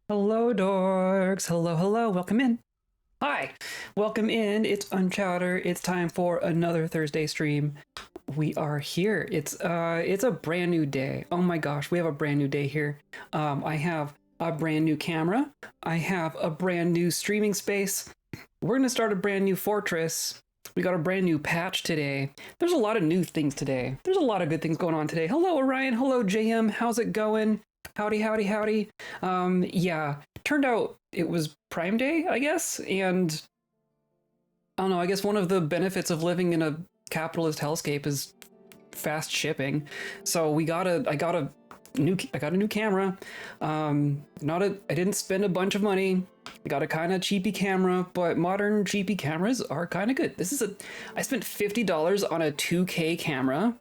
Hello, dorks. Hello, hello. Welcome in. Hi. Welcome in. It's Unchowder. It's time for another Thursday stream. We are here. It's a brand new day. Oh my gosh, we have a brand new day here. I have a brand new camera. I have a brand new streaming space. We're gonna start a brand new fortress. We got a brand new patch today. There's a lot of new things today. There's a lot of good things going on today. Hello, Orion. Hello, JM. How's it going? Howdy, howdy, howdy. Yeah, turned out it was Prime Day, I guess, and I don't know, I guess one of the benefits of living in a capitalist hellscape is fast shipping. So I got a new camera. I didn't spend a bunch of money. I got a kind of cheapy camera, but modern cheapy cameras are kind of good. I spent $50 on a 2K camera.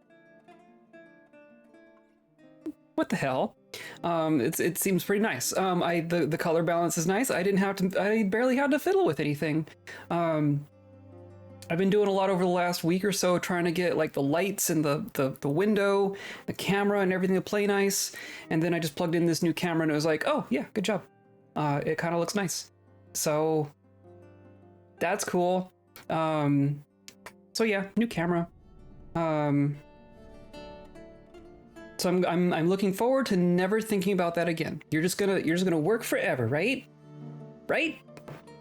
What the hell? It seems pretty nice. The color balance is nice. I barely had to fiddle with anything. I've been doing a lot over the last week or so trying to get like the lights and the window, the camera and everything to play nice. And then I just plugged in this new camera and it was like, oh yeah, good job. It kind of looks nice. So that's cool. So yeah, new camera. So I'm looking forward to never thinking about that again. You're just gonna work forever, right? Right?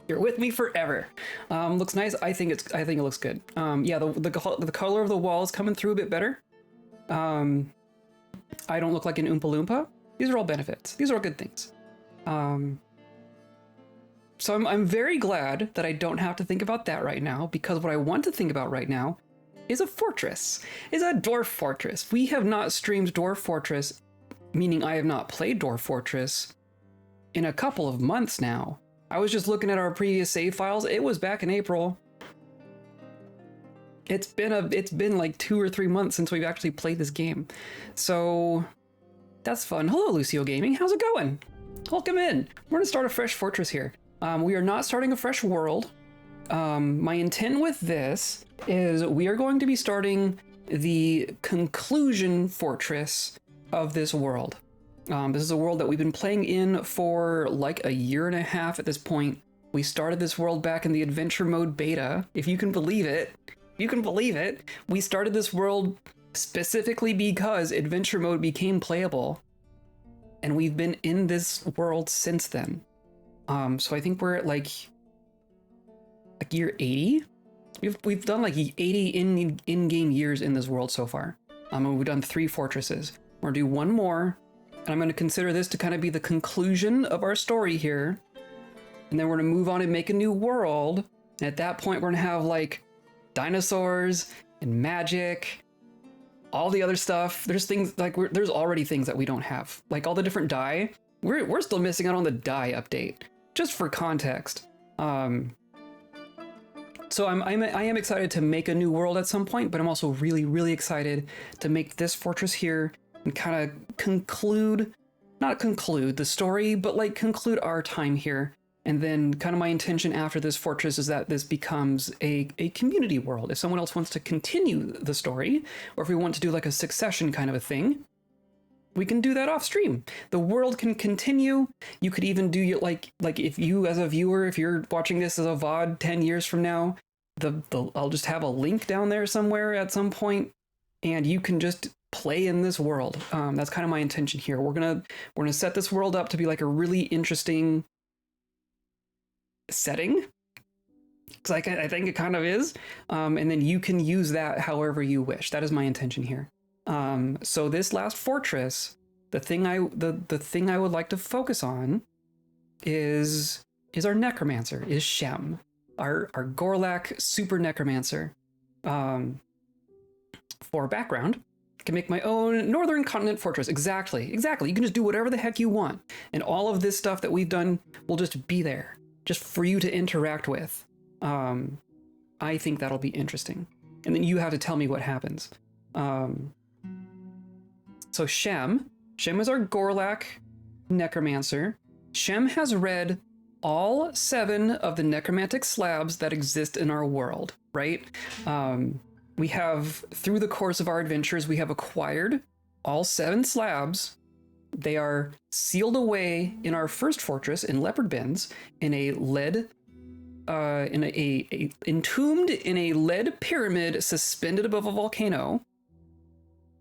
You're with me forever. Looks nice. I think it looks good. Yeah, the color of the wall is coming through a bit better. I don't look like an Oompa Loompa. These are all benefits. These are all good things. So I'm very glad that I don't have to think about that right now, because what I want to think about right now is a fortress, is a Dwarf Fortress. We have not streamed Dwarf Fortress, meaning I have not played Dwarf Fortress in a couple of months now. I was just looking at our previous save files. It was back in April. It's been like 2 or 3 months since we've actually played this game. So that's fun. Hello, Lucio Gaming. How's it going? Welcome in. We're gonna start a fresh fortress here. We are not starting a fresh world. My intent with this is we are going to be starting the conclusion fortress of this world. This is a world that we've been playing in for like a year and a half at this point. We started this world back in the adventure mode beta, if you can believe it. You can believe it. We started this world specifically because adventure mode became playable, and we've been in this world since then. So I think we're at like year 80. We've done like 80 in-game years in this world so far. And we've done 3 fortresses. We're gonna do one more, and I'm gonna consider this to kind of be the conclusion of our story here. And then we're gonna move on and make a new world. And at that point, we're gonna have like dinosaurs and magic, all the other stuff. There's things like there's already things that we don't have, like all the different dye. We're still missing out on the dye update, just for context. So I am excited to make a new world at some point, but I'm also really, really excited to make this fortress here and kind of not conclude the story, but like conclude our time here. And then kind of my intention after this fortress is that this becomes a community world. If someone else wants to continue the story, or if we want to do like a succession kind of a thing, we can do that off stream. The world can continue. You could even do like if you as a viewer, if you're watching this as a VOD 10 years from now, I'll just have a link down there somewhere at some point, and you can just play in this world. That's kind of my intention here. We're gonna set this world up to be like a really interesting setting, because I think it kind of is. And then you can use that however you wish. That is my intention here. So this last fortress, the thing I would like to focus on is our necromancer, is Shem, our Gorlak super necromancer. For background, I can make my own Northern Continent fortress. Exactly. You can just do whatever the heck you want, and all of this stuff that we've done will just be there, just for you to interact with. I think that'll be interesting, and then you have to tell me what happens. So Shem is our Gorlak necromancer. Shem has read all 7 of the necromantic slabs that exist in our world, right? We have, through the course of our adventures, we have acquired all 7 slabs They are sealed away in our first fortress in leopard bins in a lead, entombed in a lead pyramid suspended above a volcano,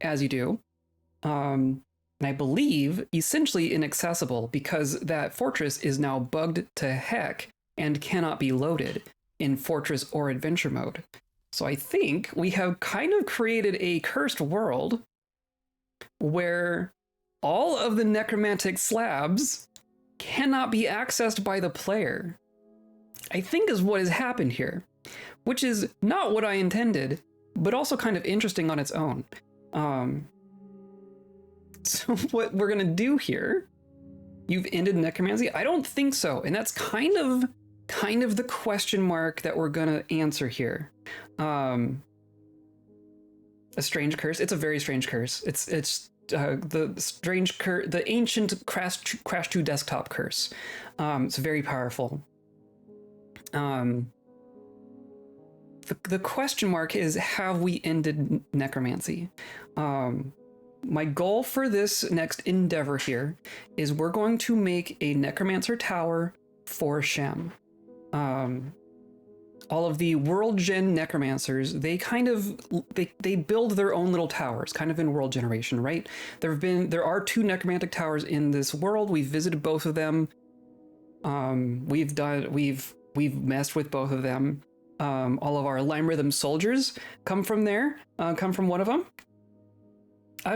as you do. And I believe essentially inaccessible because that fortress is now bugged to heck and cannot be loaded in fortress or adventure mode. So I think we have kind of created a cursed world where all of the necromantic slabs cannot be accessed by the player. I think is what has happened here, which is not what I intended, but also kind of interesting on its own. So what we're gonna do here, you've ended necromancy? I don't think so, and that's kind of the question mark that we're gonna answer here. A strange curse. It's a very strange curse. It's the strange curse, the ancient crash to desktop curse. It's very powerful. The question mark is, have we ended necromancy? My goal for this next endeavor here is we're going to make a necromancer tower for Shem. All of the world gen necromancers, they kind of they build their own little towers, kind of in world generation, right? There are 2 necromantic towers in this world. We've visited both of them. We've messed with both of them. All of our Lime Rhythm soldiers come from there. Come from one of them.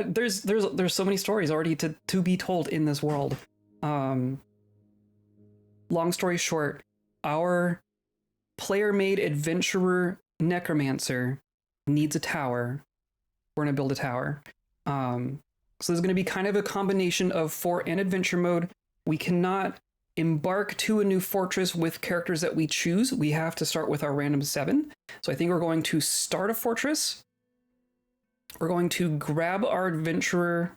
There's so many stories already to be told in this world. Long story short, our player-made adventurer necromancer needs a tower. We're gonna build a tower. So there's gonna be kind of a combination of fort and adventure mode. We cannot embark to a new fortress with characters that we choose. We have to start with our random 7. So I think we're going to start a fortress. We're going to grab our adventurer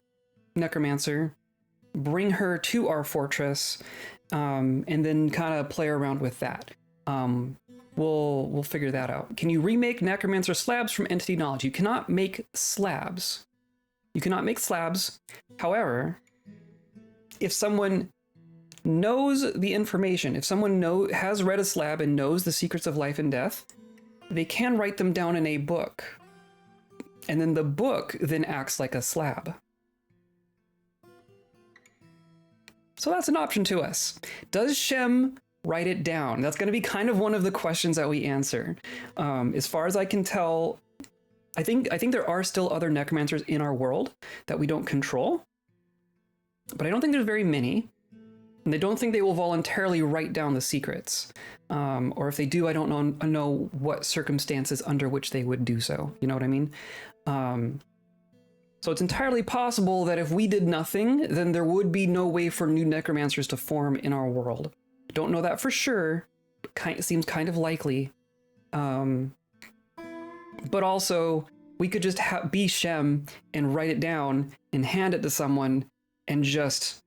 necromancer, bring her to our fortress, and then kind of play around with that. We'll figure that out. Can you remake necromancer slabs from entity knowledge? You cannot make slabs. You cannot make slabs. However, if someone knows the information, if someone has read a slab and knows the secrets of life and death, they can write them down in a book. And then the book then acts like a slab. So that's an option to us. Does Shem write it down? That's going to be kind of one of the questions that we answer. As far as I can tell, I think there are still other necromancers in our world that we don't control, but I don't think there's very many. And I don't think they will voluntarily write down the secrets. Or if they do, I don't know what circumstances under which they would do so. You know what I mean? So it's entirely possible that if we did nothing, then there would be no way for new necromancers to form in our world. Don't know that for sure, but seems kind of likely. But also, we could just be Shem and write it down and hand it to someone and just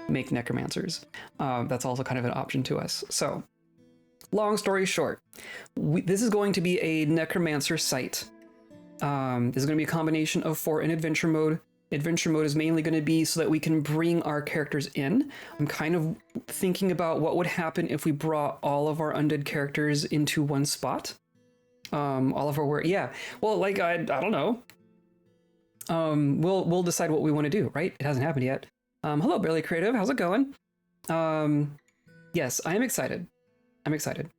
make necromancers. That's also kind of an option to us. So, long story short, this is going to be a necromancer site. This is going to be a combination of fort and adventure mode. Adventure mode is mainly going to be so that we can bring our characters in. I'm kind of thinking about what would happen if we brought all of our undead characters into one spot. All of our yeah. Well, like I don't know. We'll decide what we want to do. Right? It hasn't happened yet. Hello, Barely Creative. How's it going? Yes, I am excited. I'm excited.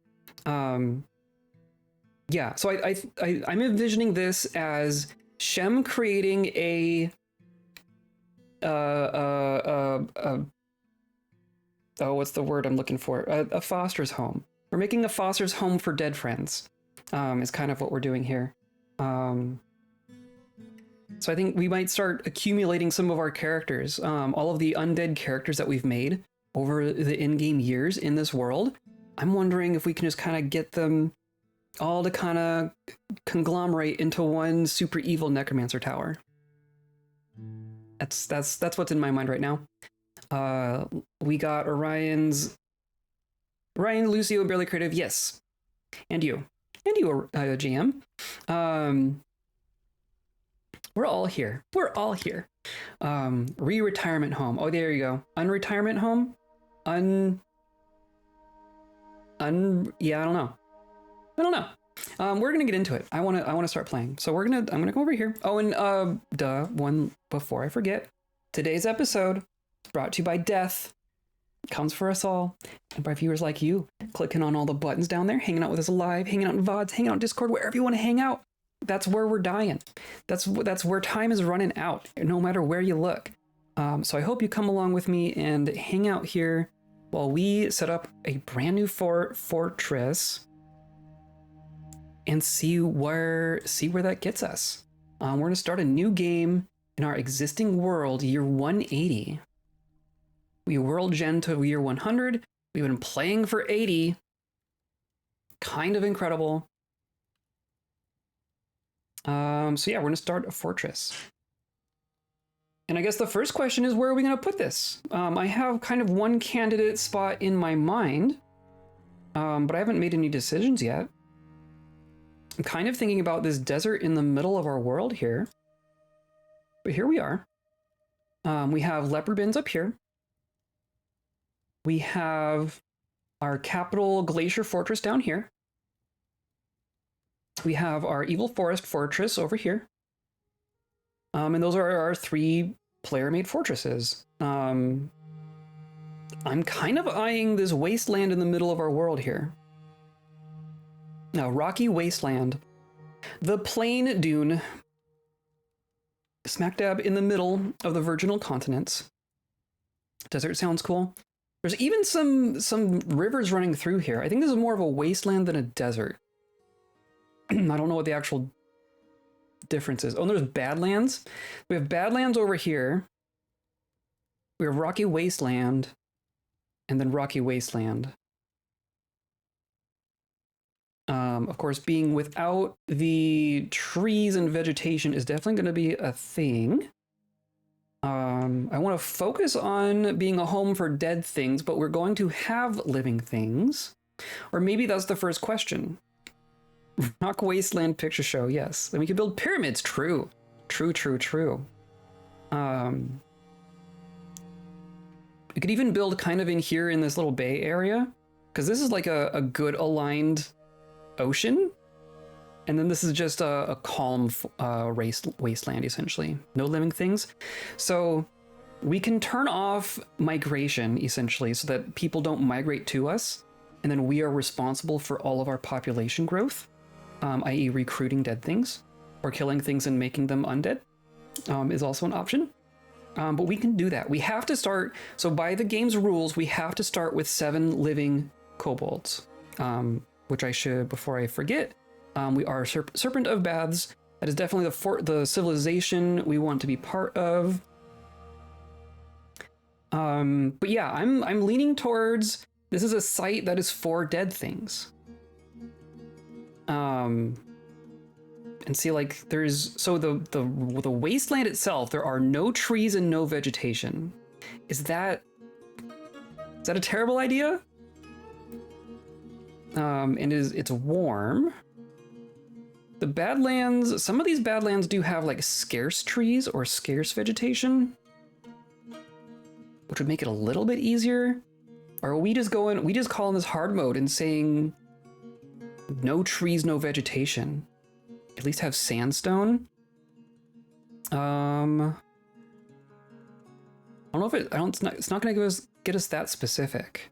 Yeah, so I'm envisioning this as Shem creating a what's the word I'm looking for? A foster's home. We're making a foster's home for dead friends. Is kind of what we're doing here. So I think we might start accumulating some of our characters, all of the undead characters that we've made over the in-game years in this world. I'm wondering if we can just kind of get them all to kind of conglomerate into one super evil necromancer tower. That's what's in my mind right now. We got Ryan, Lucio, Barely Creative, yes, and you, GM. We're all here. We're all here. Re-retirement home. Oh, there you go. Unretirement home? Yeah, I don't know. We're gonna get into it. I wanna start playing. So I'm gonna go over here. Oh, and one before I forget. Today's episode is brought to you by Death. It comes for us all. And by viewers like you, clicking on all the buttons down there, hanging out with us live, hanging out in VODs, hanging out in Discord, wherever you want to hang out. That's where we're dying. That's where time is running out, no matter where you look. So I hope you come along with me and hang out here while we set up a brand new fortress and see where that gets us. We're gonna start a new game in our existing world, year 180. We world gen to year 100. We've been playing for 80. Kind of incredible. So yeah, we're gonna start a fortress. And I guess the first question is, where are we gonna put this? I have kind of one candidate spot in my mind, but I haven't made any decisions yet. I'm kind of thinking about this desert in the middle of our world here. But here we are. We have leopard bins up here. We have our capital glacier fortress down here. We have our evil forest fortress over here. And those are our 3 player-made fortresses. I'm kind of eyeing this wasteland in the middle of our world here. Now, rocky wasteland. The plain dune. Smack dab in the middle of the virginal continents. Desert sounds cool. There's even some rivers running through here. I think this is more of a wasteland than a desert. I don't know what the actual difference is. Oh, there's badlands. We have badlands over here. We have rocky wasteland, and then rocky wasteland. Of course, being without the trees and vegetation is definitely going to be a thing. I want to focus on being a home for dead things, but we're going to have living things. Or maybe that's the first question. Rock Wasteland Picture Show, yes. Then we could build pyramids, true. True. We could even build kind of in here in this little bay area, because this is like a good aligned ocean. And then this is just a calm wasteland, essentially. No living things. So we can turn off migration, essentially, so that people don't migrate to us. And then we are responsible for all of our population growth, i.e. recruiting dead things or killing things and making them undead is also an option. But we can do that. We have to start. So by the game's rules, we have to start with 7 living kobolds, which I should, before I forget, we are Serpent of Baths. That is definitely the civilization we want to be part of. But yeah, I'm leaning towards, this is a site that is for dead things. And see, like, there's, so the wasteland itself, there are no trees and no vegetation. Is that a terrible idea? And it's warm. The badlands, some of these badlands do have like scarce trees or scarce vegetation, which would make it a little bit easier. Or are we just calling this hard mode and saying no trees, no vegetation? At least have sandstone. I don't know if it's not gonna get us that specific.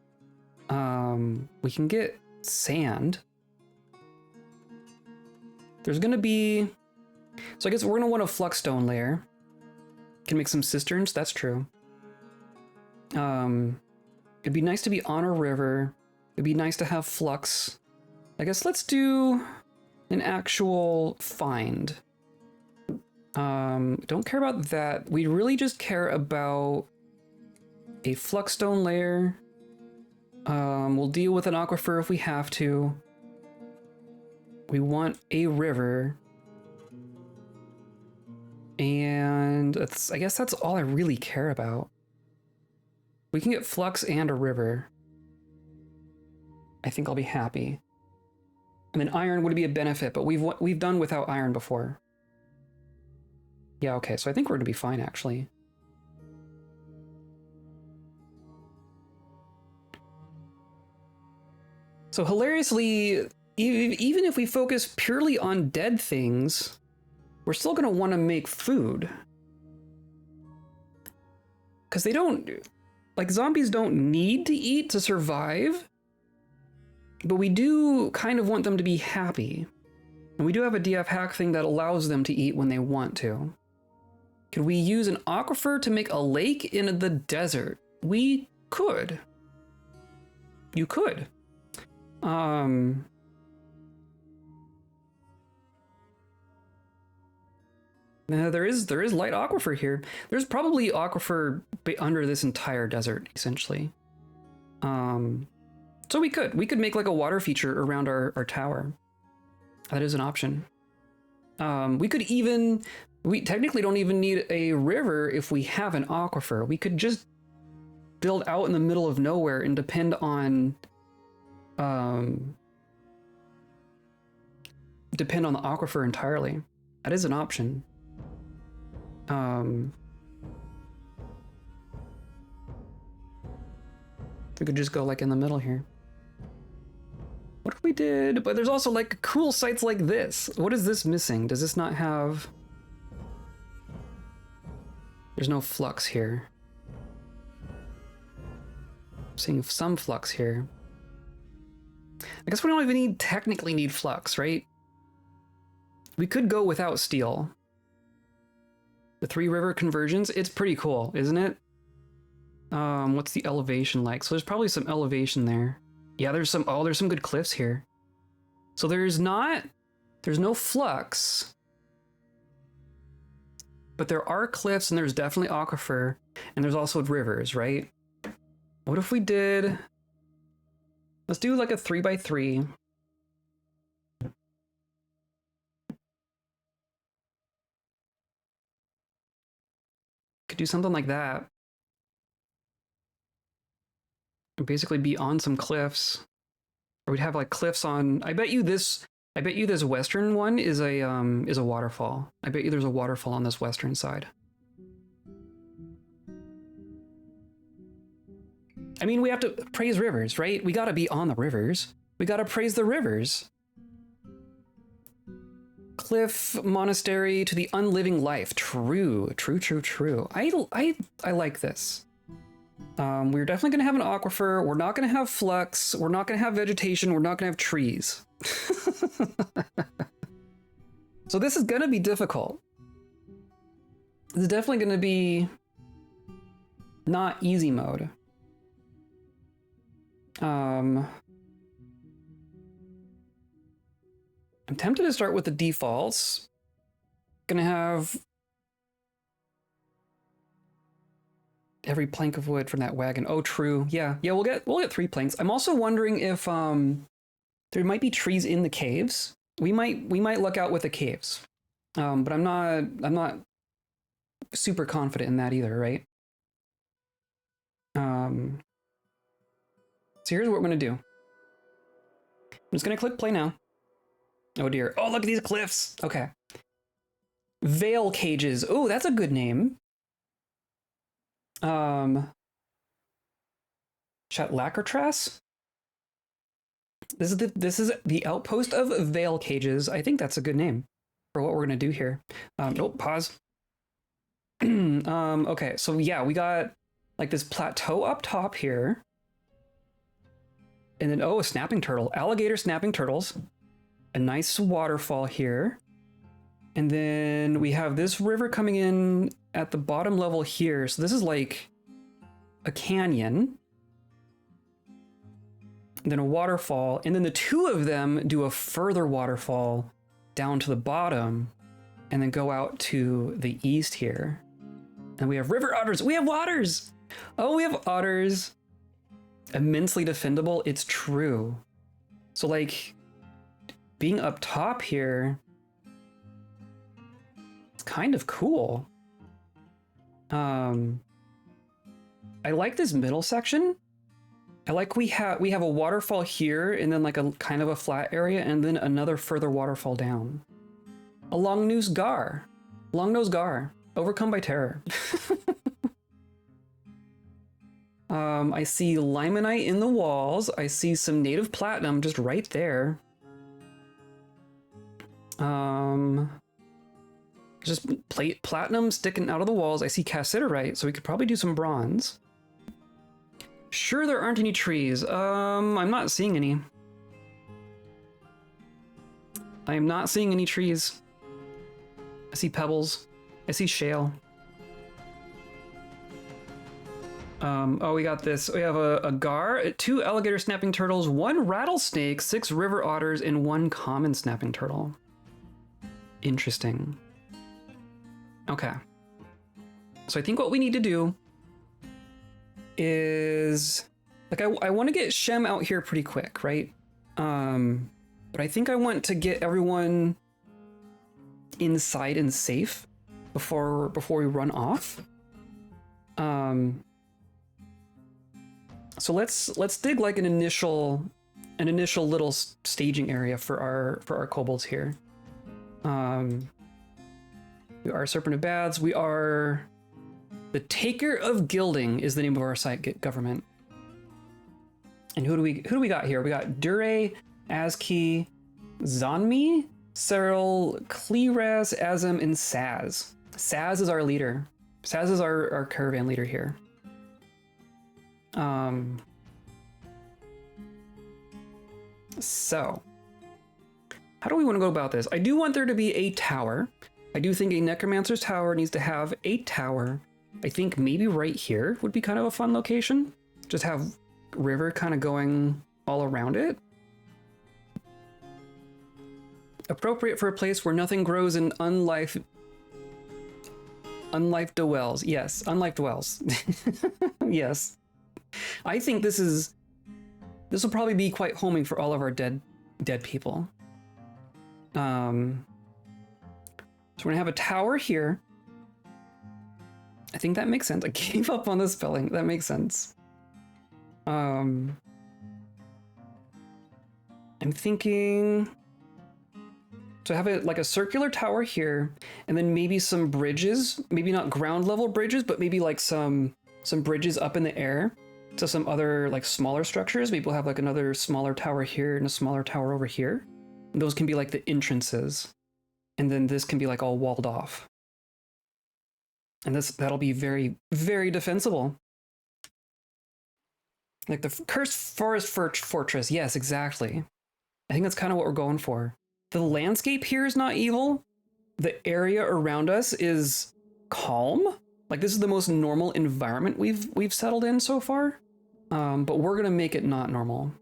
We can get sand. There's gonna be, so I guess we're gonna want a fluxstone layer. Can make some cisterns, that's true. It'd be nice to be on a river. It'd be nice to have flux. I guess let's do an actual find. Don't care about that. We really just care about a fluxstone layer. We'll deal with an aquifer if we have to. We want a river. And I guess that's all I really care about. We can get flux and a river. I think I'll be happy. I mean, iron would be a benefit, but we've done without iron before. Yeah, okay, so I think we're gonna be fine, actually. So hilariously, even if we focus purely on dead things, we're still gonna want to make food. Because they don't, like, zombies don't need to eat to survive, but we do kind of want them to be happy. And we do have a DF hack thing that allows them to eat when they want to. Could we use an aquifer to make a lake in the desert? We could. You could. There is light aquifer here. There's probably aquifer under this entire desert, essentially. So we could make like a water feature around our tower. That is an option. We could even, we technically don't even need a river if we have an aquifer. We could just build out in the middle of nowhere and depend on the aquifer entirely. That is an option. We could just go like in the middle here. What if we did? But there's also like cool sites like this. What is this missing? Does this not have? There's no flux here. I'm seeing some flux here. I guess we don't even technically need flux, right? We could go without steel. The 3 river conversions, it's pretty cool, isn't it? What's the elevation like? So there's probably some elevation there. Yeah, there's some good cliffs here. So there's no flux, but there are cliffs and there's definitely aquifer and there's also rivers, right? What if we did, let's do like a 3x3. Could do something like that. And basically be on some cliffs. Or we'd have like cliffs on, I bet you this western one is a waterfall. I bet you there's a waterfall on this western side. I mean, we have to praise rivers, right? We gotta be on the rivers. We gotta praise the rivers. Cliff monastery to the unliving life. True. I like this. We're definitely gonna have an aquifer. We're not gonna have flux. We're not gonna have vegetation. We're not gonna have trees. So this is gonna be difficult. This is definitely gonna be not easy mode. I'm tempted to start with the defaults. Gonna have every plank of wood from that wagon. Oh, true. Yeah, we'll get 3 planks. I'm also wondering if there might be trees in the caves. We might look out with the caves. But I'm not super confident in that either, right? So here's what we're gonna do. I'm just gonna click play now. Oh dear. Oh, look at these cliffs. Okay. Veil cages. Oh, that's a good name. Chatlakertrass? This is the outpost of Veil cages. I think that's a good name for what we're gonna do here. Oh, pause. Okay, so yeah, we got like this plateau up top here. And then, oh, a snapping turtle. Alligator snapping turtles. A nice waterfall here. And then we have this river coming in at the bottom level here. So this is like a canyon. And then a waterfall. And then the 2 of them do a further waterfall down to the bottom and then go out to the east here. And we have river otters. We have otters. Oh, we have otters. Immensely defendable. It's true. So like being up top here, it's kind of cool. I like this middle section. I like we have a waterfall here and then like a kind of a flat area and then another further waterfall down along Noose Gar. Long-nosed Gar, overcome by terror. I see limonite in the walls. I see some native platinum just right there. Just plate platinum sticking out of the walls. I see cassiterite, so we could probably do some bronze. Sure, there aren't any trees. I'm not seeing any. I am not seeing any trees. I see pebbles. I see shale. Oh, we got this. We have a gar, 2 alligator snapping turtles, 1 rattlesnake, 6 river otters, and 1 common snapping turtle. Interesting. Okay. So I think what we need to do is, like, I want to get Shem out here pretty quick, right? But I think I want to get everyone inside and safe before we run off. So let's dig like an initial little staging area for our kobolds here. We are Serpent of Baths. We are the Taker of Gilding is the name of our site government. And who do we got here? We got Dure, Azki, Zanmi, Cyril, Kleras, Azam, and Saz. Saz is our leader. Saz is our caravan leader here. So how do we want to go about this? I do want there to be a tower. I do think a necromancer's tower needs to have a tower. I think maybe right here would be kind of a fun location. Just have river kind of going all around it. Appropriate for a place where nothing grows and unlife dwells. Yes, unlife dwells. Yes. I think this will probably be quite homing for all of our dead people. So we're gonna have a tower here. I think that makes sense. I gave up on the spelling. That makes sense. I'm thinking to have it like a circular tower here, and then maybe some bridges, maybe not ground level bridges, but maybe like some bridges up in the air to some other like smaller structures. Maybe we'll have like another smaller tower here and a smaller tower over here. And those can be like the entrances. And then this can be like all walled off. And that'll be very, very defensible. Like the Cursed Forest Fortress. Yes, exactly. I think that's kind of what we're going for. The landscape here is not evil. The area around us is calm. Like this is the most normal environment we've settled in so far. But we're gonna make it not normal.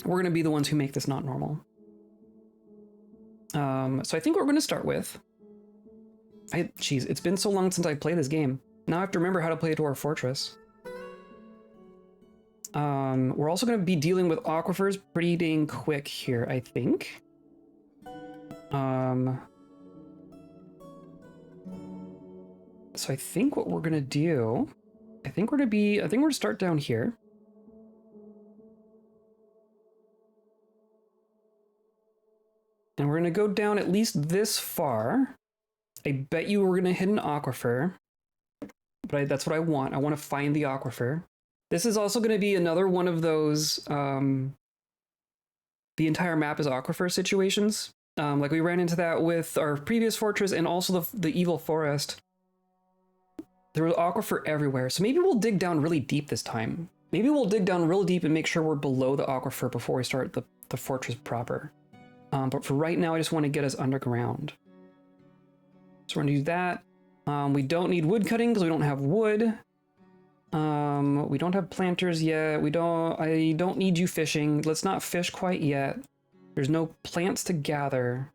We're gonna be the ones who make this not normal. So I think what we're gonna start with. Geez, it's been so long since I played this game. Now I have to remember how to play Dwarf Fortress. We're also going to be dealing with aquifers pretty dang quick here, I think. So I think what we're going to do, I think we're going to start down here. And we're going to go down at least this far. I bet you we're going to hit an aquifer. But that's what I want. I want to find the aquifer. This is also going to be another one of those, the entire map is aquifer situations. Like we ran into that with our previous fortress and also the evil forest. There was aquifer everywhere. So maybe we'll dig down really deep this time. Maybe we'll dig down real deep and make sure we're below the aquifer before we start the fortress proper. But for right now, I just want to get us underground. So we're going to do that. We don't need wood cutting because we don't have wood. We don't have planters yet. I don't need you fishing. Let's not fish quite yet. There's no plants to gather.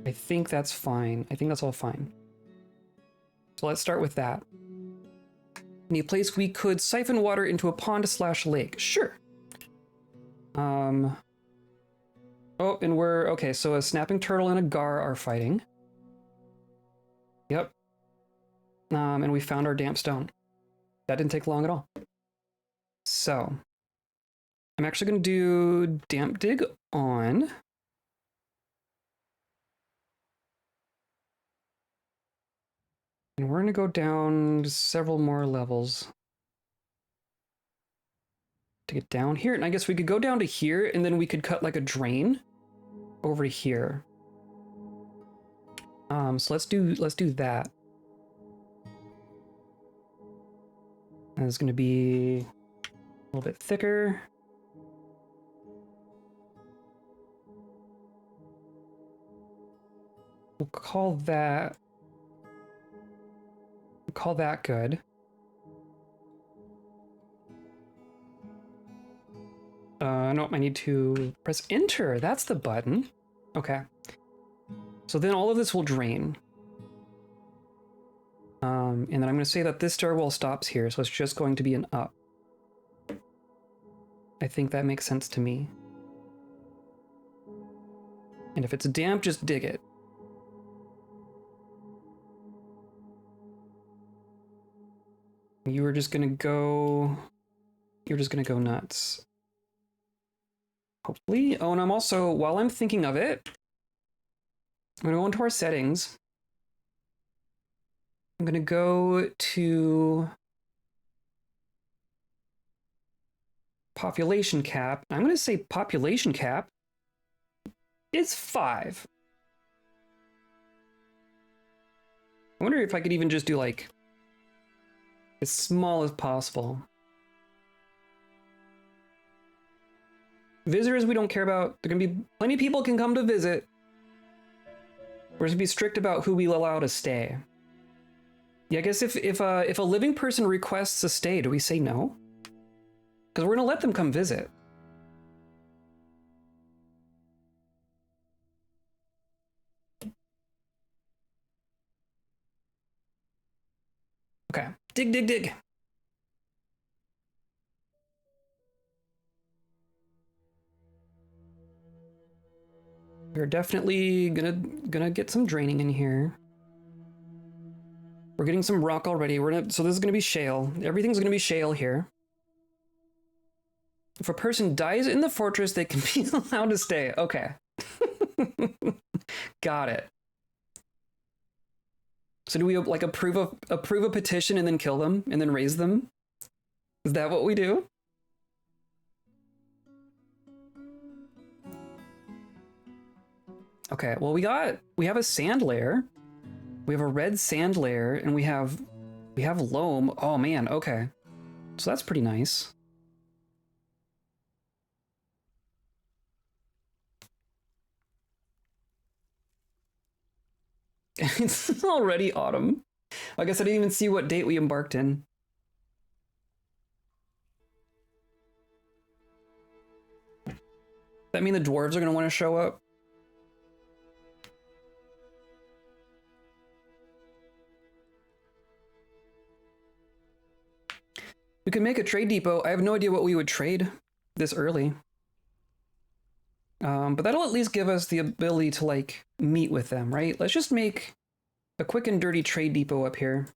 I think that's fine. I think that's all fine. So let's start with that. Any place we could siphon water into a pond/lake. Sure. Oh, and okay, so a snapping turtle and a gar are fighting. Yep. And we found our damp stone. That didn't take long at all. So I'm actually going to do damp dig on. And we're gonna go down several more levels to get down here. And I guess we could go down to here and then we could cut like a drain over to here. So let's do that. And it's gonna be a little bit thicker. We'll call that good. No, I need to press enter. That's the button. Okay. So then all of this will drain. And then I'm going to say that this stairwell stops here, so it's just going to be an up. I think that makes sense to me. And if it's damp, just dig it. You're just gonna go nuts. Hopefully. Oh, and I'm also, while I'm thinking of it, I'm gonna go into our settings. I'm gonna go to population cap. I'm gonna say population cap is 5. I wonder if I could even just do like as small as possible. Visitors we don't care about. There are gonna be plenty of people can come to visit. We're gonna be strict about who we allow to stay. Yeah, I guess if a living person requests a stay, do we say no? Because we're gonna let them come visit. Okay, dig, dig, dig. We're definitely gonna get some draining in here. We're getting some rock already. So this is gonna be shale. Everything's gonna be shale here. If a person dies in the fortress, they can be allowed to stay. Okay. Got it. So do we like approve a petition and then kill them and then raise them? Is that what we do? Okay, well we have a sand layer. We have a red sand layer and we have loam. Oh man, okay. So that's pretty nice. It's already autumn. I guess I didn't even see what date we embarked in. That mean the dwarves are going to want to show up? We could make a trade depot. I have no idea what we would trade this early. But that'll at least give us the ability to like meet with them, right? Let's just make a quick and dirty trade depot up here.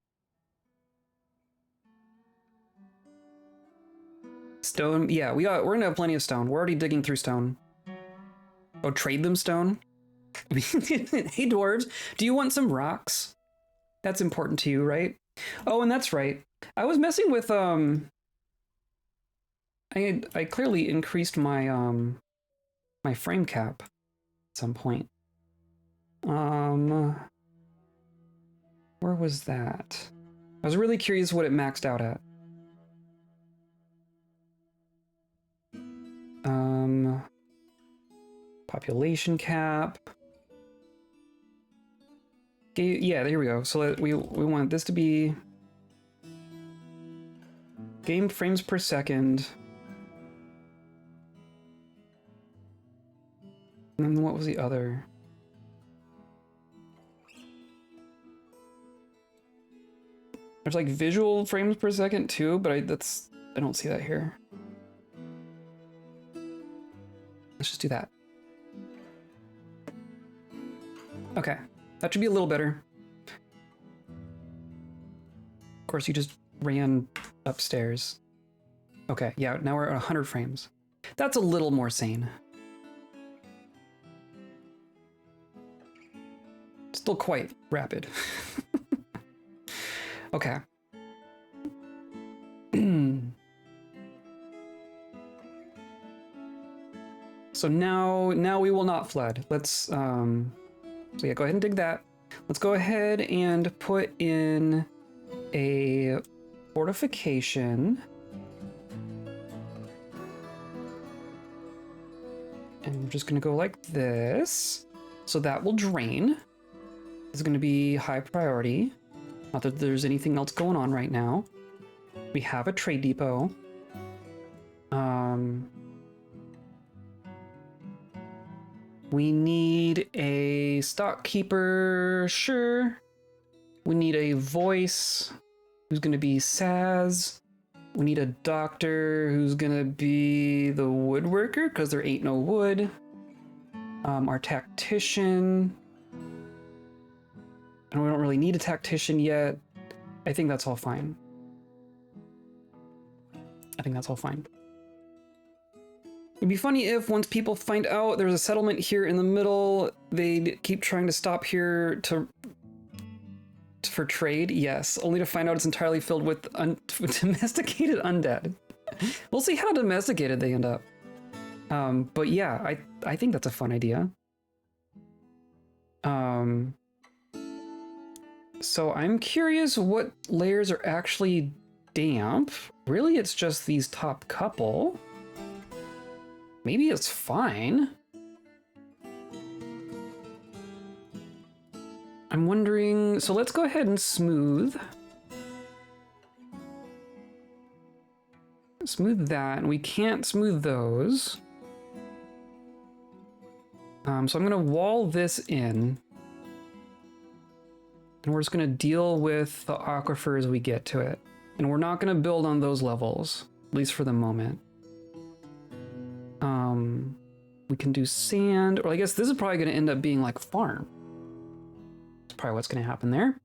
Stone, yeah, we're gonna have plenty of stone. We're already digging through stone. Oh, trade them stone? Hey dwarves, do you want some rocks? That's important to you, right? Oh, and that's right. I was messing with I clearly increased my my frame cap at some point. Where was that? I was really curious what it maxed out at. Population cap. Yeah, there we go. So we want this to be game frames per second. And then what was the other? There's like visual frames per second too, but I don't see that here. Let's just do that. Okay, that should be a little better. Of course, you just ran upstairs. Okay, yeah, now we're at 100 frames. That's a little more sane. Still quite rapid. Okay. So now we will not flood. Let's so yeah, go ahead and dig that. Let's go ahead and put in a fortification. And we're just gonna go like this. So that will drain. It's gonna be high priority. Not that there's anything else going on right now. We have a trade depot. We need a stockkeeper, sure. We need a voice who's gonna be Saz. We need a doctor who's gonna be the woodworker because there ain't no wood. Our tactician. And we don't really need a tactician yet. I think that's all fine. I think that's all fine. It'd be funny if once people find out there's a settlement here in the middle, they'd keep trying to stop here for trade. Yes, only to find out it's entirely filled with domesticated undead. We'll see how domesticated they end up. But yeah, I think that's a fun idea. So I'm curious what layers are actually damp. Really, it's just these top couple. Maybe it's fine. I'm wondering, so let's go ahead and smooth. Smooth that, and we can't smooth those. So I'm gonna wall this in. And we're just gonna deal with the aquifer as we get to it. And we're not gonna build on those levels, at least for the moment. We can do sand, or I guess this is probably gonna end up being like farm. That's probably what's gonna happen there.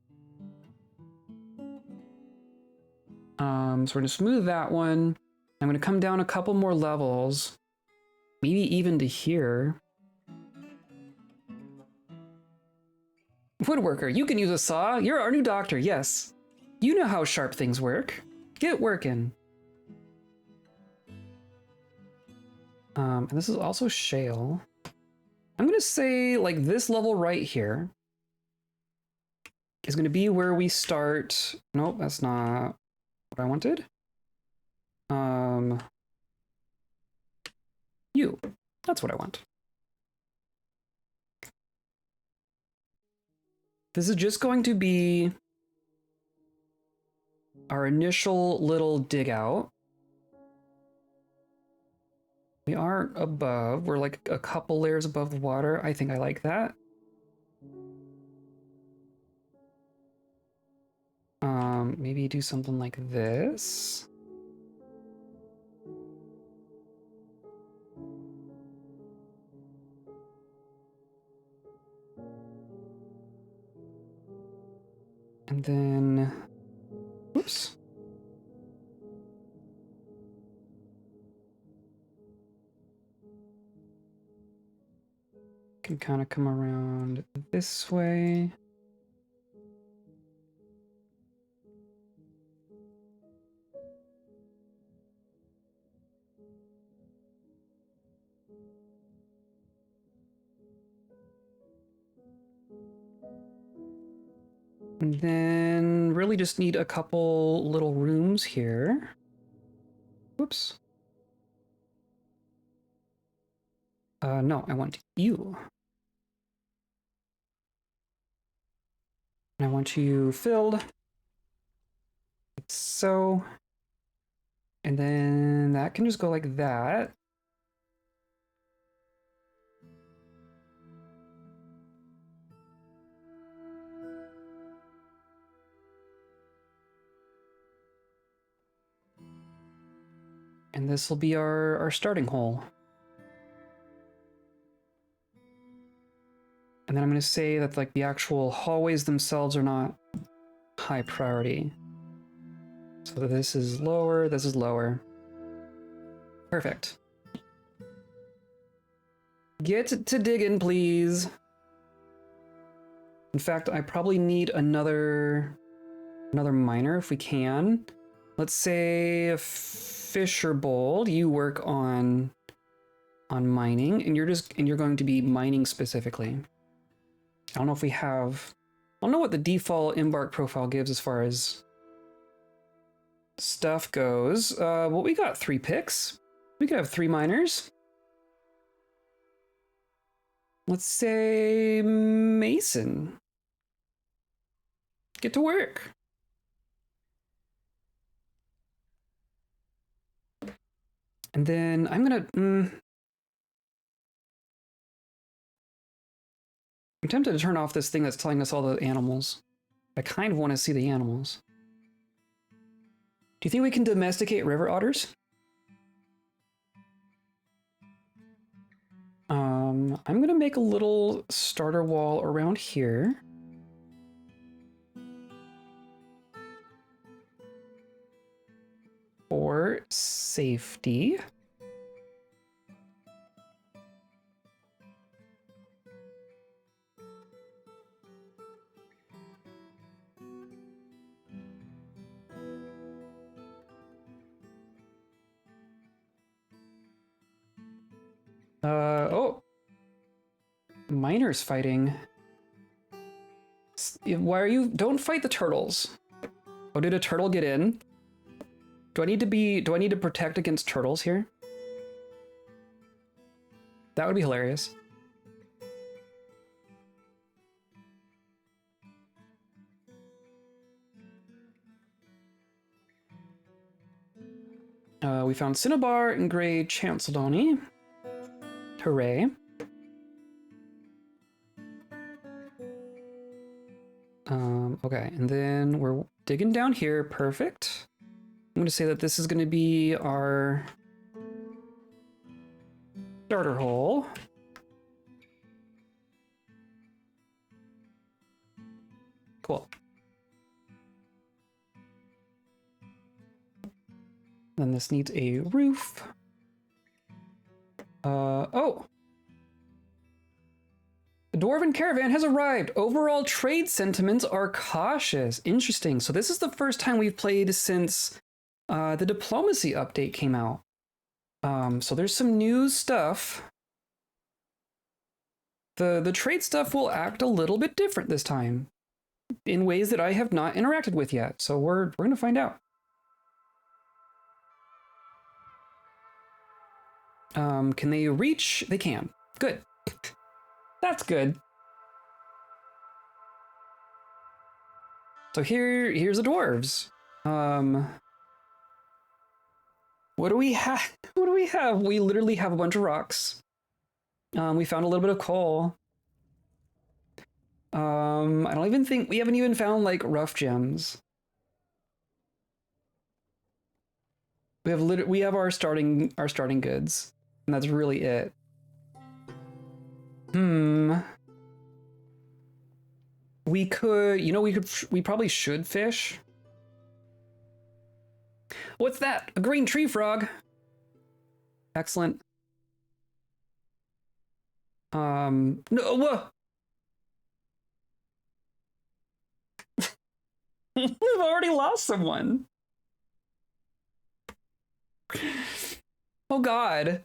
So we're gonna smooth that one. I'm gonna come down a couple more levels, maybe even to here. Woodworker, you can use a saw. You're our new doctor, yes. You know how sharp things work. Get working. And this is also shale. I'm gonna say like this level right here is gonna be where we start. Nope, that's not what I wanted. You, that's what I want. This is just going to be our initial little dig out. We aren't above, we're like a couple layers above the water. I think I like that. Maybe do something like this. And then, whoops. Can kind of come around this way. And then really just need a couple little rooms here. Whoops. No, I want you. And I want you filled. Like so. And then that can just go like that. And this will be our starting hole. And then I'm going to say that like the actual hallways themselves are not high priority. So this is lower, this is lower. Perfect. Get to digging, please. In fact, I probably need another Another miner if we can. Let's say a fisher bold. You work on mining, and you're going to be mining specifically. I don't know if we have. I don't know what the default embark profile gives as far as stuff goes. Well, we got 3 picks. We could have 3 miners. Let's say Mason. Get to work. And then I'm gonna. I'm tempted to turn off this thing that's telling us all the animals. I kind of want to see the animals. Do you think we can domesticate river otters? I'm gonna make a little starter wall around here. For safety. Oh. Miners fighting. Why are you? Don't fight the turtles. Oh, did a turtle get in? Do I need to protect against turtles here? That would be hilarious. We found Cinnabar and Grey Chanceldony. Hooray. Okay, and then we're digging down here. Perfect. I'm going to say that this is going to be our starter hole. Cool. Then this needs a roof. Oh! The Dwarven caravan has arrived. Overall trade sentiments are cautious. Interesting. So this is the first time we've played since the diplomacy update came out. So there's some new stuff. The trade stuff will act a little bit different this time in ways that I have not interacted with yet. So we're going to find out. Can they reach? They can. Good. That's good. So here's the dwarves. What do we have? What do we have? We literally have a bunch of rocks. We found a little bit of coal. I don't even think we haven't even found like rough gems. We have our starting goods, and that's really it. We could, we probably should fish. What's that? A green tree frog. Excellent. No, whoa. We've already lost someone. Oh God.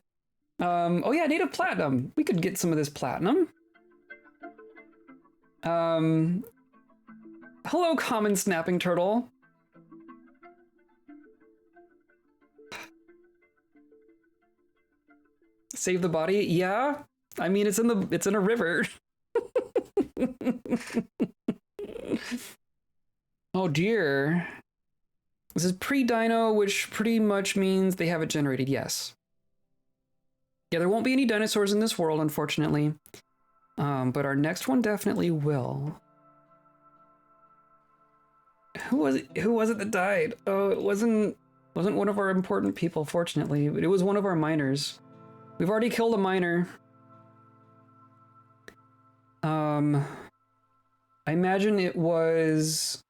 Oh yeah, native platinum. We could get some of this platinum. Hello, common snapping turtle. Save the body? Yeah. I mean, it's in a river. Oh dear. This is pre-dino, which pretty much means they have it generated, yes. Yeah, there won't be any dinosaurs in this world, unfortunately. But our next one definitely will. Who was it that died? Oh, it wasn't one of our important people, fortunately, but it was one of our miners. We've already killed a miner. I imagine it was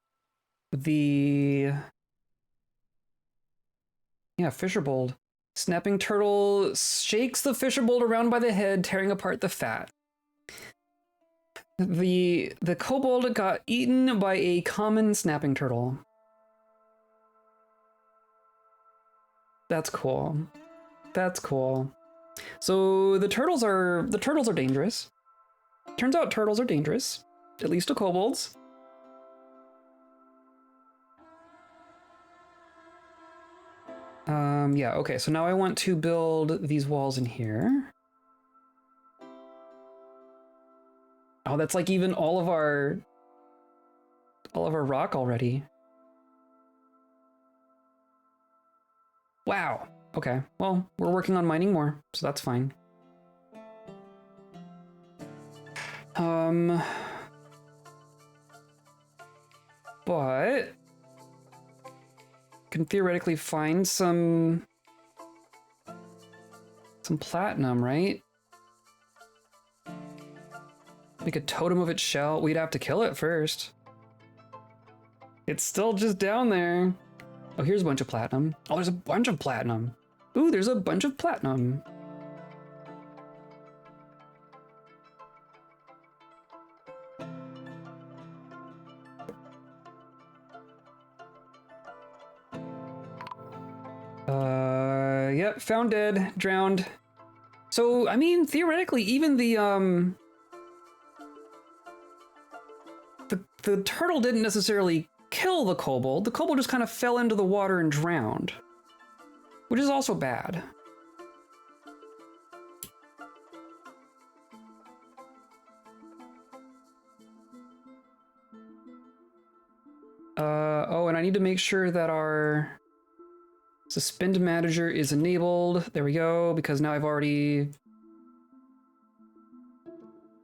the fisherbold. Snapping turtle shakes the fisherbold around by the head, tearing apart the fat. The kobold got eaten by a common snapping turtle. That's cool. That's cool. So the turtles are dangerous. Turns out turtles are dangerous, at least to kobolds. Yeah, okay, so now I want to build these walls in here. Oh, that's like even all of our rock already. Wow. Okay, well, we're working on mining more, so that's fine. But can theoretically find some platinum, right? Make a totem of its shell. We'd have to kill it first. It's still just down there. Oh, here's a bunch of platinum. Oh, there's a bunch of platinum. Ooh, there's a bunch of platinum. Yep, found dead, drowned. So, I mean, theoretically, even the turtle didn't necessarily kill the kobold. The kobold just kind of fell into the water and drowned, which is also bad. Oh, and I need to make sure that our suspend manager is enabled. There we go, because now I've already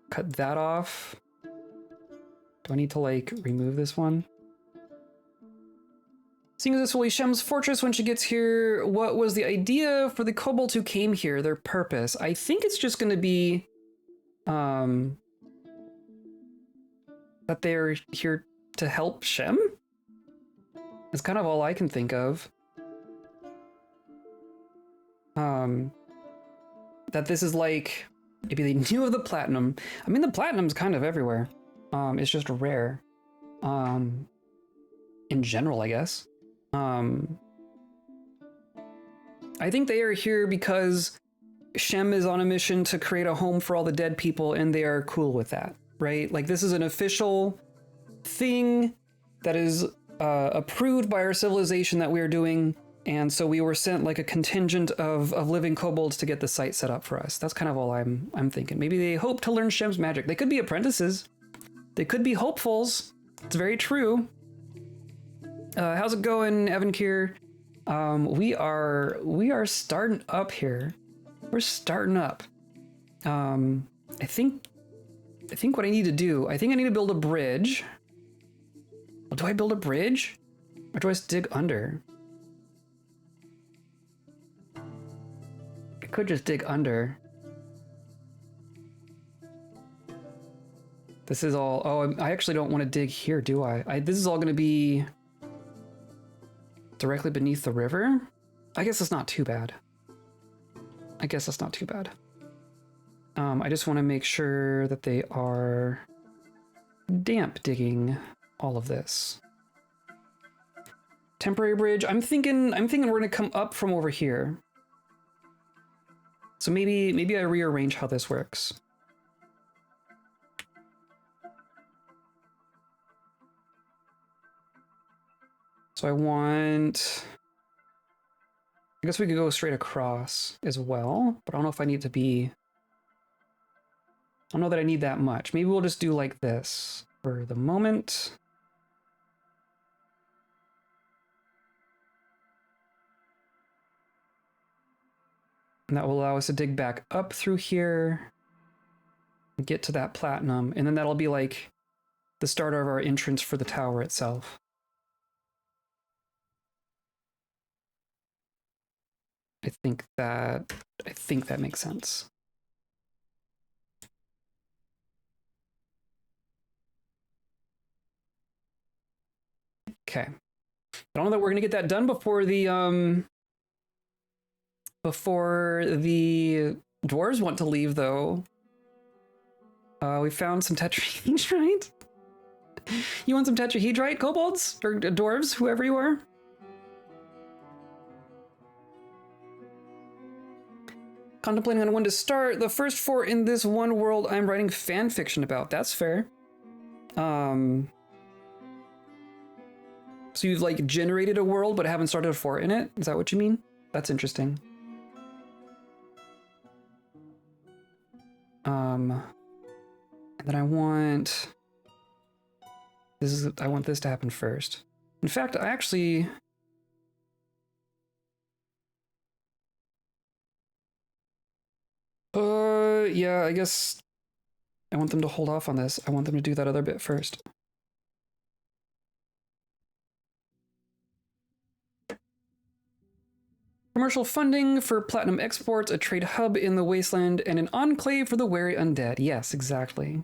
cut that off. Do I need to, like, remove this one? Seeing as this will be Shem's fortress when she gets here, what was the idea for the kobolds who came here, their purpose? I think it's just going to be that they're here to help Shem? That's kind of all I can think of. That this is like, maybe they knew of the platinum. I mean, the platinum's kind of everywhere. It's just rare. In general, I guess. I think they are here because Shem is on a mission to create a home for all the dead people, and they are cool with that, right? Like, this is an official thing that is approved by our civilization that we are doing, and so we were sent like a contingent of living kobolds to get the site set up for us. That's kind of all I'm thinking. Maybe they hope to learn Shem's magic. They could be apprentices. They could be hopefuls. It's very true. How's it going, Evan Kier? We are starting up here. We're starting up. I think what I need to do, I think I need to build a bridge. Well, do I build a bridge? Or do I just dig under? I could just dig under. This is all, oh, I actually don't want to dig here, do I? This is all going to be directly beneath the river? I guess it's not too bad. I guess that's not too bad. I just want to make sure that they are damp digging all of this. Temporary bridge. I'm thinking we're going to come up from over here. So maybe I rearrange how this works. So I guess we could go straight across as well, but I don't know if I need to be, I don't know that I need that much. Maybe we'll just do like this for the moment. And that will allow us to dig back up through here and get to that platinum. And then that'll be like the start of our entrance for the tower itself. I think that makes sense. Okay. I don't know that we're gonna get that done before the dwarves want to leave, though. We found some tetrahedrite. You want some tetrahedrite, kobolds or dwarves, whoever you are? Contemplating on when to start. The first 4 in this one world I'm writing fan fiction about. That's fair. So you've like generated a world but haven't started a fort in it? Is that what you mean? That's interesting. And then I want this to happen first. In fact, I actually yeah, I guess I want them to hold off on this. I want them to do that other bit first. Commercial funding for platinum exports, a trade hub in the wasteland, and an enclave for the wary undead. Yes, exactly.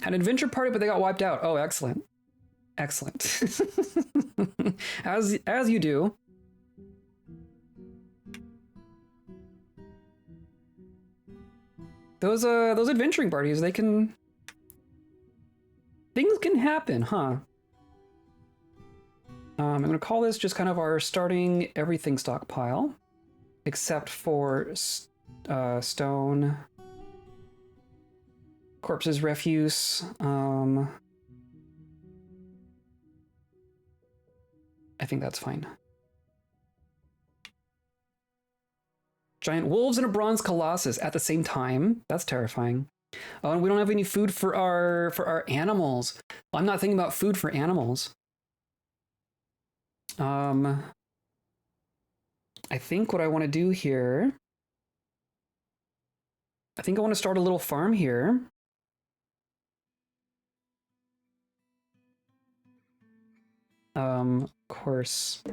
Had an adventure party, but they got wiped out. Oh, excellent. Excellent. As you do. Those adventuring parties, things can happen, huh? I'm gonna call this just kind of our starting everything stockpile, except for stone, corpses, refuse. I think that's fine. Giant wolves and a bronze colossus at the same time. That's terrifying. Oh, and we don't have any food for our animals. Well, I'm not thinking about food for animals. I think what I want to do here, I think I want to start a little farm here. Of course.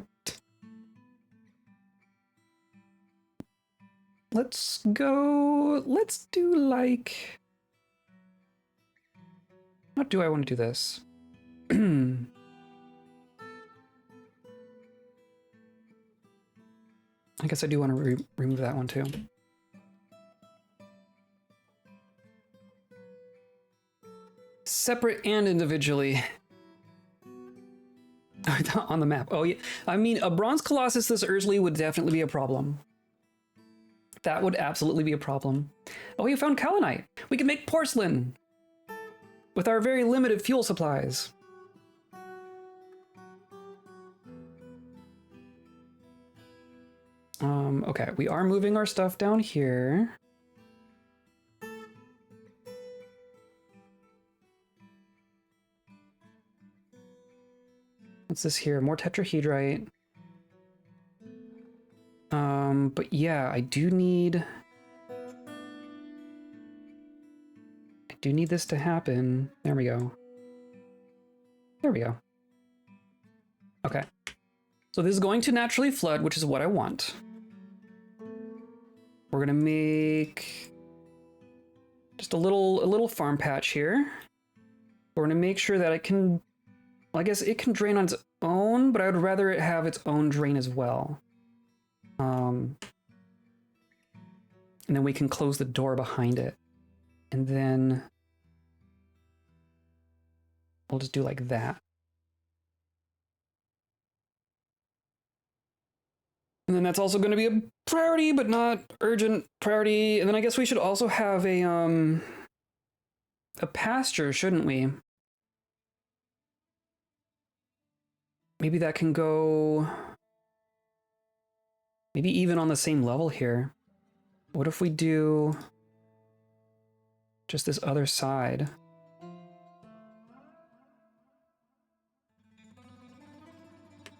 Let's do like, how do I want to do this? I guess I do want to remove that one too. Separate and individually. On the map. Oh yeah. I mean, a bronze colossus this early would definitely be a problem. That would absolutely be a problem. Oh, we found kaolinite. We can make porcelain with our very limited fuel supplies. Okay, we are moving our stuff down here. What's this here? More tetrahedrite. But yeah, I do need this to happen. There we go. There we go. Okay. So this is going to naturally flood, which is what I want. We're gonna make just a little farm patch here. We're gonna make sure that it can, well, I guess it can drain on its own, but I would rather it have its own drain as well. And then we can close the door behind it. And then we'll just do like that. And then that's also going to be a priority, but not urgent priority. And then I guess we should also have a pasture, shouldn't we? Maybe that can go, maybe even on the same level here. What if we do just this other side?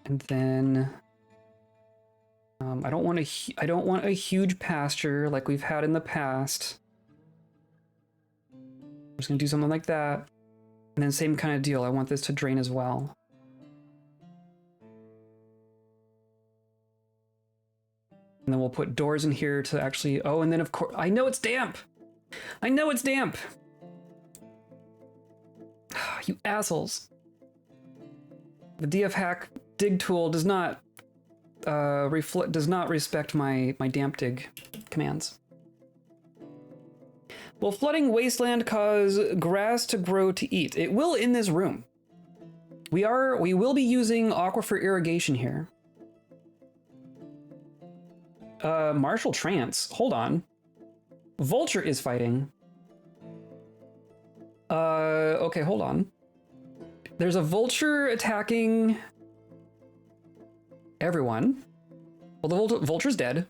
And then I don't want a huge pasture like we've had in the past. I'm just gonna do something like that. And then same kind of deal. I want this to drain as well. And then we'll put doors in here to actually, oh, and then of course, I know it's damp. I know it's damp. You assholes. The DF hack dig tool does not respect my damp dig commands. Will flooding wasteland cause grass to grow to eat? It will in this room. We will be using aquifer irrigation here. Martial trance. Hold on. Vulture is fighting. Okay, hold on. There's a vulture attacking everyone. Well, the vulture's dead.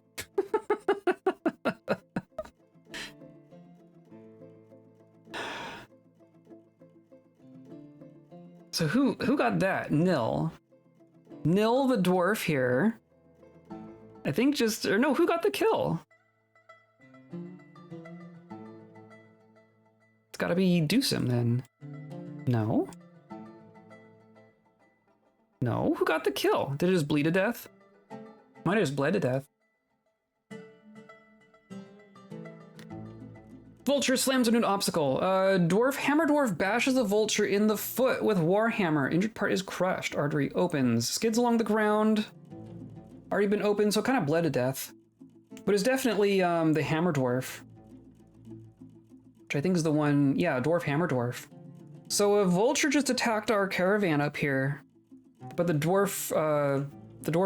So who got that? Nil. Nil the dwarf here. I think just, or no, who got the kill? It's gotta be Dewsum then. No. No, who got the kill? Did it just bleed to death? Might have just bled to death. Vulture slams into an obstacle. Hammer dwarf bashes the vulture in the foot with warhammer. Injured part is crushed. Artery opens. Skids along the ground. Already been opened, so kind of bled to death. But it's definitely the hammer dwarf, which I think is the one. Yeah, dwarf hammer dwarf. So a vulture just attacked our caravan up here, but the dwarf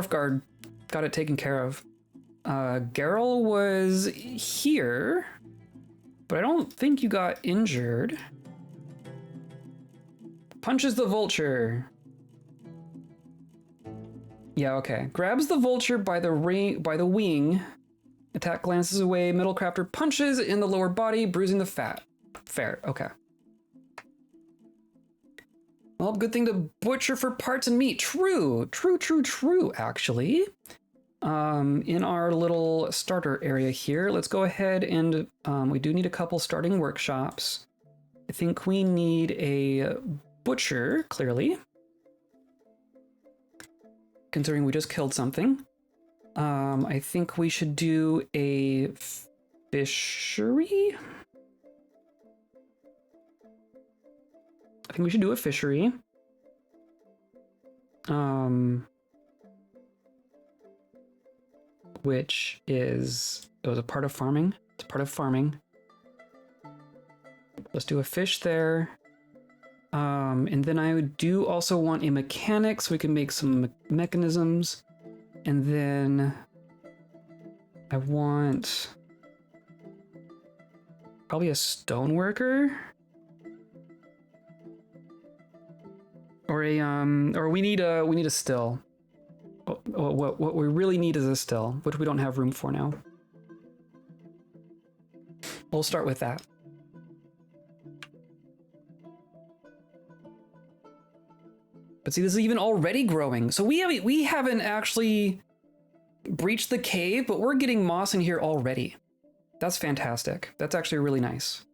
guard got it taken care of. Geralt was here, but I don't think you got injured. Punches the vulture. Yeah, okay. Grabs the vulture by the wing. Attack glances away. Middlecrafter punches in the lower body, bruising the fat. Fair, okay. Well, good thing to butcher for parts and meat. True, actually. In our little starter area here, let's go ahead and we do need a couple starting workshops. I think we need a butcher, clearly. Considering we just killed something. I think we should do a fishery. I think we should do a fishery. Which is, it was a part of farming. It's part of farming. Let's do a fish there. And then I do also want a mechanic so we can make some mechanisms. And then I want probably a stoneworker. Or a or we need a still. What we really need is a still, which we don't have room for now. We'll start with that. But see, this is even already growing. So we haven't actually breached the cave, but we're getting moss in here already. That's fantastic. That's actually really nice.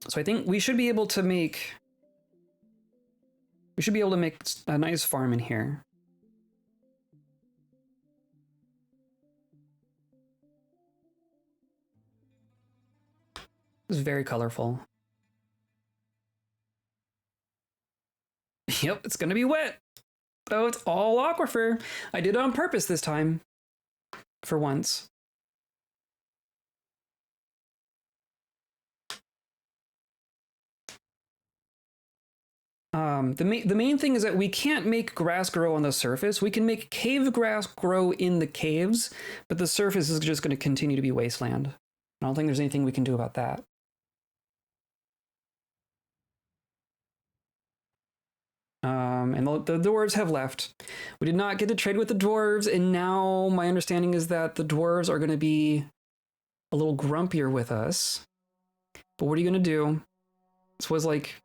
So I think we should be able to make a nice farm in here. It's very colorful. Yep, it's gonna be wet. Oh, it's all aquifer. I did it on purpose this time. For once. The main thing is that we can't make grass grow on the surface. We can make cave grass grow in the caves, but the surface is just going to continue to be wasteland. I don't think there's anything we can do about that. And the dwarves have left. We did not get to trade with the dwarves, and now my understanding is that the dwarves are going to be a little grumpier with us. But what are you going to do? This was like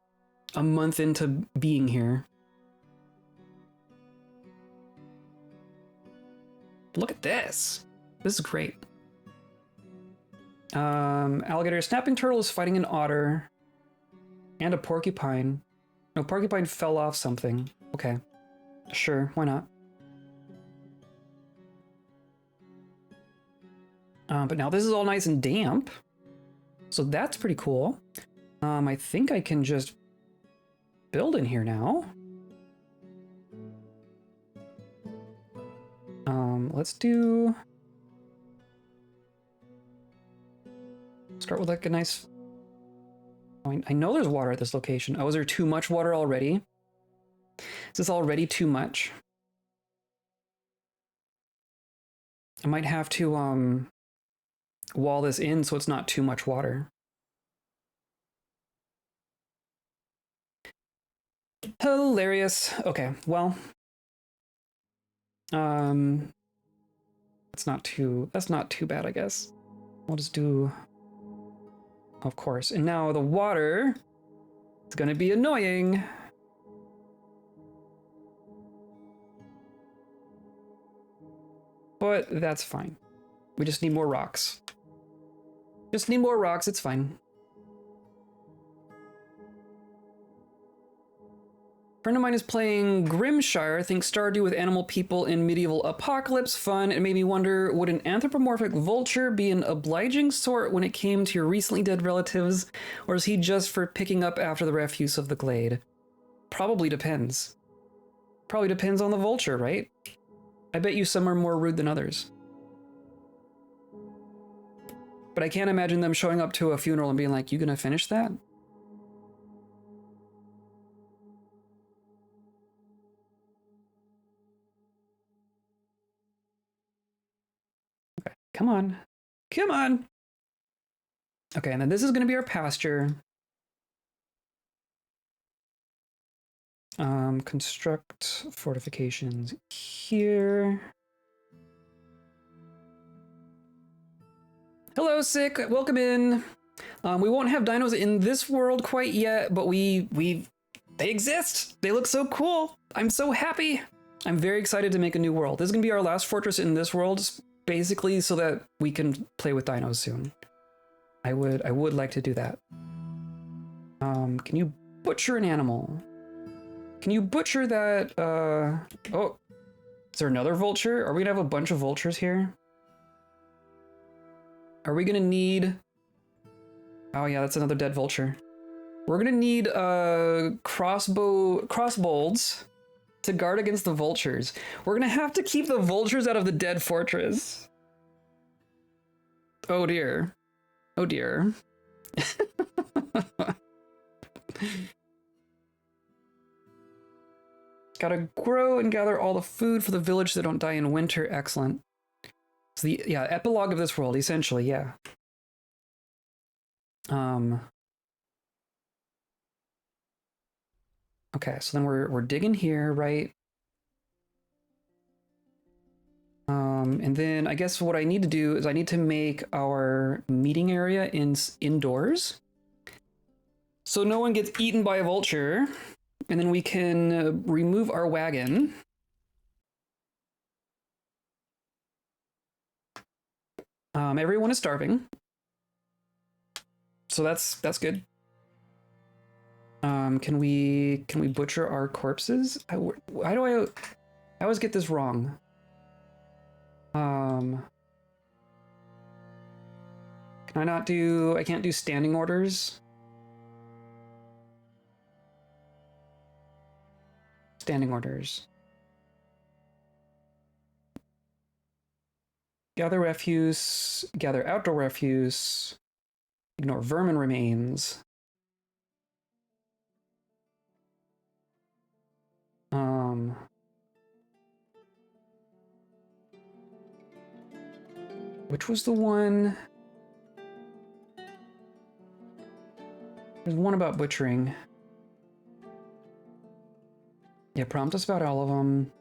a month into being here. Look at this. This is great. Alligator snapping turtle is fighting an otter and a porcupine. No, porcupine fell off something. Okay. Sure, why not? But now this is all nice and damp. So that's pretty cool. I think I can just build in here now. Let's start with like a nice, I know there's water at this location. Oh, is there too much water already? Is this already too much? I might have to wall this in so it's not too much water. Hilarious. Okay, well, that's not too bad, I guess. We'll just do, of course. And now the water is going to be annoying. But that's fine. We just need more rocks. Just need more rocks, it's fine. A friend of mine is playing Grimshire, thinks Stardew with animal people in medieval apocalypse fun. It made me wonder, would an anthropomorphic vulture be an obliging sort when it came to your recently dead relatives, or is he just for picking up after the refuse of the glade? Probably depends. Probably depends on the vulture, right? I bet you some are more rude than others. But I can't imagine them showing up to a funeral and being like, you gonna finish that? Okay, come on. Come on! Okay, and then this is gonna be our pasture. Construct fortifications here. Hello, Sick. Welcome in. We won't have dinos in this world quite yet, but they exist. They look so cool. I'm so happy. I'm very excited to make a new world. This is gonna be our last fortress in this world, basically, so that we can play with dinos soon. I would like to do that. Can you butcher an animal? Can you butcher that? Oh, is there another vulture? Are we gonna have a bunch of vultures here? Are we gonna need... Oh yeah, that's another dead vulture. We're gonna need crossbolts to guard against the vultures. We're gonna have to keep the vultures out of the dead fortress. Oh dear. Oh dear. Gotta grow and gather all the food for the village so they don't die in winter. Excellent. So the epilogue of this world, essentially, yeah. Okay, so then we're digging here, right? And then I guess what I need to do is I need to make our meeting area indoors, so no one gets eaten by a vulture, and then we can remove our wagon. Everyone is starving, so that's good. Can we butcher our corpses? I always get this wrong. Can I not do... I can't do standing orders? Standing orders. Gather refuse, gather outdoor refuse, ignore vermin remains. Which was the one? There's one about butchering. Yeah, prompt us about all of them.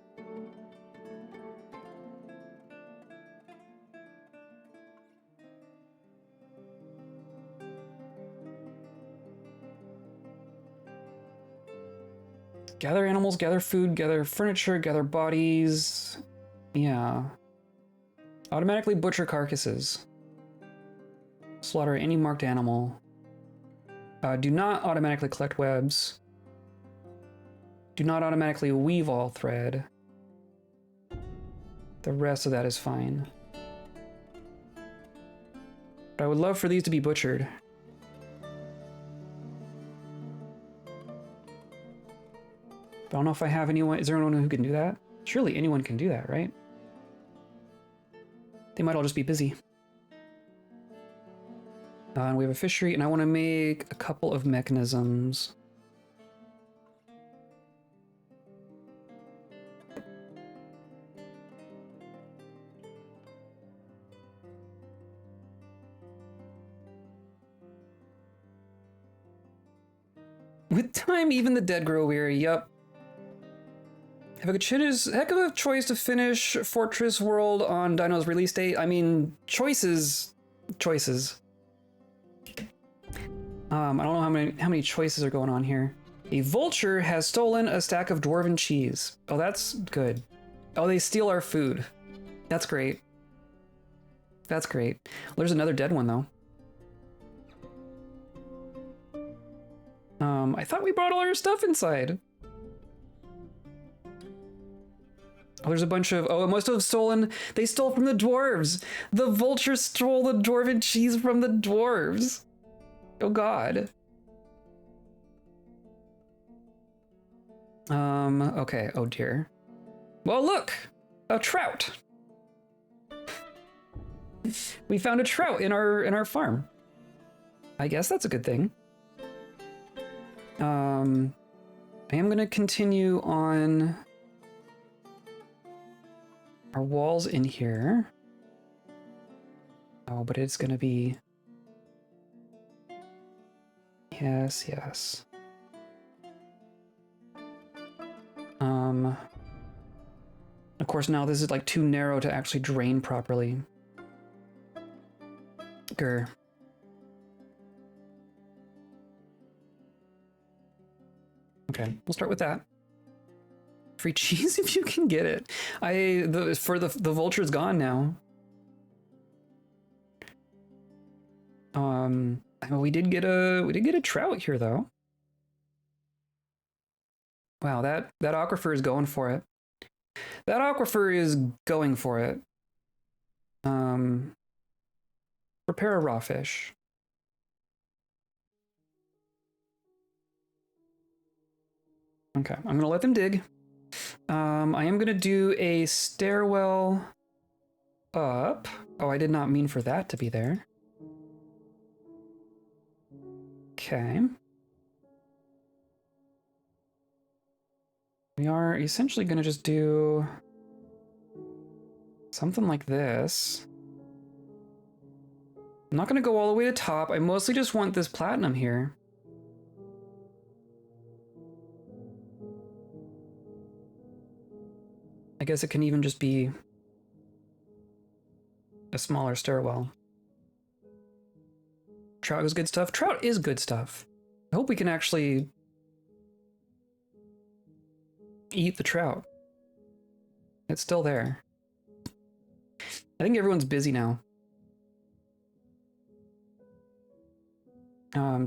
Gather animals, gather food, gather furniture, gather bodies. Yeah. Automatically butcher carcasses. Slaughter any marked animal. Do not automatically collect webs. Do not automatically weave all thread. The rest of that is fine. But I would love for these to be butchered. But I don't know if I have anyone. Is there anyone who can do that? Surely anyone can do that, right? They might all just be busy. And we have a fishery, and I want to make a couple of mechanisms. With time, even the dead grow weary. Yup. Heck of a choice to finish Fortress World on Dino's release date. I mean, choices. I don't know how many choices are going on here. A vulture has stolen a stack of dwarven cheese. Oh, that's good. Oh, they steal our food. That's great. That's great. Well, there's another dead one though. I thought we brought all our stuff inside. Oh, there's a bunch of, oh, it must have stolen, they stole from the dwarves. The vulture stole the dwarven cheese from the dwarves. Oh God. Okay, oh dear. Well, look, a trout. We found a trout in our farm. I guess that's a good thing. I am gonna continue on our walls in here. Oh, but it's gonna be... Yes, yes. Of course, now this is like too narrow to actually drain properly. Grr. Okay, we'll start with that. Free cheese if you can get it. The vulture's gone now. We did get a trout here though. Wow, that aquifer is going for it. That aquifer is going for it. Prepare a raw fish. Okay, I'm gonna let them dig. I am gonna do a stairwell up. Oh, I did not mean for that to be there. Okay. We are essentially gonna just do something like this. I'm not gonna go all the way to the top. I mostly just want this platinum here. I guess it can even just be a smaller stairwell. Trout is good stuff. Trout is good stuff. I hope we can actually eat the trout. It's still there. I think everyone's busy now.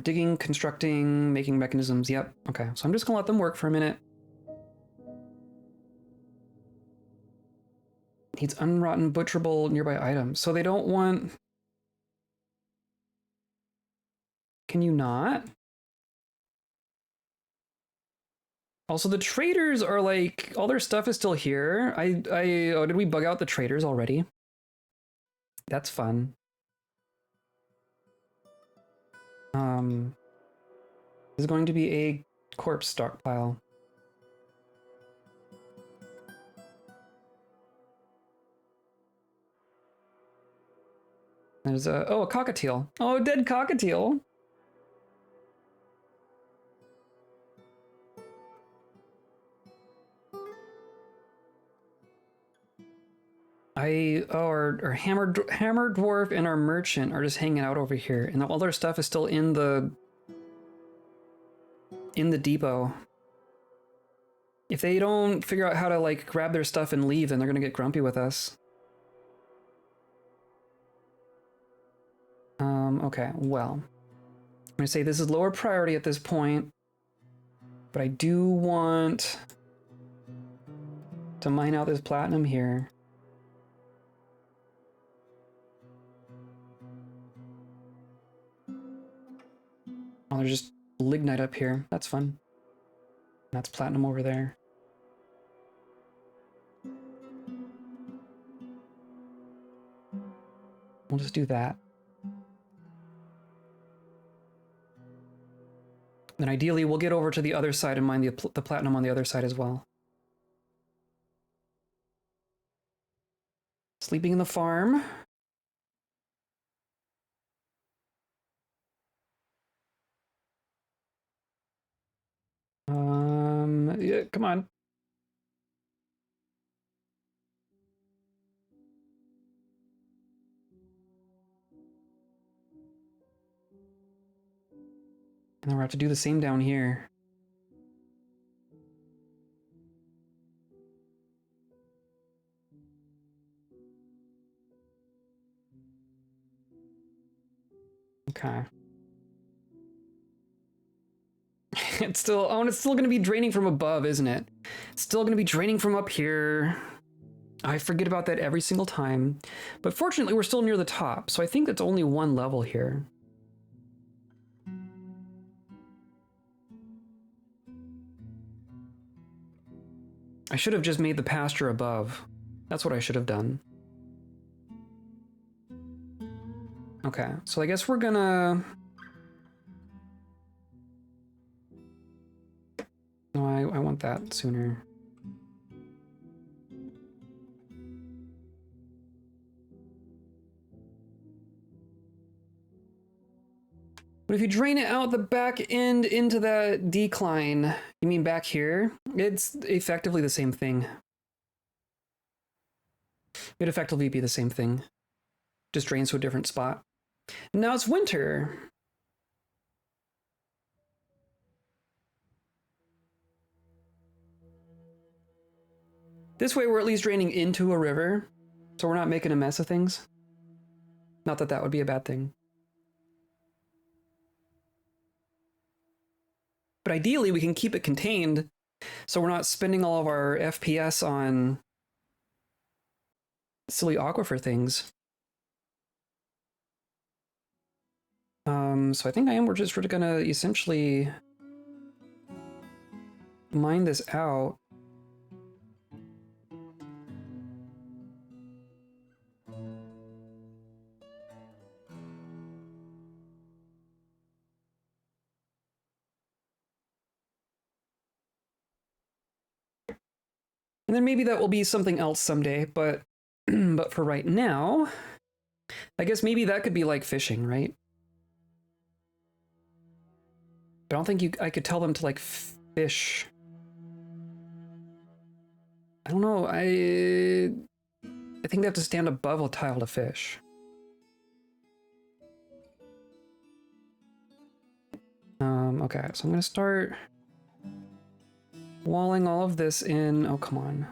Digging, constructing, making mechanisms. Yep. Okay. So I'm just gonna let them work for a minute. Needs unrotten, butcherable, nearby items. So they don't want... Can you not? Also, the traders are like... All their stuff is still here. Oh, did we bug out the traders already? That's fun. This is going to be a corpse stockpile. There's a cockatiel. Oh, a dead cockatiel. Our hammer dwarf and our merchant are just hanging out over here, and all their stuff is still in the depot. If they don't figure out how to like grab their stuff and leave, then they're gonna get grumpy with us. Okay, well, I'm gonna say this is lower priority at this point, but I do want to mine out this platinum here. Oh, there's just lignite up here. That's fun. That's platinum over there. We'll just do that. Then ideally, we'll get over to the other side and mine the platinum on the other side as well. Sleeping in the farm. Yeah, come on. And then we'll have to do the same down here. Okay. It's still, oh, and it's still going to be draining from above, isn't it? It's still going to be draining from up here. I forget about that every single time. But fortunately, we're still near the top, so I think that's only one level here. I should have just made the pasture above. That's what I should have done. Okay, so I guess we're gonna... No, I want that sooner. But if you drain it out the back end into that decline, you mean back here? It's effectively the same thing. It'd effectively be the same thing. Just drains to a different spot. Now it's winter. This way we're at least draining into a river, so we're not making a mess of things. Not that that would be a bad thing. But ideally we can keep it contained, so we're not spending all of our FPS on silly aquifer things. So I think we're just gonna essentially mine this out. And then maybe that will be something else someday, but but for right now, I guess maybe that could be like fishing, right? But I don't think I could tell them to like fish. I don't know. I think they have to stand above a tile to fish. Okay, so I'm gonna start walling all of this in. Oh, come on.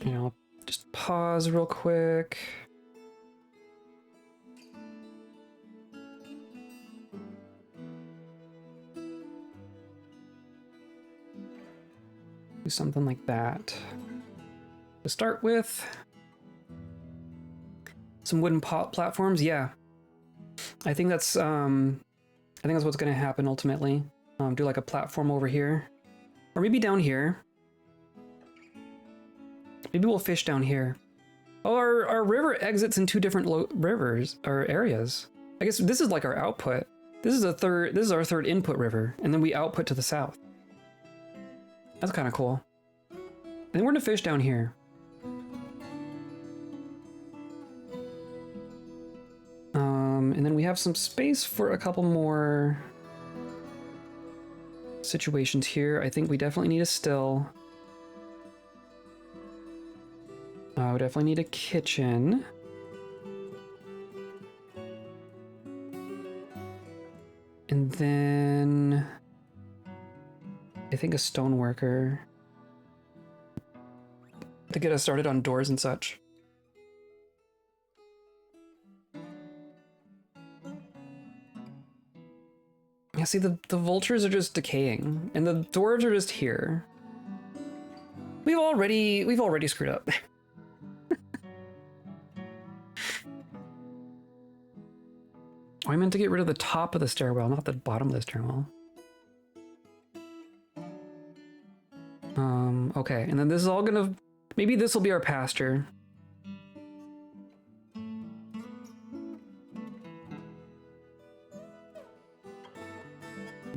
You know, just pause real quick. Do something like that. To start with, some wooden platforms. Yeah, I think that's what's gonna happen ultimately. Do like a platform over here, or maybe down here. Maybe we'll fish down here. Oh, our river exits in two different rivers or areas. I guess this is like our output. This is our third input river, and then we output to the south. That's kind of cool. And we're gonna fish down here. And then we have some space for a couple more situations here. I think we definitely need a still. We definitely need a kitchen. And then I think a stoneworker to get us started on doors and such. Yeah, see, the vultures are just decaying, and the dwarves are just here. We've already screwed up. Oh, I meant to get rid of the top of the stairwell, not the bottom of the stairwell. Okay, and then this is all gonna... Maybe this will be our pasture.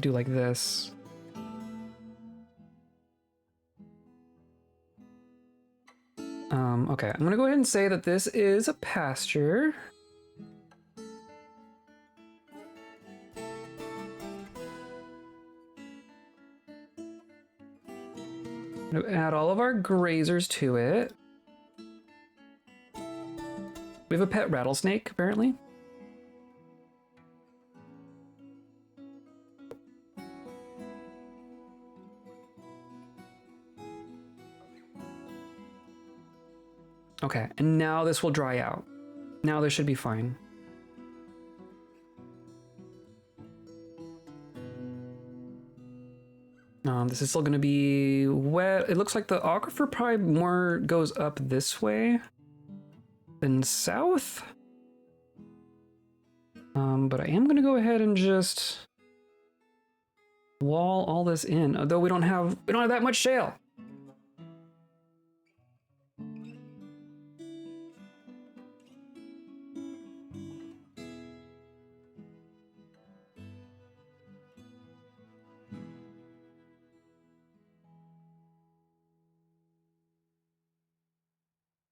Do like this. Okay, Okay, I'm gonna go ahead and say that this is a pasture. I'm gonna add all of our grazers to it. We have a pet rattlesnake, apparently. Okay, and now this will dry out. Now this should be fine. This is still going to be wet. It looks like the aquifer probably more goes up this way than south. But I am going to go ahead and just wall all this in, although we don't have that much shale.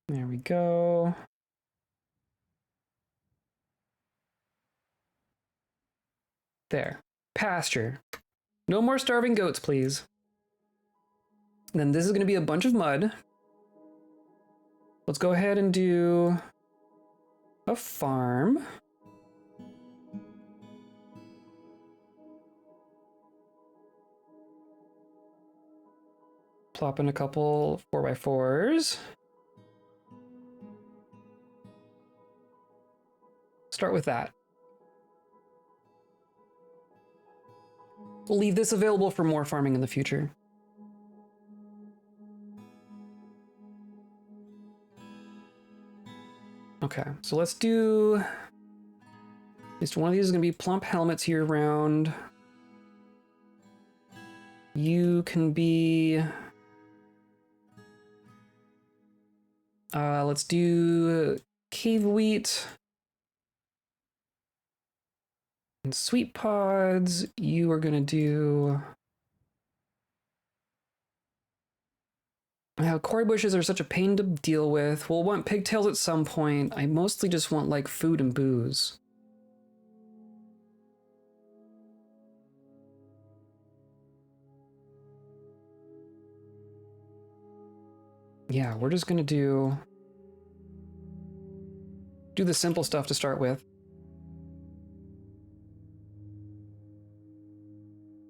There we go. There. Pasture. No more starving goats, please. And then this is going to be a bunch of mud. Let's go ahead and do a farm. Plop in a couple 4x4s. Start with that. We'll leave this available for more farming in the future. Okay, so let's do... At least one of these is going to be plump helmets year round. You can be... let's do cave wheat. And sweet pods, you are going to do... Cory bushes are such a pain to deal with. We'll want pigtails at some point. I mostly just want, like, food and booze. Yeah, we're just going to do the simple stuff to start with.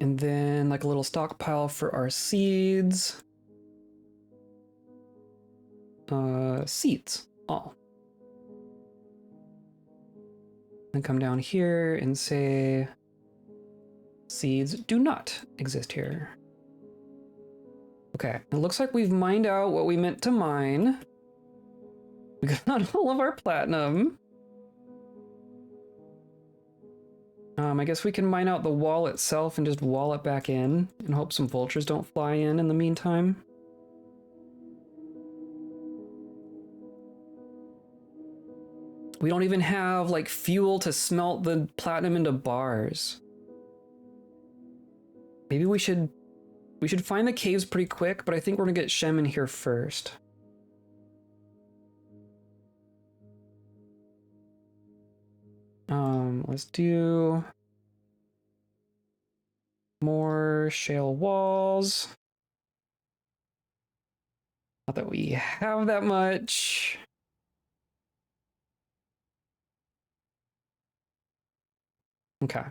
And then, like, a little stockpile for our seeds. Seeds, all. Then come down here and say, seeds do not exist here. Okay, it looks like we've mined out what we meant to mine. We got all of our platinum. I guess we can mine out the wall itself and just wall it back in and hope some vultures don't fly in the meantime. We don't even have, like, fuel to smelt the platinum into bars. Maybe we should find the caves pretty quick, but I think we're gonna get Shem in here first. Let's do more shale walls. Not that we have that much. Okay.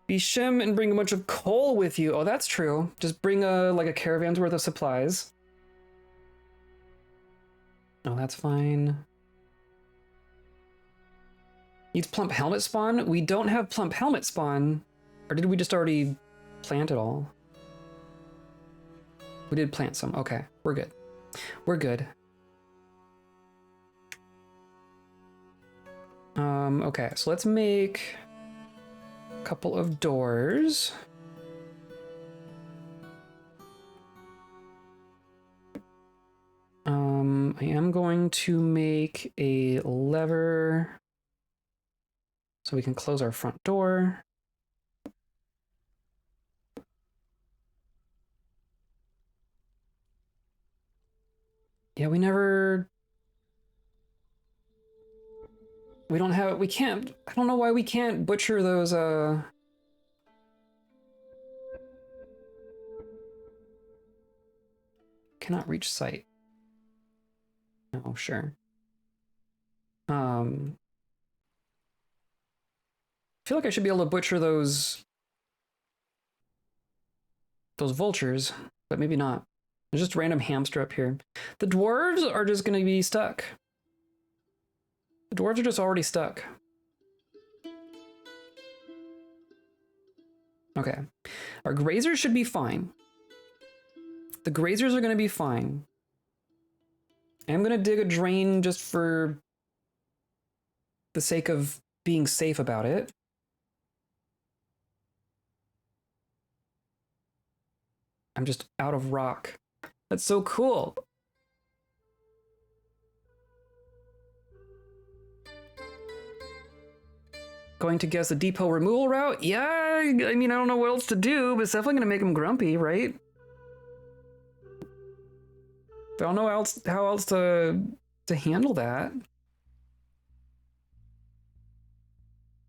Be Shem and bring a bunch of coal with you. Oh, that's true. Just bring a caravan's worth of supplies. Oh, that's fine. Needs plump helmet spawn? We don't have plump helmet spawn. Or did we just already plant it all? We did plant some. Okay, we're good. We're good. Okay, so let's make a couple of doors. I am going to make a lever so we can close our front door. Yeah, we never... We don't have... We can't... I don't know why we can't butcher those, Cannot reach site. Oh, sure. I feel like I should be able to butcher those vultures, but maybe not. There's just a random hamster up here. The dwarves are just going to be stuck. The dwarves are just already stuck. Okay. Our grazers should be fine. The grazers are going to be fine. I'm going to dig a drain just for the sake of being safe about it. I'm just out of rock. That's so cool. Going to guess a depot removal route? Yeah, I mean, I don't know what else to do, but it's definitely going to make him grumpy, right? I don't know how else to handle that.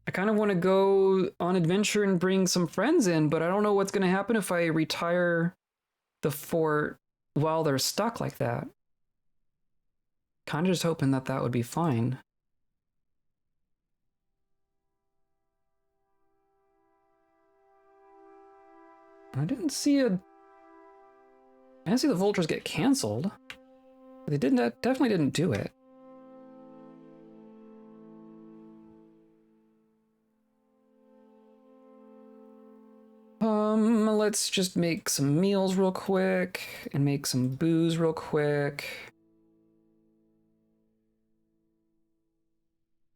I kind of want to go on adventure and bring some friends in, but I don't know what's going to happen if I retire the fort while they're stuck like that. Kind of just hoping that that would be fine. I didn't see the vultures get canceled. They definitely didn't do it. Let's just make some meals real quick and make some booze real quick.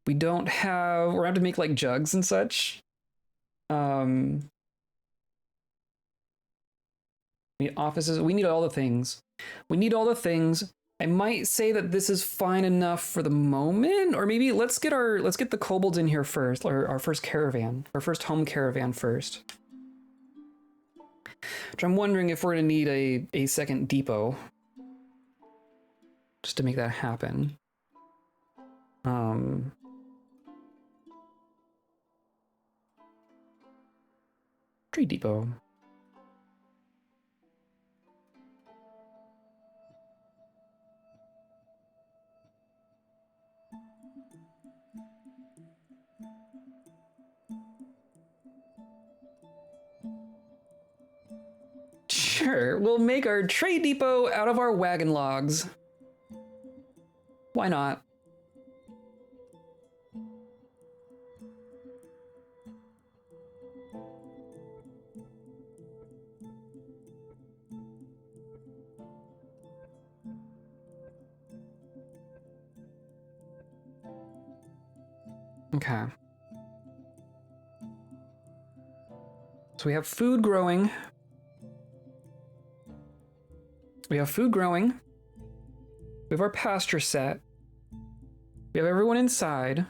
We don't have, we're gonna have to make like jugs and such. The offices, we need all the things. We need all the things. I might say that this is fine enough for the moment, or maybe let's get the kobolds in here first, or our first caravan, our first home caravan first. Which I'm wondering if we're gonna need a second depot just to make that happen. Trade depot. Sure, we'll make our trade depot out of our wagon logs. Why not? Okay. So we have food growing. We have food growing. We have our pasture set. We have everyone inside.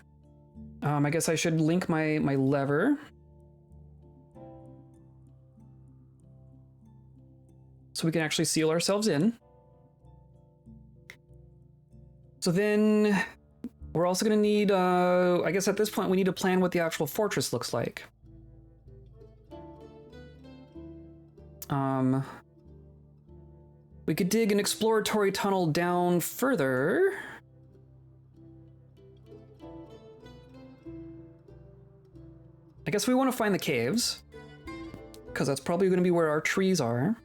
I guess I should link my lever. So we can actually seal ourselves in. So then we're also gonna need, I guess at this point we need to plan what the actual fortress looks like. We could dig an exploratory tunnel down further. I guess we want to find the caves, because that's probably going to be where our trees are.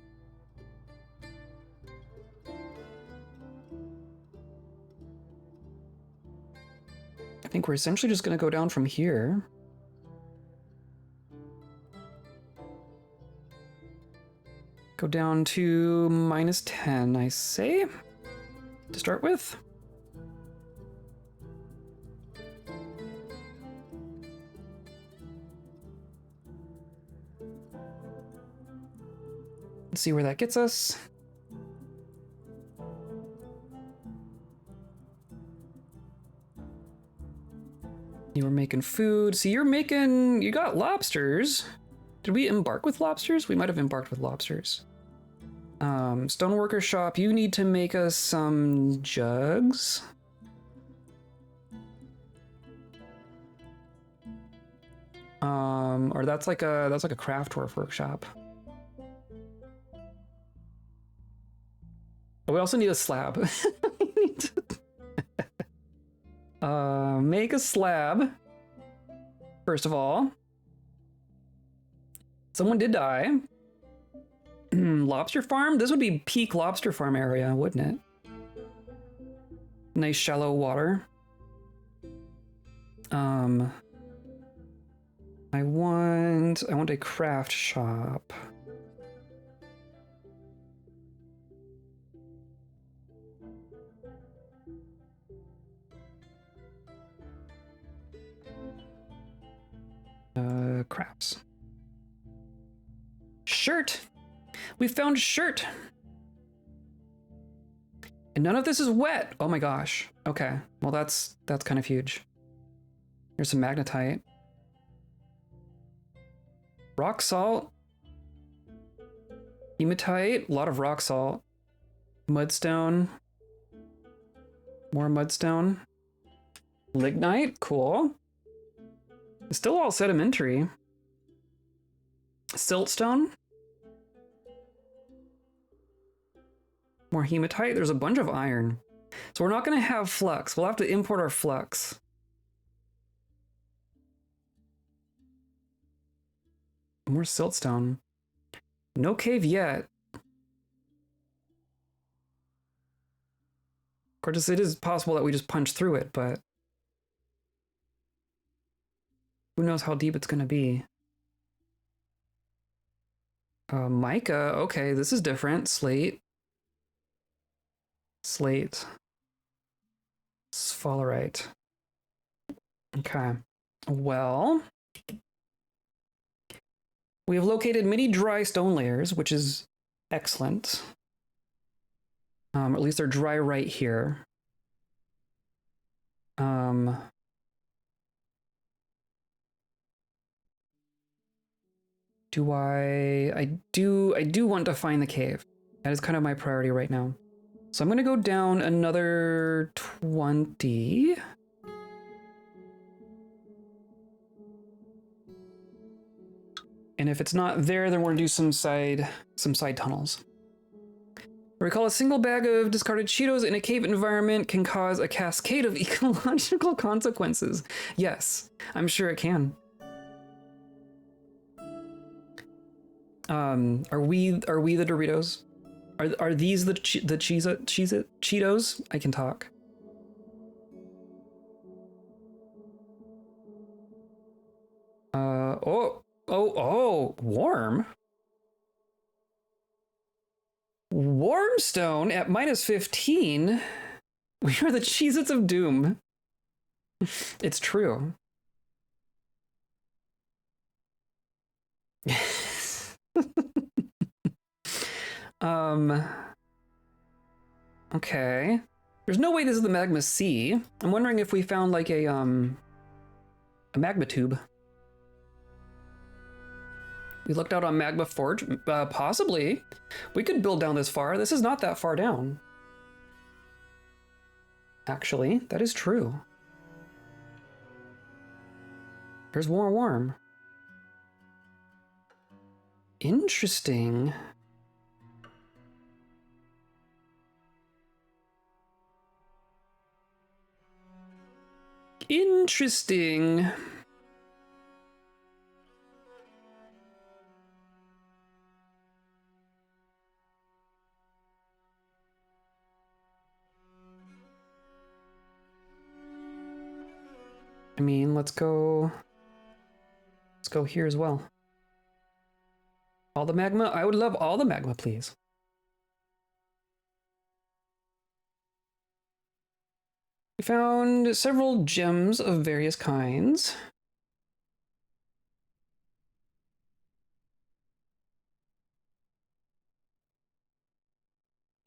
I think we're essentially just going to go down from here. Go down to -10, I say, to start with. Let's see where that gets us. You were making food. See, you got lobsters. Did we embark with lobsters? We might have embarked with lobsters. Stoneworker shop, you need to make us some jugs. Or that's like a craft workshop. We also need a slab. We need to make a slab. First of all. Someone did die. Lobster farm? This would be peak lobster farm area, wouldn't it? Nice shallow water. I want a craft shop. Crafts. Shirt. We found a shirt. And none of this is wet. Oh my gosh. Okay. Well, that's kind of huge. Here's some magnetite. Rock salt. Hematite. A lot of rock salt. Mudstone. More mudstone. Lignite. Cool. It's still all sedimentary. Siltstone. More hematite. There's a bunch of iron. So we're not going to have flux. We'll have to import our flux. More siltstone. No cave yet. Of course, it is possible that we just punch through it, but who knows how deep it's going to be. Mica. Okay, this is different. Slate. Slate. Sphalerite. Okay. Well, we have located many dry stone layers, which is excellent. At least they're dry right here. I do want to find the cave. That is kind of my priority right now. So I'm going to go down another 20. And if it's not there, then we're going to do some side tunnels. Recall a single bag of discarded Cheetos in a cave environment can cause a cascade of ecological consequences. Yes, I'm sure it can. Are we the Doritos? Are these the Cheetos? I can talk. Oh, warm. Warmstone at -15. We are the Cheez-Its of doom. It's true. Okay. There's no way this is the magma sea. I'm wondering if we found like a magma tube. We looked out on Magma Forge? Possibly. We could build down this far. This is not that far down. Actually, that is true. There's more worm. Interesting. Interesting. I mean, let's go here as well. All the magma? I would love all the magma, please. We found several gems of various kinds.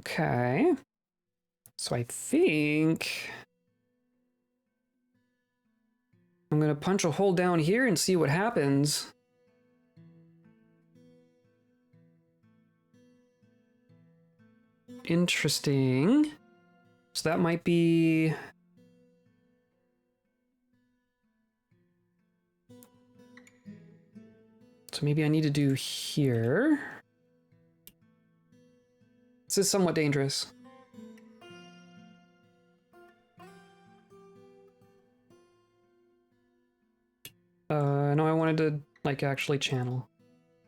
Okay. So I think I'm gonna punch a hole down here and see what happens. Interesting. So that might be... So maybe I need to do here. This is somewhat dangerous. No, I wanted to, like, actually channel,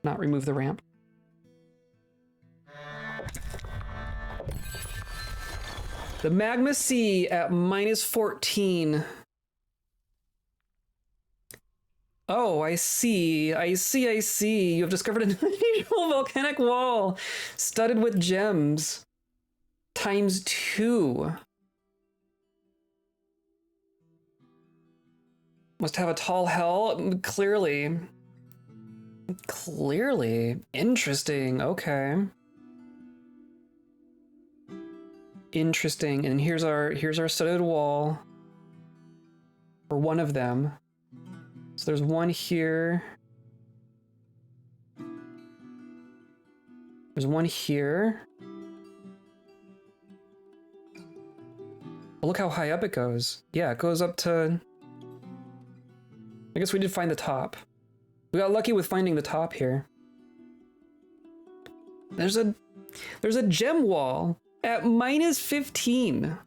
not remove the ramp. The Magma Sea at -14. Oh, I see. I see. You have discovered an unusual volcanic wall studded with gems. ×2. Must have a tall hell? Clearly. Clearly. Interesting. Okay. Interesting. And here's our studded wall. For one of them. So there's one here. There's one here. Oh, look how high up it goes. Yeah, it goes up to... I guess we did find the top. We got lucky with finding the top here. There's a gem wall at -15.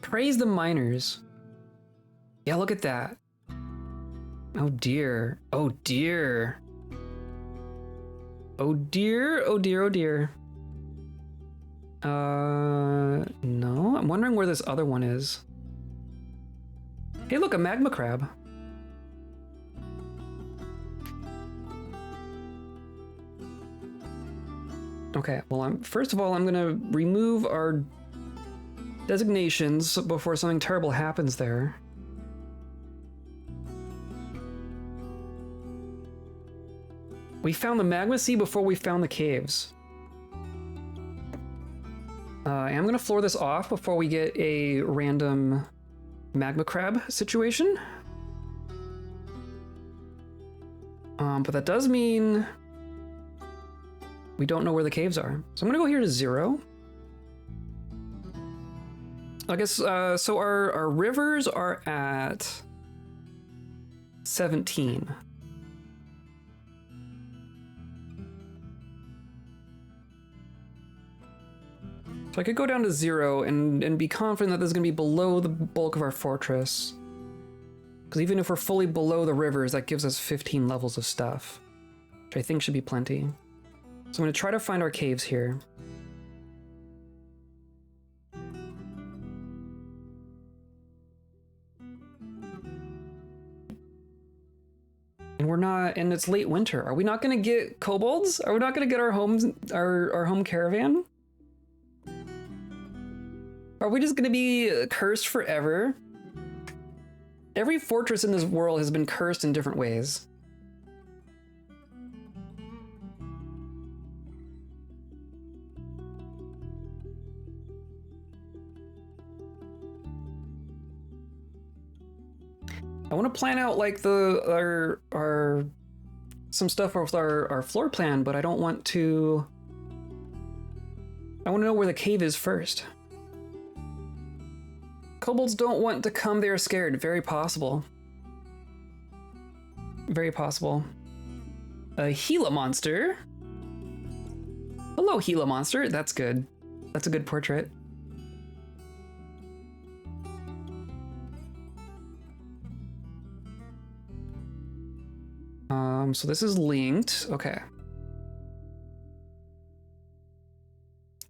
Praise the miners. Yeah, look at that. Oh dear. Oh dear. Oh dear. Oh dear. Oh dear. No. I'm wondering where this other one is. Hey, look, a magma crab. Okay, well, first of all, I'm gonna remove our designations before something terrible happens there. We found the magma sea before we found the caves. I'm gonna floor this off before we get a random magma crab situation. But that does mean we don't know where the caves are. So I'm gonna go here to 0. I guess, so our rivers are at 17. So I could go down to 0 and be confident that this is going to be below the bulk of our fortress. Because even if we're fully below the rivers, that gives us 15 levels of stuff, which I think should be plenty. So I'm going to try to find our caves here. And we're not, and it's late winter. Are we not going to get kobolds? Are we not going to get our homes, our home caravan? Are we just gonna be cursed forever? Every fortress in this world has been cursed in different ways. I want to plan out like our some stuff with our floor plan, but I don't want to. I want to know where the cave is first. Kobolds don't want to come there scared. Very possible. Very possible. A Gila monster. Hello, Gila monster. That's good. That's a good portrait. So this is linked. Okay.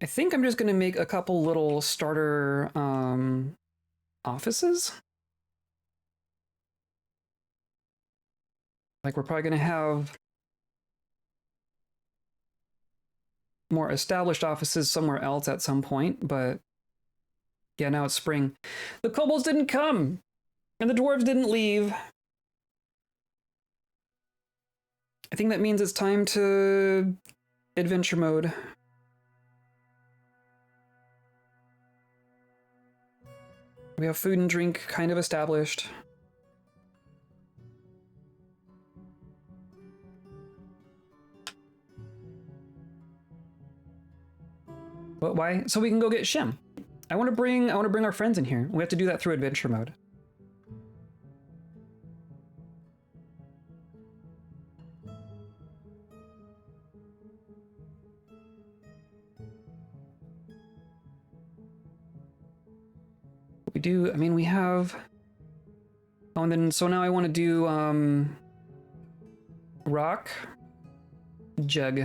I think I'm just gonna make a couple little starter offices. Like we're probably gonna have more established offices somewhere else at some point, but yeah, now it's spring. The kobolds didn't come, and the dwarves didn't leave. I think that means it's time to adventure mode. We have food and drink kind of established. But why? So we can go get Shem. I want to bring our friends in here. We have to do that through adventure mode. We do, I mean, we have... Oh, and then, so now I want to do, rock, jug.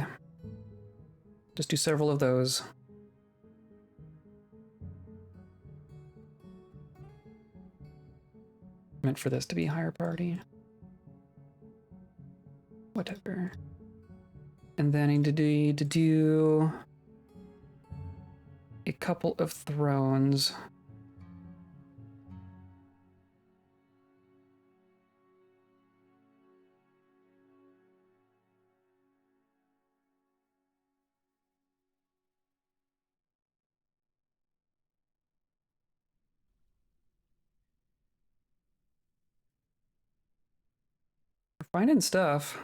Just do several of those. Meant for this to be higher priority. Whatever. And then I need to do a couple of thrones. We're finding stuff.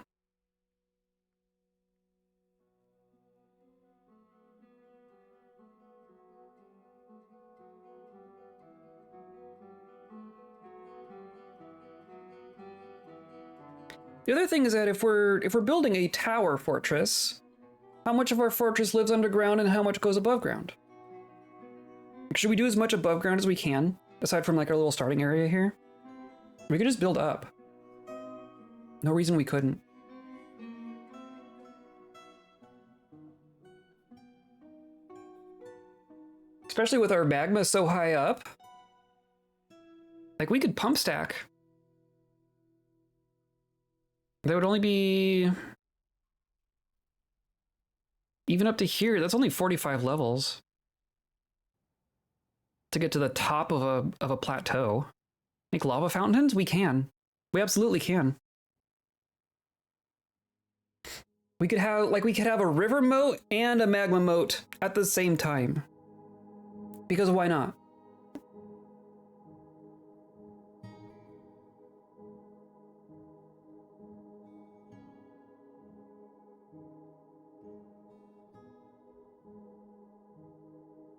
The other thing is that if we're building a tower fortress, how much of our fortress lives underground and how much goes above ground? Should we do as much above ground as we can, aside from like our little starting area here? We could just build up. No reason we couldn't. Especially with our magma so high up. Like, we could pump stack. That would only be... Even up to here, that's only 45 levels. To get to the top of a plateau. Make lava fountains? We can. We absolutely can. We could have a river moat and a magma moat at the same time. Because why not?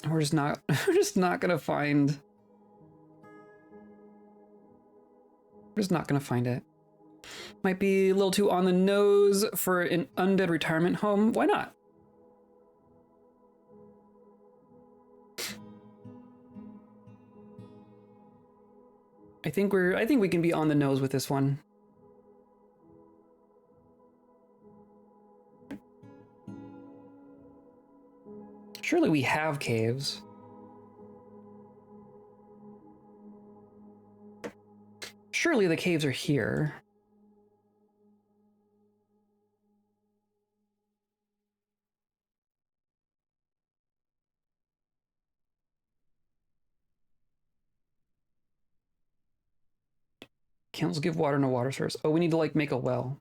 We're just not gonna find... We're just not gonna find it. Might be a little too on the nose for an undead retirement home. Why not? I think we can be on the nose with this one. Surely we have caves. Surely the caves are here. Candles give water, no water source. Oh, we need to like make a well.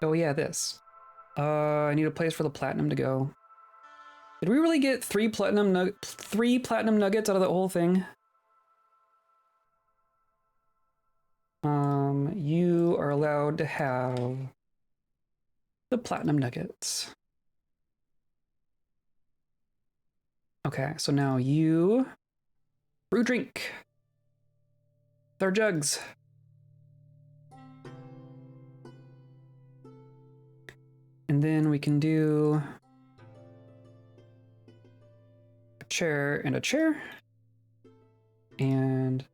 Oh yeah, this. I need a place for the platinum to go. Did we really get three platinum nuggets out of the whole thing? You are allowed to have the platinum nuggets. Okay, so now you brew drink. With our jugs. And then we can do a chair and a chair. And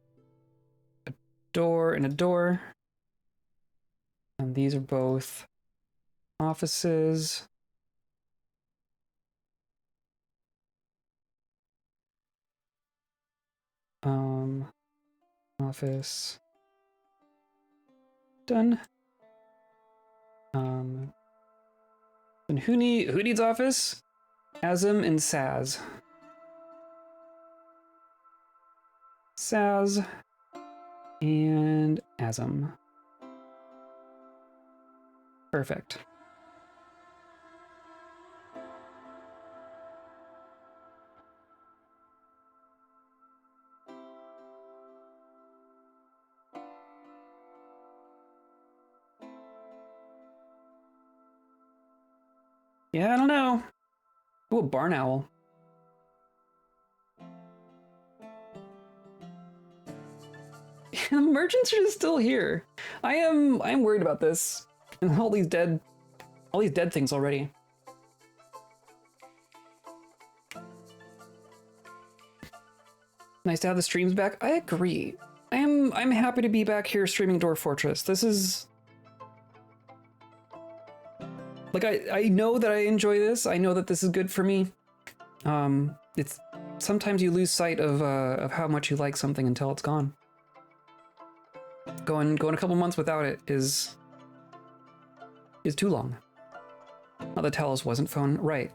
a door and a door. And these are both offices. Office. Done. And who needs office? Azim and Saz. Saz and Azim. Perfect. Yeah, I don't know. Ooh, a barn owl. The merchants are just still here. I'm worried about this. And all these dead things already. Nice to have the streams back. I agree. I'm happy to be back here streaming Dwarf Fortress. This is like I know that I enjoy this. I know that this is good for me. It's sometimes you lose sight of how much you like something until it's gone. Going a couple months without it is too long. Not that Talos wasn't fun, right?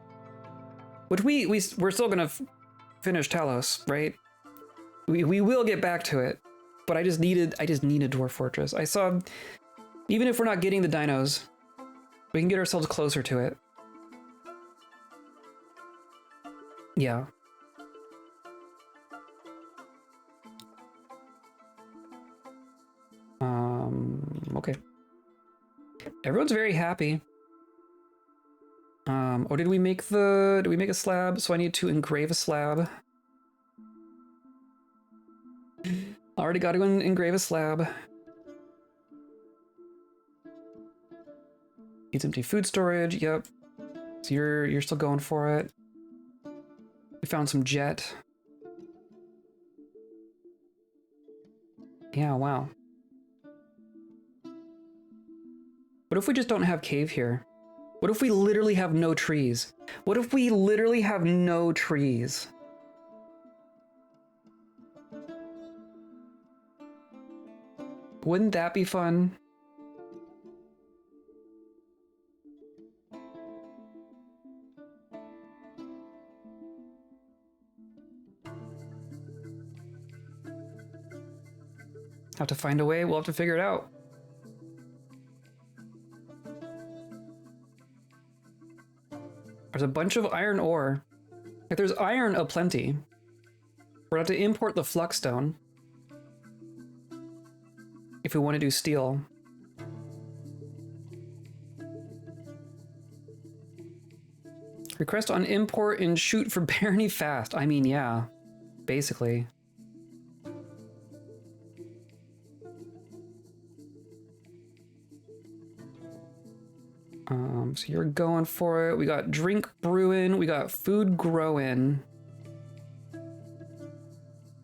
Which we're still gonna finish Talos, right? We will get back to it, but I just needed Dwarf Fortress. I saw, even if we're not getting the dinos, we can get ourselves closer to it. Yeah. Okay. Everyone's very happy. Oh, did we make a slab? So I need to engrave a slab. Already got to engrave a slab. Needs empty food storage. Yep. So you're still going for it. We found some jet. Yeah, wow. What if we just don't have cave here? What if we literally have no trees? What if we literally have no trees? Wouldn't that be fun? Have to find a way. We'll have to figure it out. There's a bunch of iron ore. Like, there's iron aplenty. We're gonna have to import the flux stone if we want to do steel. Request on import and shoot for Barony fast. I mean, yeah, basically. So you're going for it. We got drink brewing. We got food growing.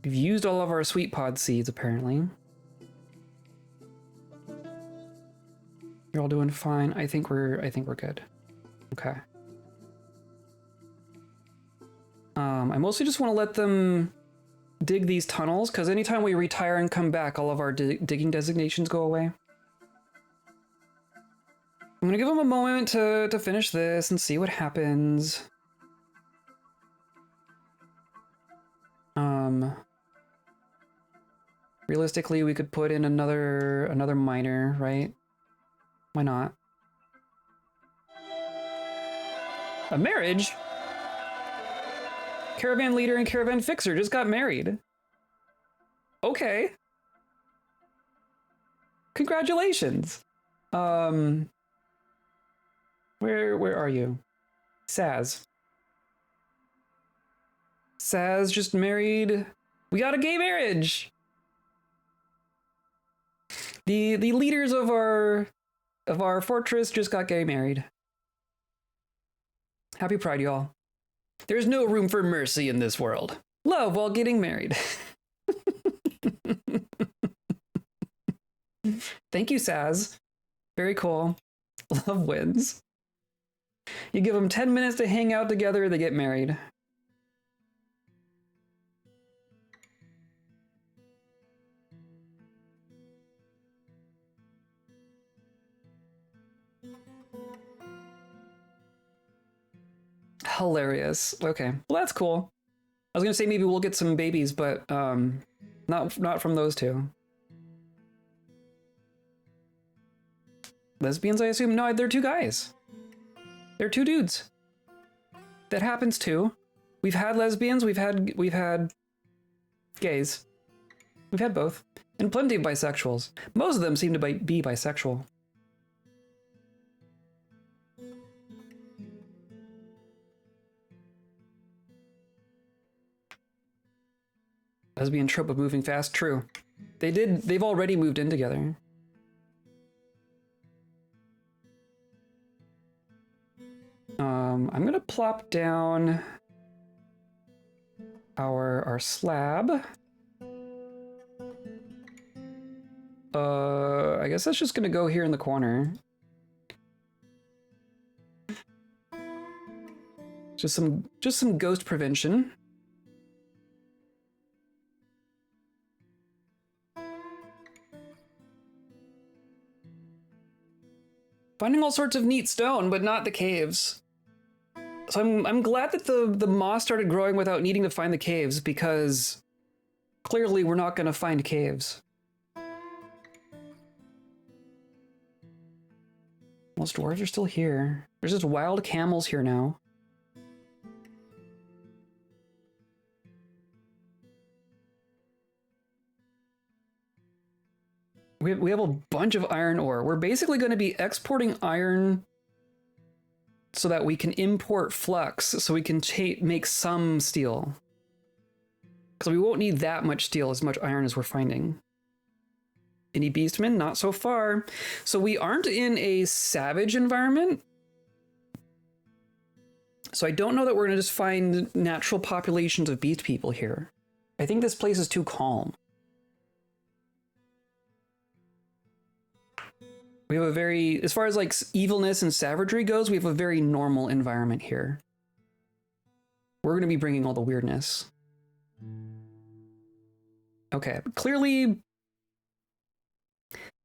We've used all of our sweet pod seeds, apparently. You're all doing fine. I think we're good. Okay. I mostly just want to let them dig these tunnels, because anytime we retire and come back, all of our digging designations go away. I'm gonna give them a moment to finish this and see what happens. Realistically, we could put in another miner, right? Why not? A marriage? Caravan leader and caravan fixer just got married. Okay. Congratulations. Where are you? Saz. Saz just married. We got a gay marriage. The leaders of our fortress just got gay married. Happy Pride, y'all. There's no room for mercy in this world. Love while getting married. Thank you, Saz. Very cool. Love wins. You give them 10 minutes to hang out together, they get married. Hilarious. Okay, well that's cool. I was gonna say maybe we'll get some babies, but not from those two. Lesbians, I assume? No, they're two guys. They're two dudes. That happens too. We've had lesbians, we've had gays. We've had both. And plenty of bisexuals. Most of them seem to be bisexual. Lesbian trope of moving fast. True. They've already moved in together. I'm gonna plop down our slab. I guess that's just gonna go here in the corner. Just some ghost prevention. Finding all sorts of neat stone, but not the caves. So I'm glad that the moss started growing without needing to find the caves, because clearly we're not gonna find caves. Most dwarves are still here. There's just wild camels here now. We have a bunch of iron ore. We're basically going to be exporting iron so that we can import flux, so we can make some steel. Because we won't need that much steel, as much iron as we're finding. Any beastmen? Not so far. So we aren't in a savage environment. So I don't know that we're going to just find natural populations of beast people here. I think this place is too calm. We have a very, as far as like evilness and savagery goes, we have a very normal environment here. We're going to be bringing all the weirdness. Okay, clearly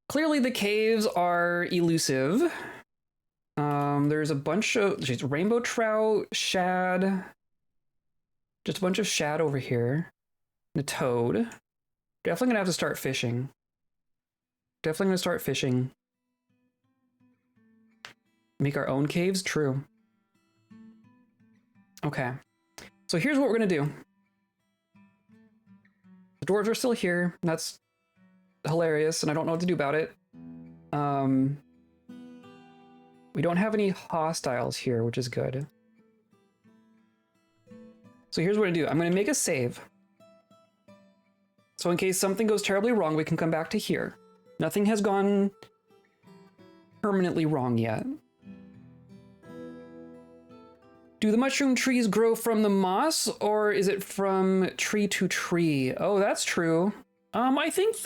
the caves are elusive. There's a bunch of rainbow trout, shad, just a bunch of shad over here, and a toad. Definitely gonna have to start fishing. Definitely gonna start fishing. Make our own caves? True. Okay. So here's what we're gonna do. The dwarves are still here. That's hilarious, and I don't know what to do about it. We don't have any hostiles here, which is good. So here's what I do. I'm gonna make a save. So in case something goes terribly wrong, we can come back to here. Nothing has gone permanently wrong yet. Do the mushroom trees grow from the moss, or is it from tree to tree? Oh, that's true. I think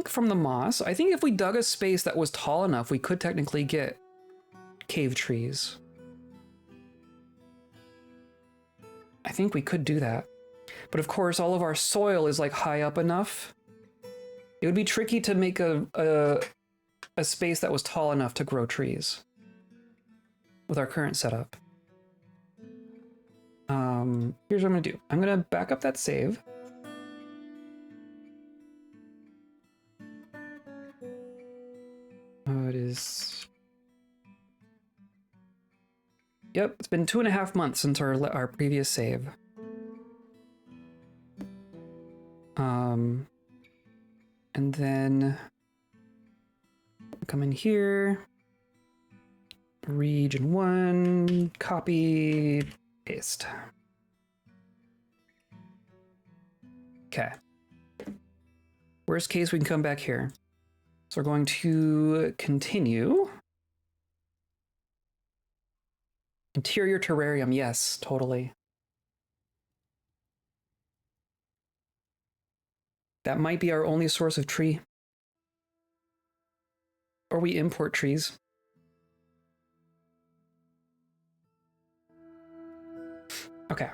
from the moss. I think if we dug a space that was tall enough, we could technically get cave trees. I think we could do that. But of course, all of our soil is like high up enough. It would be tricky to make a space that was tall enough to grow trees with our current setup. Here's what I'm gonna do. I'm gonna back up that save. It is... Yep, it's been 2.5 months since our previous save. And then come in here, region 1, copy, paste. Okay. Worst case, we can come back here. So we're going to continue. Interior terrarium, yes, totally. That might be our only source of tree. Or we import trees. Okay.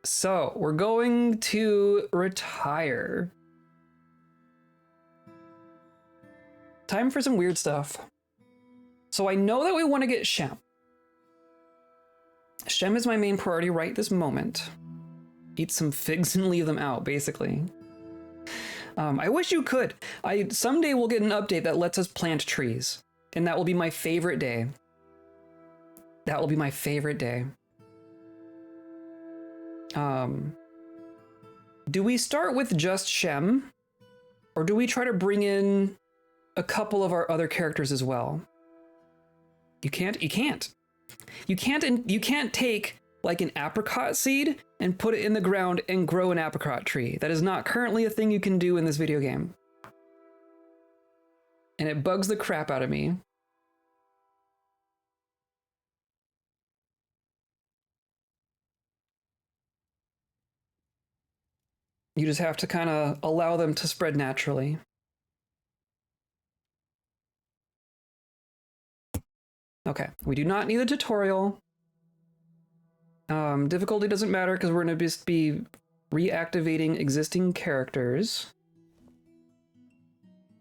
So we're going to retire. Time for some weird stuff. So I know that we want to get Shem. Shem is my main priority right this moment. Eat some figs and leave them out, basically. I wish you could. Someday we'll get an update that lets us plant trees. And that will be my favorite day. That will be my favorite day. Do we start with just Shem? Or do we try to bring in a couple of our other characters as well? You can't take like an apricot seed and put it in the ground and grow an apricot tree. That is not currently a thing you can do in this video game. And it bugs the crap out of me. You just have to kind of allow them to spread naturally. Okay, we do not need a tutorial. Difficulty doesn't matter because we're going to just be reactivating existing characters.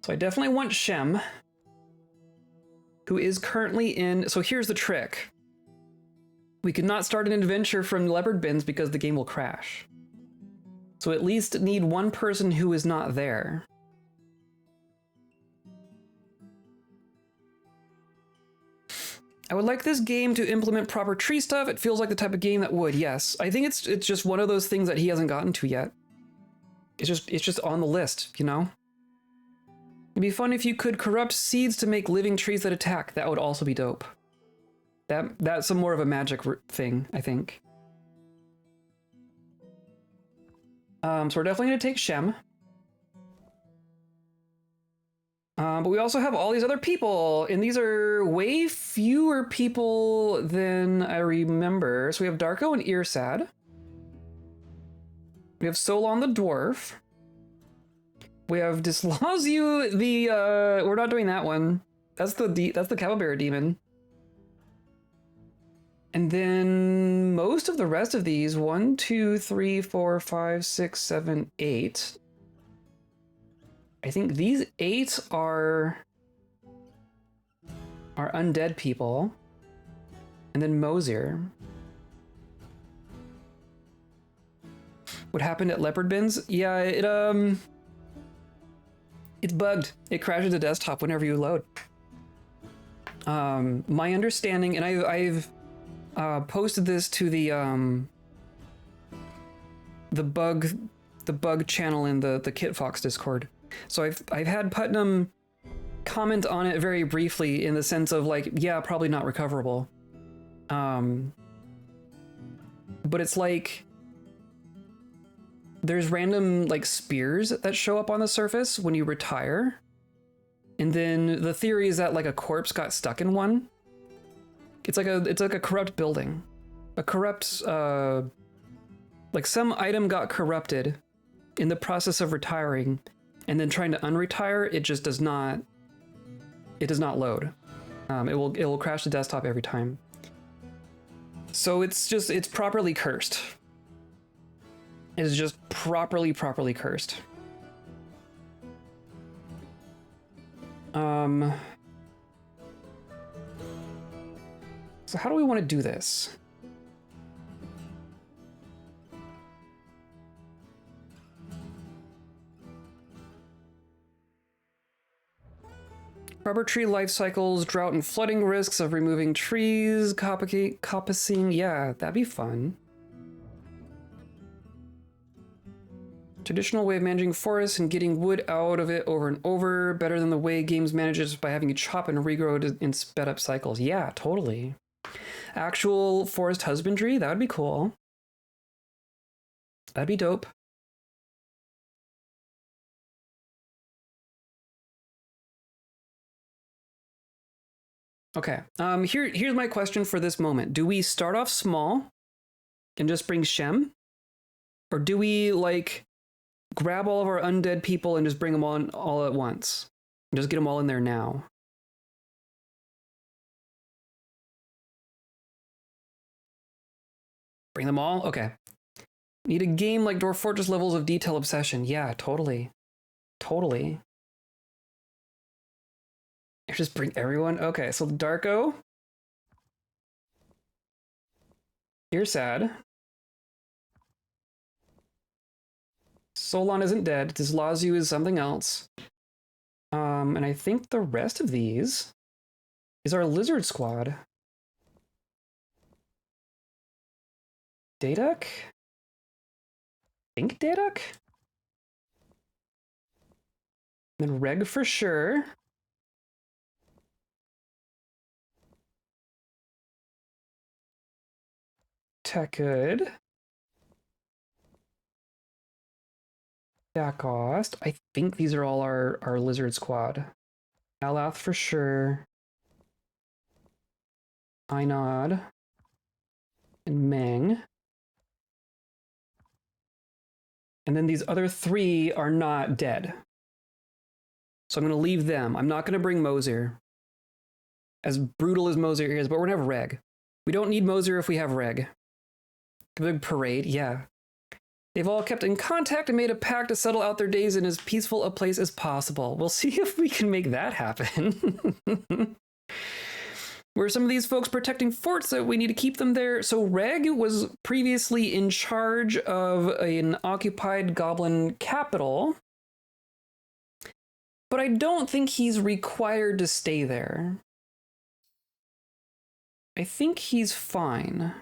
So I definitely want Shem, who is currently in... So here's the trick. We could not start an adventure from leopard bins because the game will crash. So at least need one person who is not there. I would like this game to implement proper tree stuff. It feels like the type of game that would, yes. I think it's just one of those things that he hasn't gotten to yet. It's just on the list, you know? It'd be fun if you could corrupt seeds to make living trees that attack. That would also be dope. That's some more of a magic thing, I think. So we're definitely going to take Shem. But we also have all these other people, and these are way fewer people than I remember. So we have Darko and Earsad. We have Solon the Dwarf. We have Dislazu the, we're not doing that one. That's the Capybara Demon. And then most of the rest of these, 1, 2, 3, 4, 5, 6, 7, 8. I think these 8 are undead people. And then Mosier. What happened at leopard bins? Yeah, it's bugged. It crashes the desktop whenever you load. My understanding, and I've posted this to the bug channel in the KitFox Discord. So I've had Putnam comment on it very briefly in the sense of like, yeah, probably not recoverable. But it's like there's random like spears that show up on the surface when you retire. And then the theory is that like a corpse got stuck in one. It's like a corrupt building. A corrupt like some item got corrupted in the process of retiring, and then trying to unretire, it just does not load. It will crash the desktop every time. So it's properly cursed. It is just properly cursed. So how do we want to do this? Rubber tree life cycles, drought and flooding risks of removing trees, coppicing. Yeah, that'd be fun. Traditional way of managing forests and getting wood out of it over and over. Better than the way games manage it by having you chop and regrow in sped up cycles. Yeah, totally. Actual forest husbandry, that would be cool. That'd be dope. Okay, here's my question for this moment. Do we start off small and just bring Shem? Or do we, like, grab all of our undead people and just bring them on all at once? And just get them all in there now? Bring them all? Okay. Need a game like Dwarf Fortress levels of detail obsession. Yeah, totally. Totally. Just bring everyone? Okay, so Darko. You're sad. Solon isn't dead. Dislazu is something else. And I think the rest of these is our lizard squad. Daeduk? Think Daeduk? Then Reg for sure. Tekud. Dakost. I think these are all our lizard squad. Alath for sure. Einod. And Meng. And then these other three are not dead. So I'm going to leave them. I'm not going to bring Moser. As brutal as Moser is, but we're going to have Reg. We don't need Moser if we have Reg. Big parade, yeah. They've all kept in contact and made a pact to settle out their days in as peaceful a place as possible. We'll see if we can make that happen. Were some of these folks protecting forts that we need to keep them there? So Reg was previously in charge of an occupied goblin capital, but I don't think he's required to stay there. I think he's fine.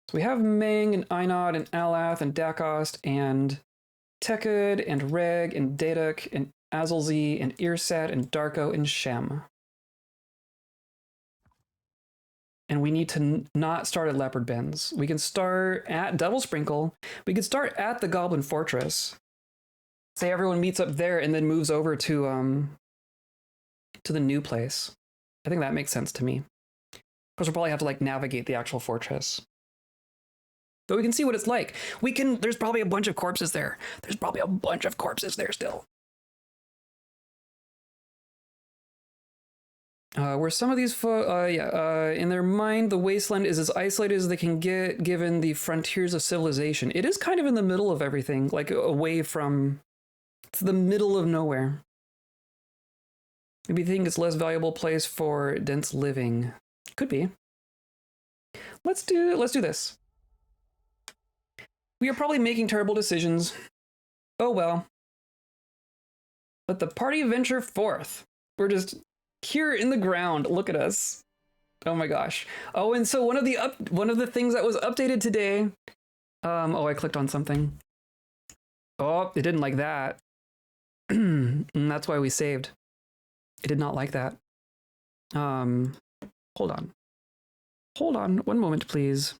So we have Meng and Einod and Alath and Dakost and Tekud and Reg and Daeduk and Azelzi and Irsat and Darko and Shem. And we need to not start at Leopard Bends. We can start at Double Sprinkle. We could start at the Goblin Fortress. Say everyone meets up there and then moves over to the new place. I think that makes sense to me. Because we'll probably have to like navigate the actual fortress. But we can see what it's like. There's probably a bunch of corpses there. There's probably a bunch of corpses there still. Where some of these in their mind, the wasteland is as isolated as they can get given the frontiers of civilization. It is kind of in the middle of everything, like away from, it's the middle of nowhere. Maybe you think it's a less valuable place for dense living. Could be. Let's do this. We are probably making terrible decisions. Oh well. Let the party venture forth. We're just here in the ground. Look at us. Oh my gosh. Oh, and so one of the things that was updated today. Oh, I clicked on something. Oh, it didn't like that. And that's why we saved. It did not like that. Hold on. Hold on. One moment, please.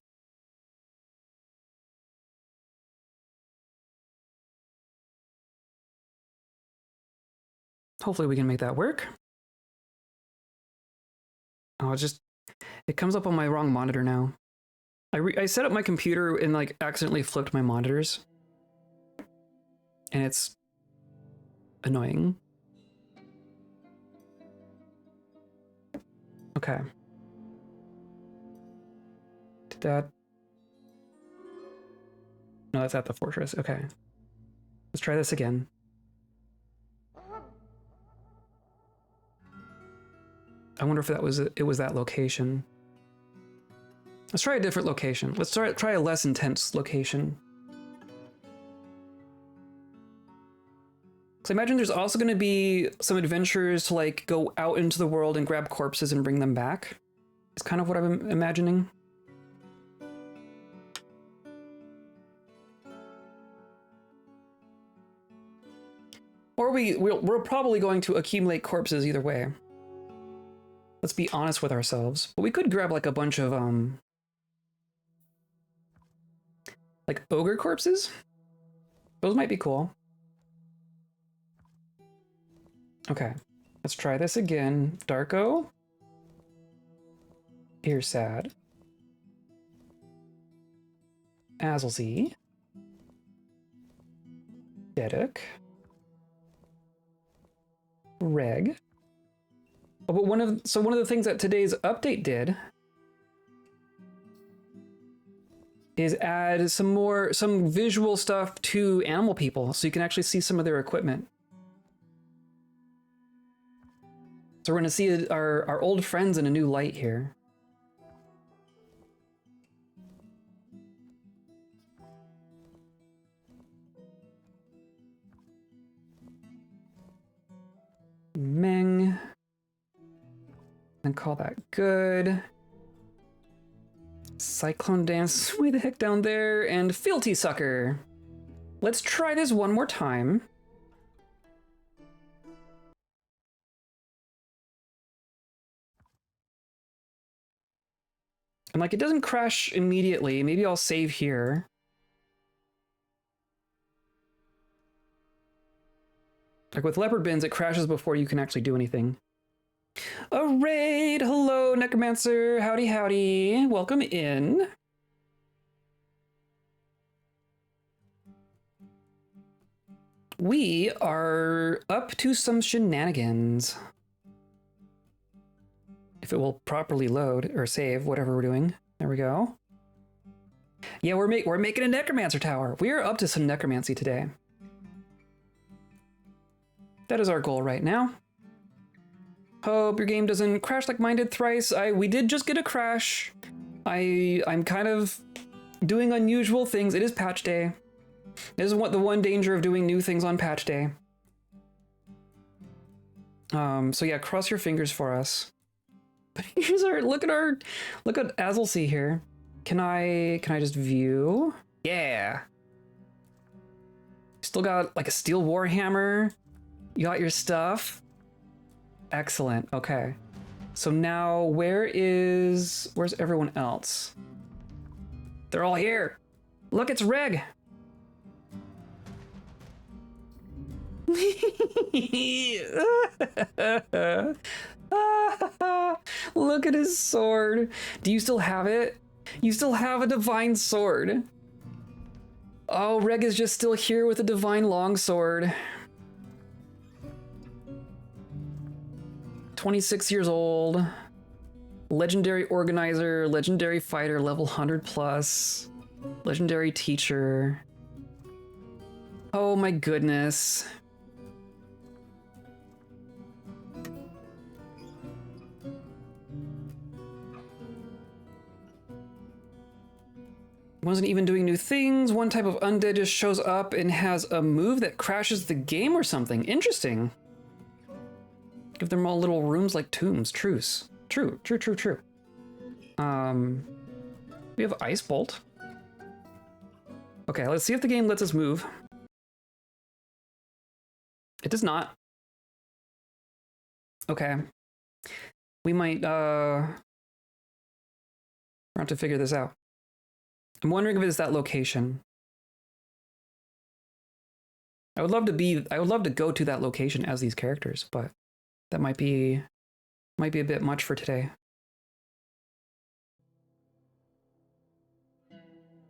Hopefully we can make that work. Oh, it comes up on my wrong monitor now. I set up my computer and like accidentally flipped my monitors. And it's annoying. Okay. Did that? No, that's at the fortress. Okay. Let's try this again. I wonder if it was that location. Let's try a different location. Let's try a less intense location. So I imagine there's also going to be some adventures to like go out into the world and grab corpses and bring them back. It's kind of what I'm imagining. Or we're probably going to accumulate corpses either way. Let's be honest with ourselves. But we could grab like a bunch of like ogre corpses. Those might be cool. Okay, let's try this again. Darko. Irsad. Azelzi. Daeduk. Reg. Oh, but one of the things that today's update did is add some visual stuff to animal people, so you can actually see some of their equipment. So we're going to see our old friends in a new light here. Meng. And call that good. Cyclone Dance way the heck down there. And Fealty Sucker. Let's try this one more time. And like, it doesn't crash immediately. Maybe I'll save here. Like with leopard bins, it crashes before you can actually do anything. A raid! Hello, Necromancer! Howdy, howdy! Welcome in. We are up to some shenanigans. If it will properly load or save whatever we're doing. There we go. Yeah, we're making a Necromancer tower. We are up to some necromancy today. That is our goal right now. Hope your game doesn't crash like mine did thrice. We did just get a crash. I'm kind of doing unusual things. It is patch day. This is what the one danger of doing new things on patch day. So yeah, cross your fingers for us. But here's our look at Azelcy here. Can I just view? Yeah. Still got like a steel warhammer. You got your stuff. Excellent. Okay. So now where's everyone else? They're all here. Look, it's Reg. Look at his sword. Do you still have it? You still have a divine sword. Oh, Reg is just still here with a divine longsword. 26 years old. Legendary organizer, legendary fighter, level 100 plus. Legendary teacher. Oh my goodness. Wasn't even doing new things. One type of undead just shows up and has a move that crashes the game or something. Interesting. Give them all little rooms like tombs. Truce. True. We have Ice Bolt. Okay, let's see if the game lets us move. It does not. Okay. We might have to figure this out. I'm wondering if it's that location. I would love to go to that location as these characters, but that might be a bit much for today.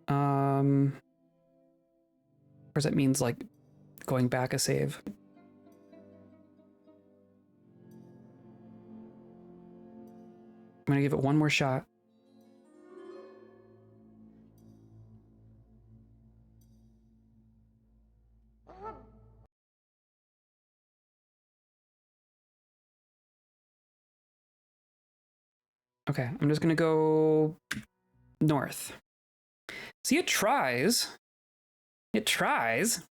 Or does that means like going back a save? I'm gonna give it one more shot. Okay, I'm just gonna go north. See, it tries. It tries.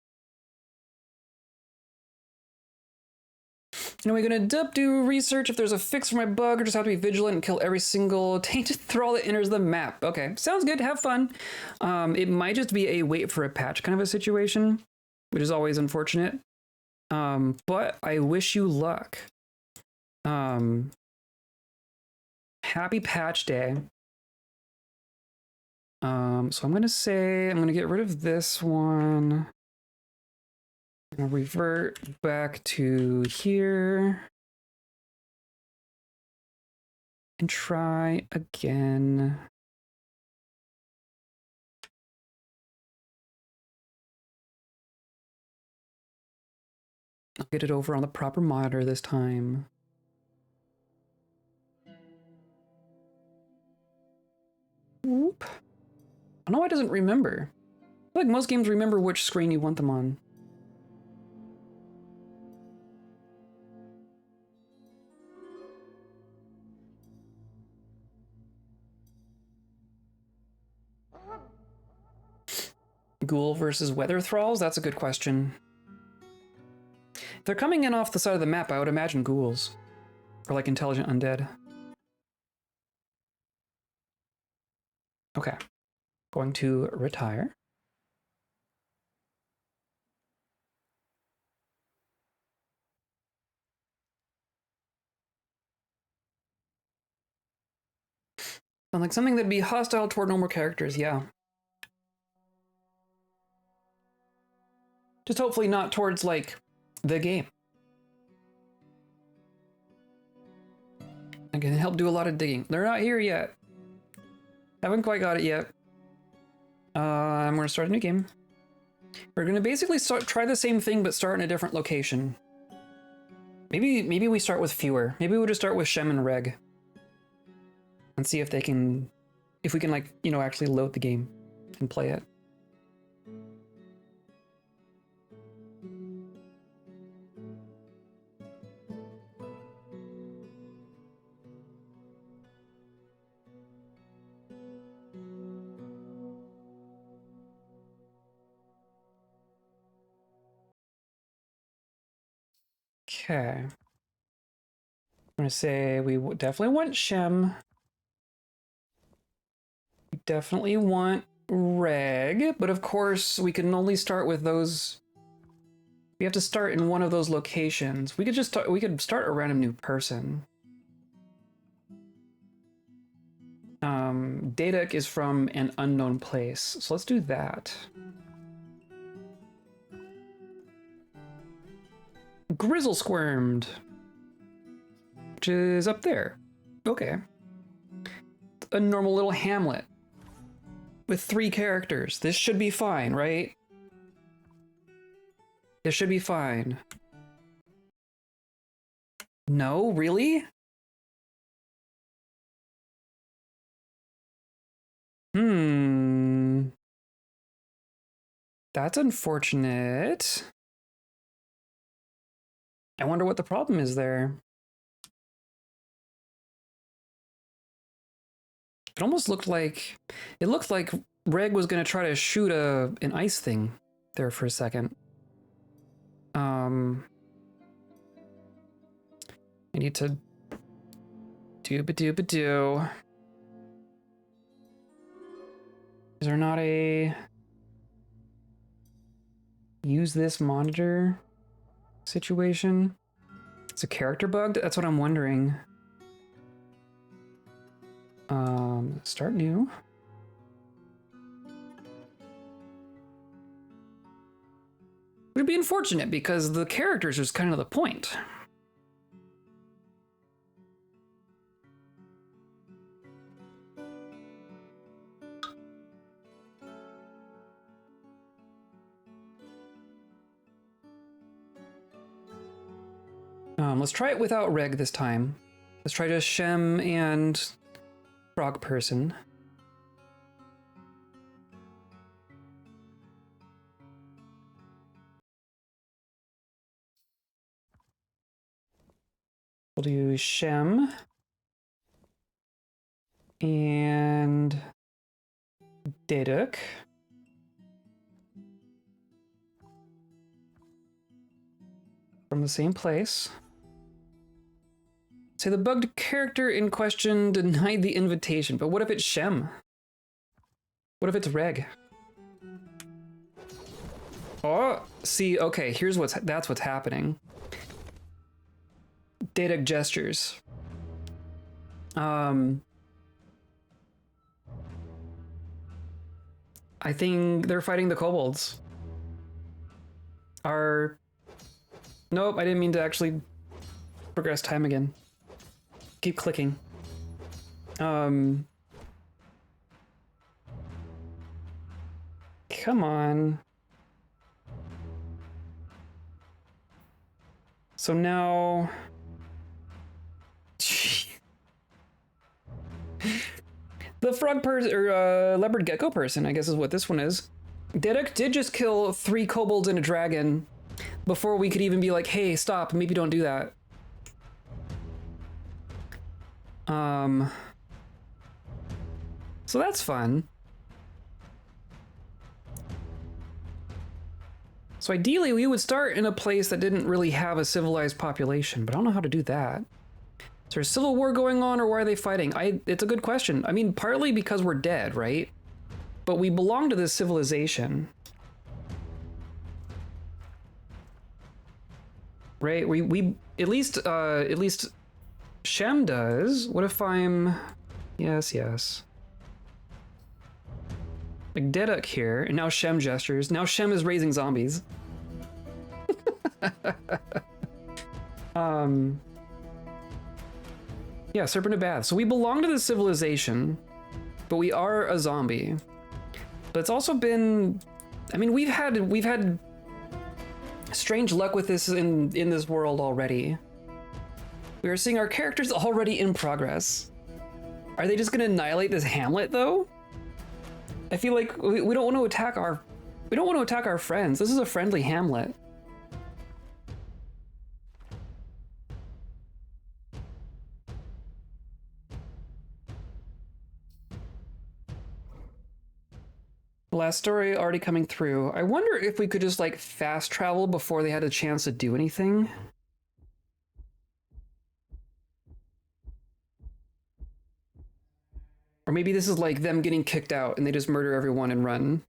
And we're gonna do research if there's a fix for my bug, or just have to be vigilant and kill every single tainted thrall that enters the map. Okay, sounds good. Have fun. It might just be a wait for a patch kind of a situation, which is always unfortunate. But I wish you luck. Happy patch day. So I'm gonna get rid of this one. I'll revert back to here. And try again. I'll get it over on the proper monitor this time. Whoop. I don't know why it doesn't remember. I feel like most games remember which screen you want them on. Ghoul versus weather thralls? That's a good question. If they're coming in off the side of the map, I would imagine ghouls. Or like intelligent undead. Okay. Going to retire. Sound like something that'd be hostile toward normal characters, yeah. Just hopefully not towards, like, the game. I can help do a lot of digging. They're not here yet. Haven't quite got it yet. I'm gonna start a new game. We're gonna basically try the same thing, but start in a different location. Maybe we start with fewer. Maybe we'll just start with Shem and Reg. And see if we can, like, you know, actually load the game and play it. Okay. I'm gonna say we definitely want Shem. We definitely want Reg, but of course we can only start with those. We have to start in one of those locations. We could start a random new person. Daedric is from an unknown place, so let's do that. Grizzle Squirmed, which is up there. Okay. A normal little hamlet with 3 characters. This should be fine, right? This should be fine. No, really? That's unfortunate. I wonder what the problem is there. It almost looked like... It looked like Reg was going to try to shoot an ice thing there for a second. I need to... Dooba-dooba-doo. Is there not a... use this monitor situation? It's a character bug? That's what I'm wondering. Start new. It would be unfortunate because the characters is kind of the point. Let's try it without Reg this time. Let's try just Shem and Frog Person. We'll do Shem and Daedric. From the same place. Say the bugged character in question denied the invitation, but what if it's Shem? What if it's Reg? Oh, see, okay, that's what's happening. Daedric gestures. I think they're fighting the kobolds. Nope, I didn't mean to actually progress time again. Keep clicking. Come on. So now... The frog person, or leopard gecko person, I guess is what this one is. Daedric did just kill 3 kobolds and a dragon before we could even be like, hey, stop, maybe don't do that. So that's fun. So ideally, we would start in a place that didn't really have a civilized population, but I don't know how to do that. Is there a civil war going on, or why are they fighting? It's a good question. I mean, partly because we're dead, right? But we belong to this civilization. Right? We at least Shem does. What if I'm Yes, yes. Like Deduk here, and now Shem gestures. Now Shem is raising zombies. Yeah, Serpent of Bath. So we belong to the civilization, but we are a zombie. But it's also been, I mean, we've had strange luck with this in this world already. We are seeing our characters already in progress. Are they just gonna annihilate this hamlet though? I feel like we don't want to attack our friends. This is a friendly hamlet. The last story already coming through. I wonder if we could just like fast travel before they had a chance to do anything. Or maybe this is like them getting kicked out and they just murder everyone and run.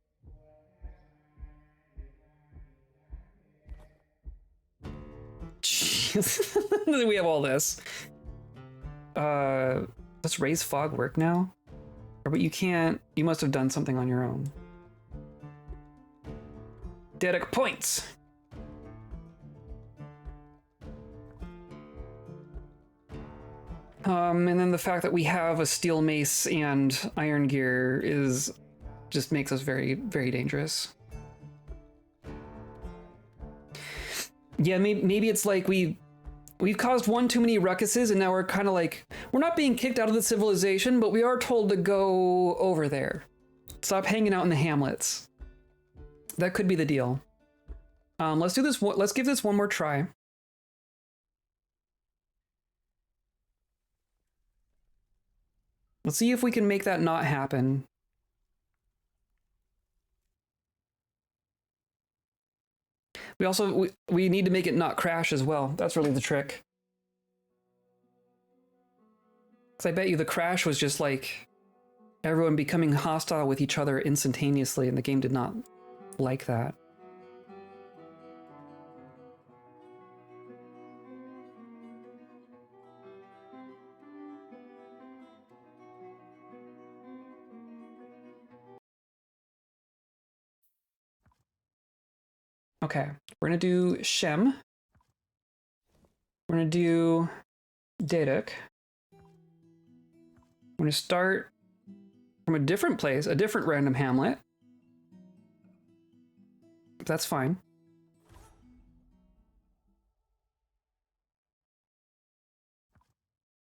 Jeez. We have all this. Does raise fog work now? Or but you can't, you must have done something on your own. Deduk points. And then the fact that we have a steel mace and iron gear is just makes us very, very dangerous. Yeah, maybe it's like we've caused one too many ruckuses and now we're kind of like, we're not being kicked out of the civilization, but we are told to go over there. Stop hanging out in the hamlets. That could be the deal. Let's do this. Let's give this one more try. Let's see if we can make that not happen. We need to make it not crash as well. That's really the trick. Because I bet you the crash was just like everyone becoming hostile with each other instantaneously, and the game did not like that. Okay, we're gonna do Shem. We're gonna do Deduk. We're gonna start from a different place, a different random hamlet. That's fine.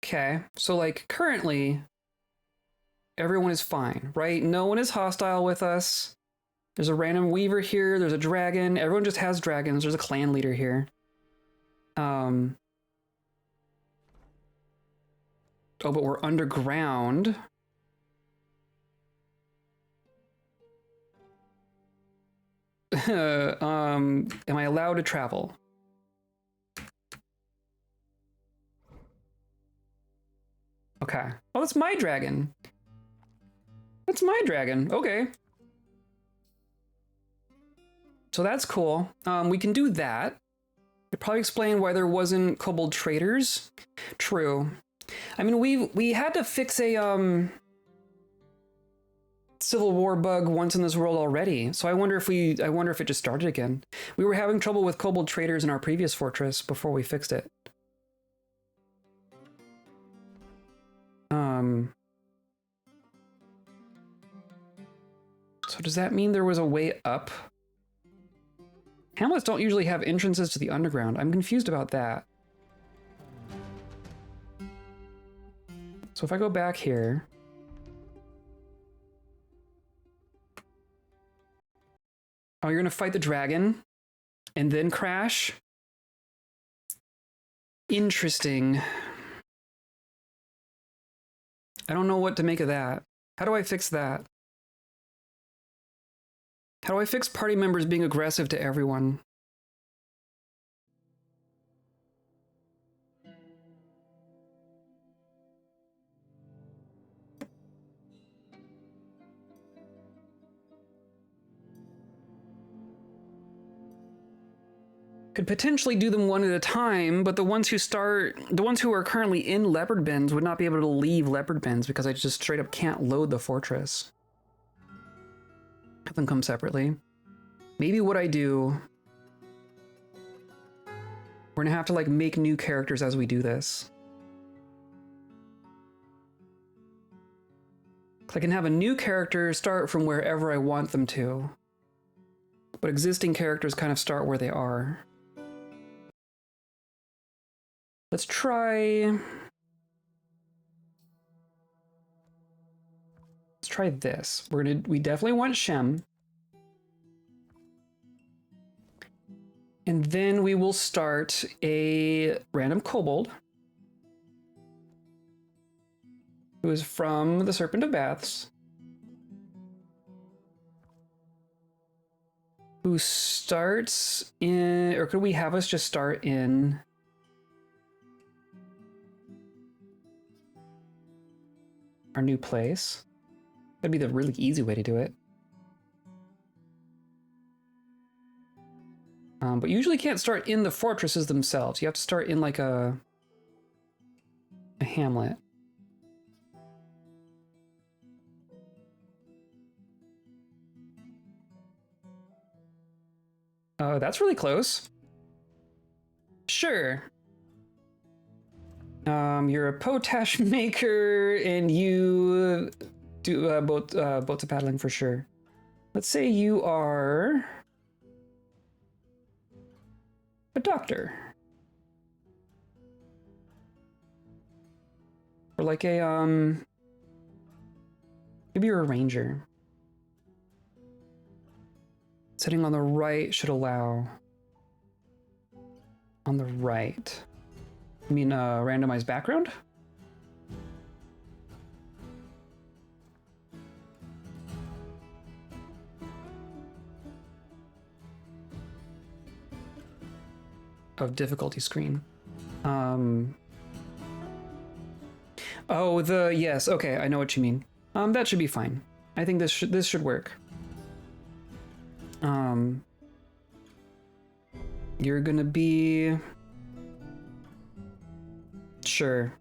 Okay, so like currently, everyone is fine, right? No one is hostile with us. There's a random weaver here. There's a dragon. Everyone just has dragons. There's a clan leader here. Oh, but we're underground. Am I allowed to travel? Okay. Oh, that's my dragon. That's my dragon. Okay. So that's cool. We can do that. It probably explain why there wasn't kobold traders. True. I mean, we had to fix a Civil War bug once in this world already. So I wonder if it just started again. We were having trouble with kobold traders in our previous fortress before we fixed it. So does that mean there was a way up? Hamlets don't usually have entrances to the underground. I'm confused about that. So if I go back here... Oh, you're gonna fight the dragon and then crash? Interesting. I don't know what to make of that. How do I fix that? How do I fix party members being aggressive to everyone? Could potentially do them one at a time, but the ones who are currently in leopard bins would not be able to leave leopard bins because I just straight up can't load the fortress. Have them come separately. Maybe what I do, we're gonna have to like make new characters as we do this. I can have a new character start from wherever I want them to, but existing characters kind of start where they are. Let's try this. We definitely want Shem. And then we will start a random kobold who is from the Serpent of Baths, who starts in, or could we have us just start in our new place? That'd be the really easy way to do it. But you usually can't start in the fortresses themselves. You have to start in like a hamlet. Oh, that's really close. Sure. You're a potash maker, and you do boats of paddling for sure. Let's say you are a doctor, or like a maybe you're a ranger. Setting on the right should allow. On the right. I mean, randomized background? Of difficulty screen. Oh, yes, okay, I know what you mean. That should be fine. I think this should work. You're gonna be... Sure.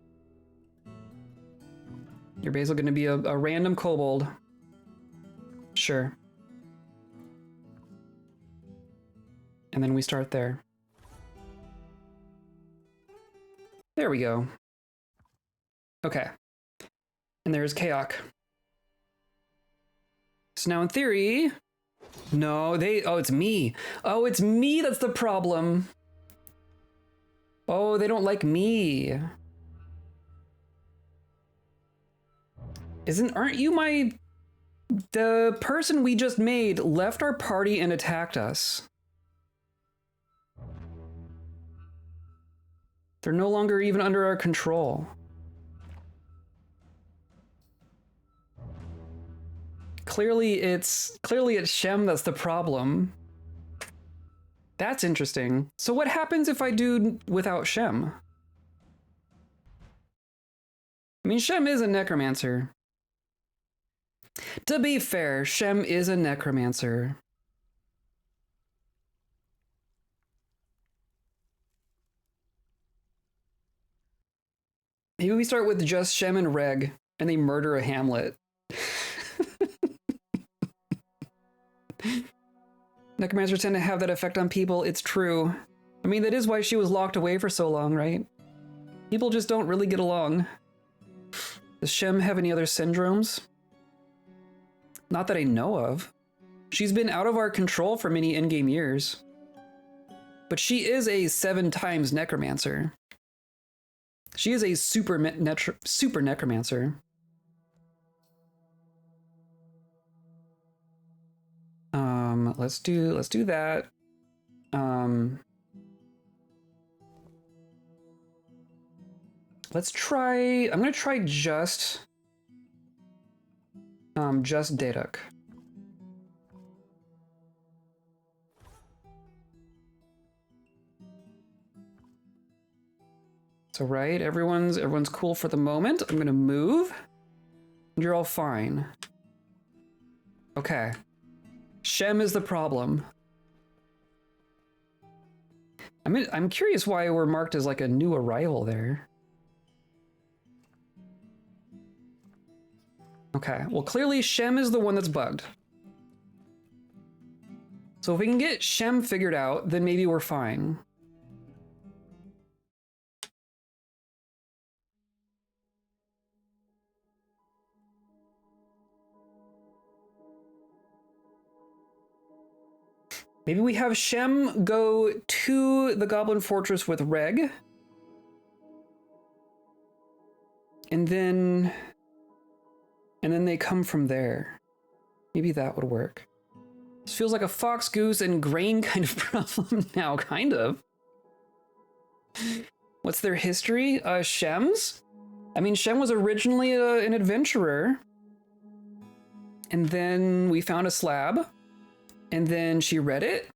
You're basically gonna be a random kobold. Sure. And then we start there. There we go. Okay. And there's Kaok. So now in theory... No, oh, it's me. Oh, it's me that's the problem. Oh, they don't like me. Aren't you the person we just made left our party and attacked us. They're no longer even under our control. Clearly it's Shem that's the problem. That's interesting. So what happens if I do without Shem? I mean, Shem is a necromancer. To be fair, Shem is a necromancer. Maybe we start with just Shem and Reg, and they murder a hamlet. Necromancers tend to have that effect on people, it's true. I mean, that is why she was locked away for so long, right? People just don't really get along. Does Shem have any other syndromes? Not that I know of. She's been out of our control for many in-game years. But she is a 7 times necromancer. She is a super necromancer. Let's do that. Let's try, I'm gonna try just Daeduk. So right, everyone's cool for the moment. I'm gonna move. You're all fine. Okay. Shem is the problem. I'm curious why we're marked as like a new arrival there. Okay, well clearly Shem is the one that's bugged. So if we can get Shem figured out, then maybe we're fine. Maybe we have Shem go to the Goblin Fortress with Reg. And then they come from there. Maybe that would work. This feels like a fox, goose, and grain kind of problem now, kind of. What's their history? Shem's? I mean, Shem was originally an adventurer. And then we found a slab. And then she read it.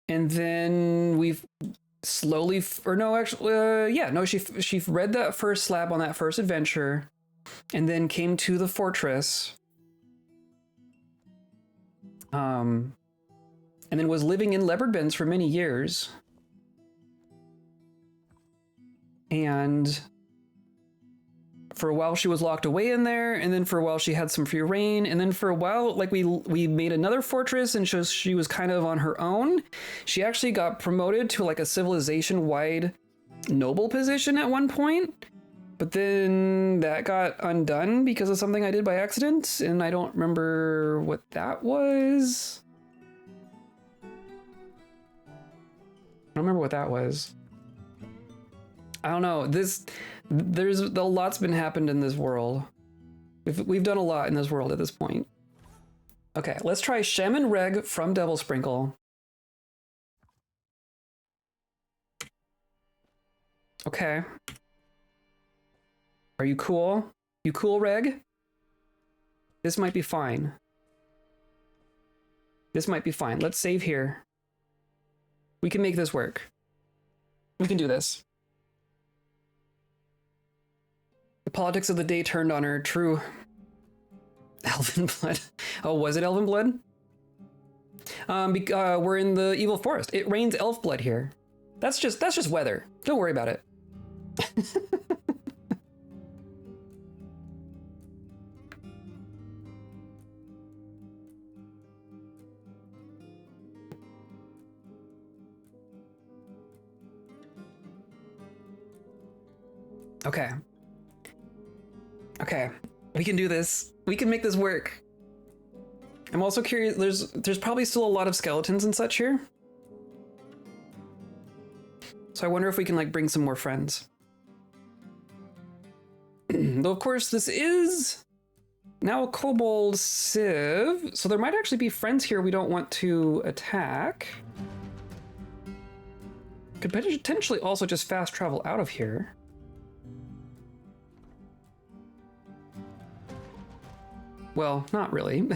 And then we've slowly, or no, actually, yeah, no, she read that first slab on that first adventure. And then came to the fortress. And then was living in leopard bends for many years. And for a while she was locked away in there, and then for a while she had some free reign, and then for a while, like we made another fortress, and she was kind of on her own. She actually got promoted to like a civilization-wide noble position at one point, but then that got undone because of something I did by accident, and I don't remember what that was. I don't remember what that was. I don't know. There's a lot's been happened in this world. We've done a lot in this world at this point. Okay, let's try Shem and Reg from Devil Sprinkle. Okay. Are you cool? You cool, Reg? This might be fine. This might be fine. Let's save here. We can make this work. We can do this. The politics of the day turned on her. True. Elven blood. Oh, was it elven blood? We're in the evil forest. It rains elf blood here. That's just weather. Don't worry about it. Okay. Okay, we can do this. We can make this work. I'm also curious, there's probably still a lot of skeletons and such here. So I wonder if we can like bring some more friends. Though of course this is now a kobold civ, so there might actually be friends here we don't want to attack. Could potentially also just fast travel out of here. Well, not really.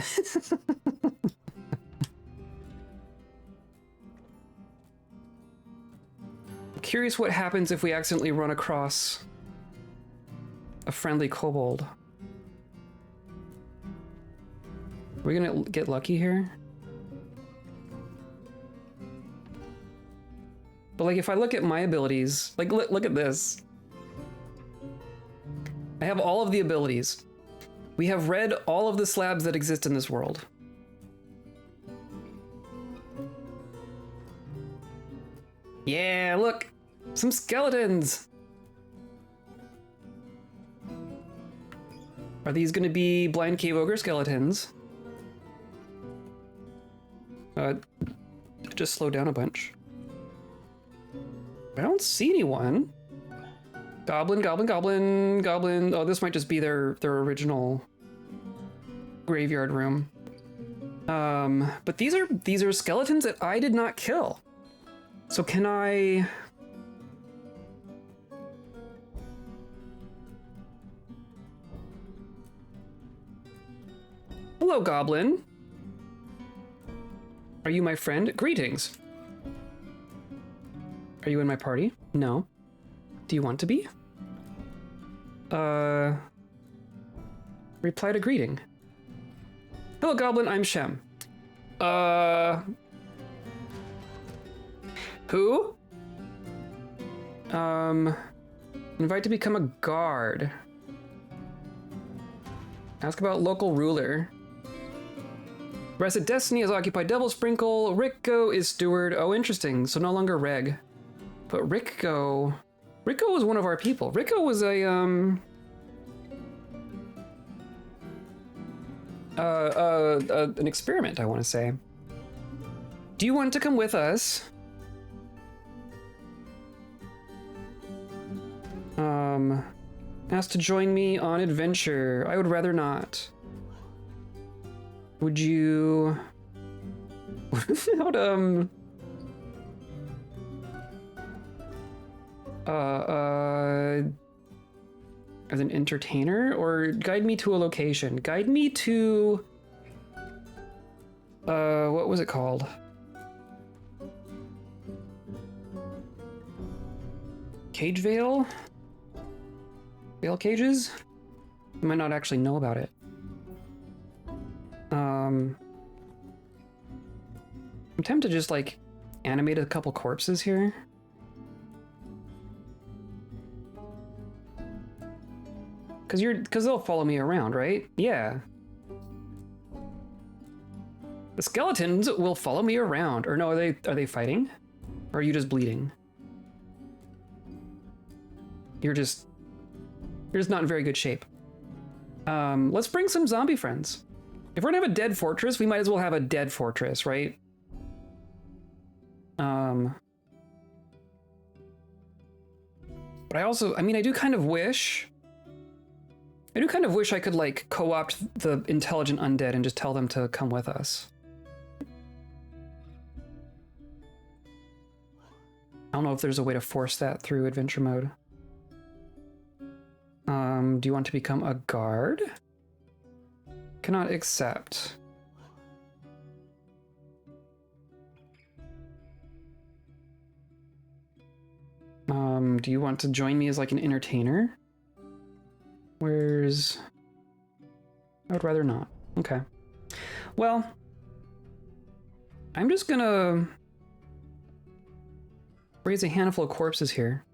Curious what happens if we accidentally run across a friendly kobold. Are we gonna get lucky here? But like if I look at my abilities, like look at this. I have all of the abilities. We have read all of the slabs that exist in this world. Yeah, look! Some skeletons! Are these gonna be blind cave ogre skeletons? Just slow down a bunch. I don't see anyone. Goblin, goblin, goblin, goblin. Oh, this might just be their original graveyard room. But these are skeletons that I did not kill. So can I... Hello, goblin. Are you my friend? Greetings. Are you in my party? No. Do you want to be? Reply to greeting. Hello, goblin, I'm Shem. Who? Invite to become a guard. Ask about local ruler. Rested Destiny has occupied Devil Sprinkle. Rico is steward. Oh, interesting. So no longer Reg. But Rico was one of our people. Rico was a, an experiment, I want to say. Do you want to come with us? Asked to join me on adventure. I would rather not. Would you... What about, as an entertainer? Or guide me to a location? Guide me to... what was it called? Cage Vale? Vale Cages? You might not actually know about it. I'm tempted to just, like, animate a couple corpses here. Cause they'll follow me around, right? Yeah. The skeletons will follow me around. Or no, are they fighting? Or are you just bleeding? You're just not in very good shape. Let's bring some zombie friends. If we're gonna have a dead fortress, we might as well have a dead fortress, right? But I mean, I do kind of wish I could, like, co-opt the intelligent undead and just tell them to come with us. I don't know if there's a way to force that through adventure mode. Do you want to become a guard? Cannot accept. Do you want to join me as, like, an entertainer? I would rather not. Okay. Well, I'm just gonna raise a handful of corpses here.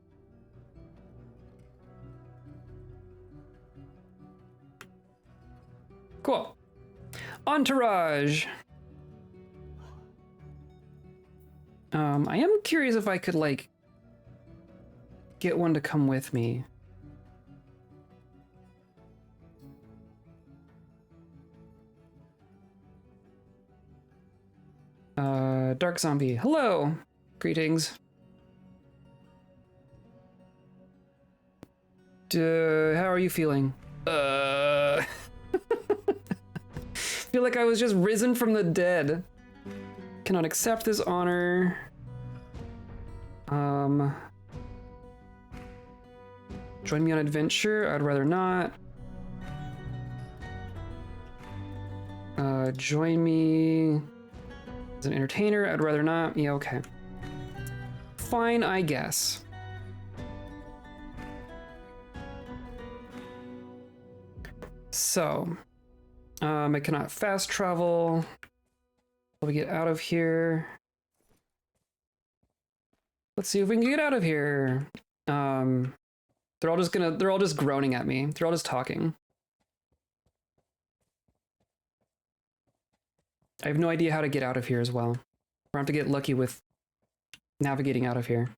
Cool. Entourage. I am curious if I could, like, get one to come with me. Dark Zombie. Hello. Greetings. How are you feeling? Feel like I was just risen from the dead. Cannot accept this honor. Join me on adventure. I'd rather not. Join me as an entertainer. I'd rather not. Yeah, okay. Fine, I guess. So, I cannot fast travel. Let me get out of here. Let's see if we can get out of here. They're all just groaning at me. They're all just talking. I have no idea how to get out of here as well. Or I have to get lucky with navigating out of here.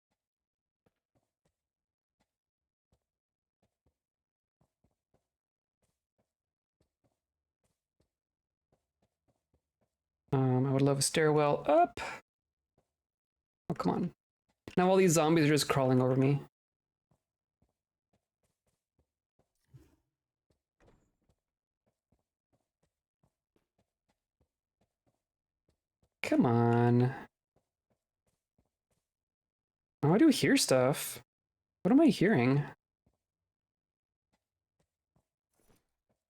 I would love a stairwell up. Oh, come on. Now all these zombies are just crawling over me. Come on. Oh, I do hear stuff. What am I hearing?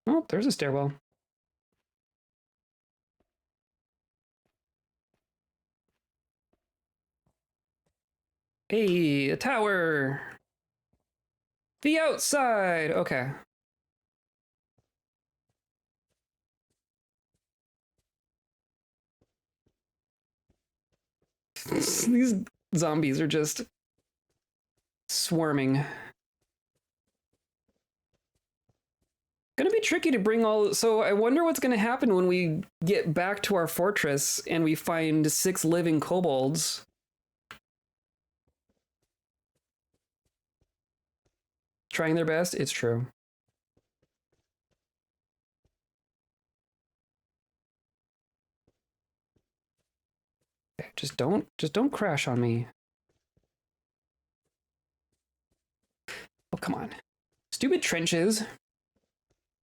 Oh, there's a stairwell. Hey, a tower. The outside. Okay. These zombies are just swarming. Gonna be tricky to bring all... So I wonder what's gonna happen when we get back to our fortress and we find 6 living kobolds. Trying their best, it's true. Just don't crash on me. Oh, come on. Stupid trenches.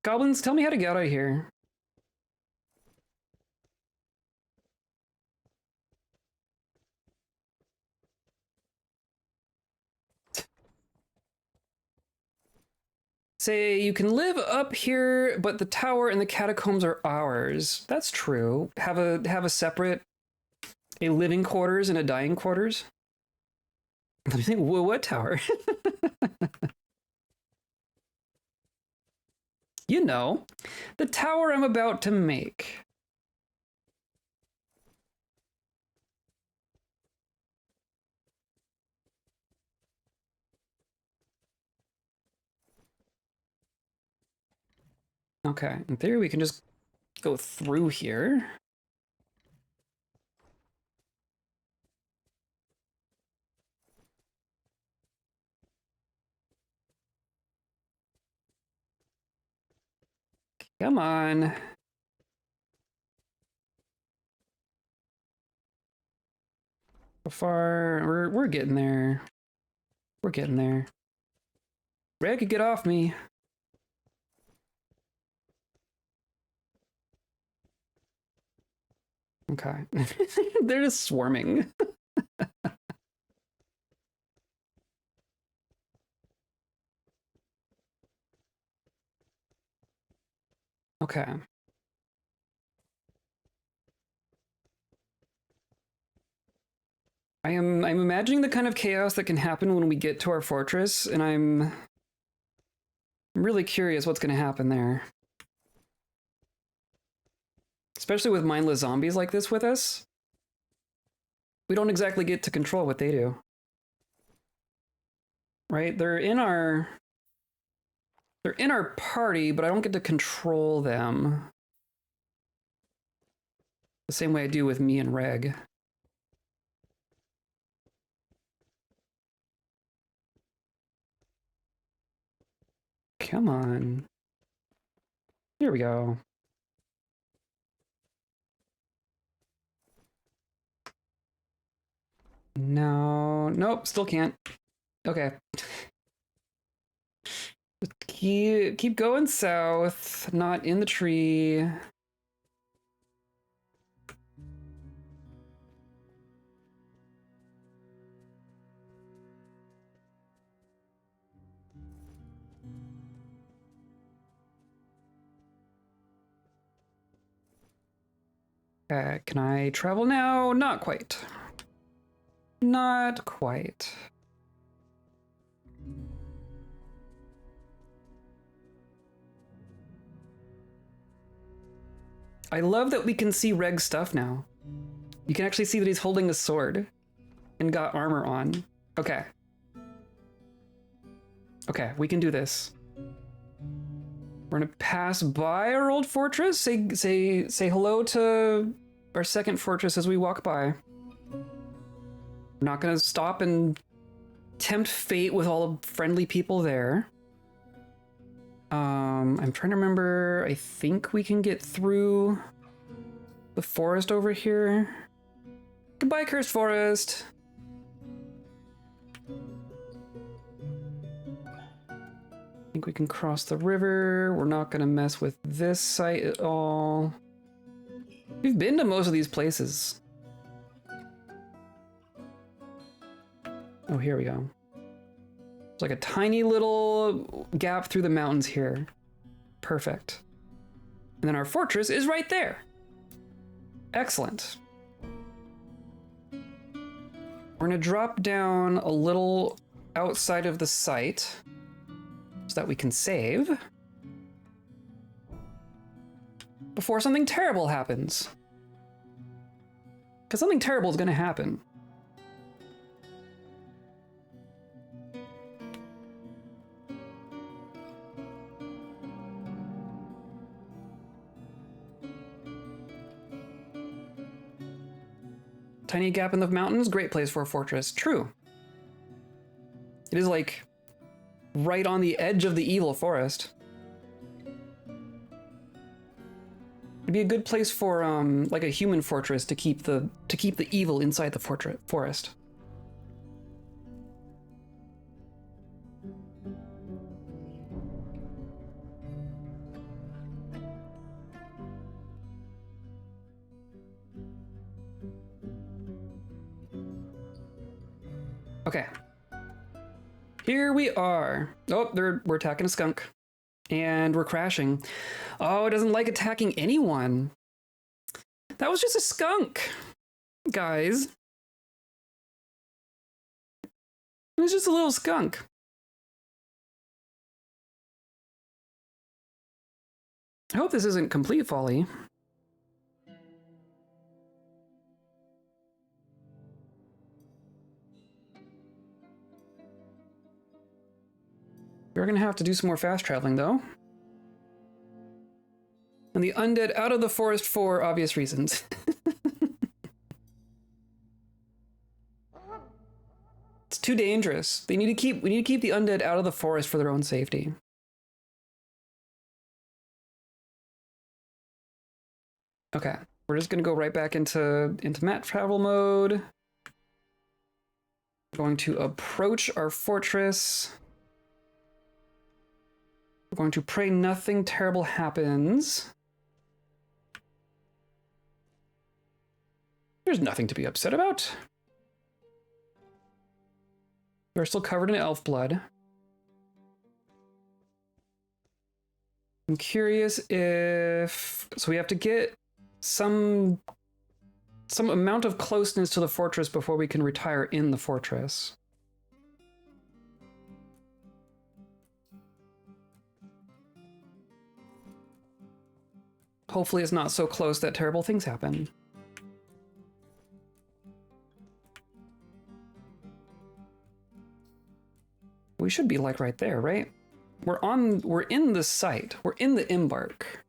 Goblins, tell me how to get out of here. Say, you can live up here, but the tower and the catacombs are ours. That's true. Have a separate, a living quarters and a dying quarters. Let me think, what tower? You know, the tower I'm about to make. Okay, in theory we can just go through here. Come on. So far, we're getting there. We're getting there. Red could get off me. Okay. They're just swarming. Okay. I'm imagining the kind of chaos that can happen when we get to our fortress, and I'm really curious what's going to happen there. Especially with mindless zombies like this with us. We don't exactly get to control what they do. Right? They're in our party, but I don't get to control them. The same way I do with me and Reg. Come on. Here we go. No, nope, still can't. Okay. Keep going south, not in the tree. Can I travel now? Not quite. Not quite. I love that we can see Reg's stuff now. You can actually see that he's holding a sword and got armor on. Okay. Okay, we can do this. We're gonna pass by our old fortress. Say hello to our second fortress as we walk by. We're not gonna stop and tempt fate with all the friendly people there. I'm trying to remember. I think we can get through the forest over here. Goodbye, cursed forest. I think we can cross the river. We're not gonna mess with this site at all. We've been to most of these places. Oh, here we go. It's like a tiny little gap through the mountains here. Perfect. And then our fortress is right there. Excellent. We're gonna drop down a little outside of the site so that we can save before something terrible happens. Because something terrible is gonna happen. Tiny gap in the mountains, great place for a fortress. True. It is like right on the edge of the evil forest. It'd be a good place for like a human fortress to keep the evil inside the forest. Okay. Here we are. Oh, we're attacking a skunk. And we're crashing. Oh, it doesn't like attacking anyone. That was just a skunk, guys. It was just a little skunk. I hope this isn't complete folly. We're gonna have to do some more fast traveling, though. And the undead out of the forest for obvious reasons. It's too dangerous. We need to keep the undead out of the forest for their own safety. Okay, we're just gonna go right back into map travel mode. Going to approach our fortress. We're going to pray nothing terrible happens. There's nothing to be upset about. We're still covered in elf blood. I'm curious if... So we have to get some amount of closeness to the fortress before we can retire in the fortress. Hopefully it's not so close that terrible things happen. We should be like right there, right? We're in the site. We're in the Embark.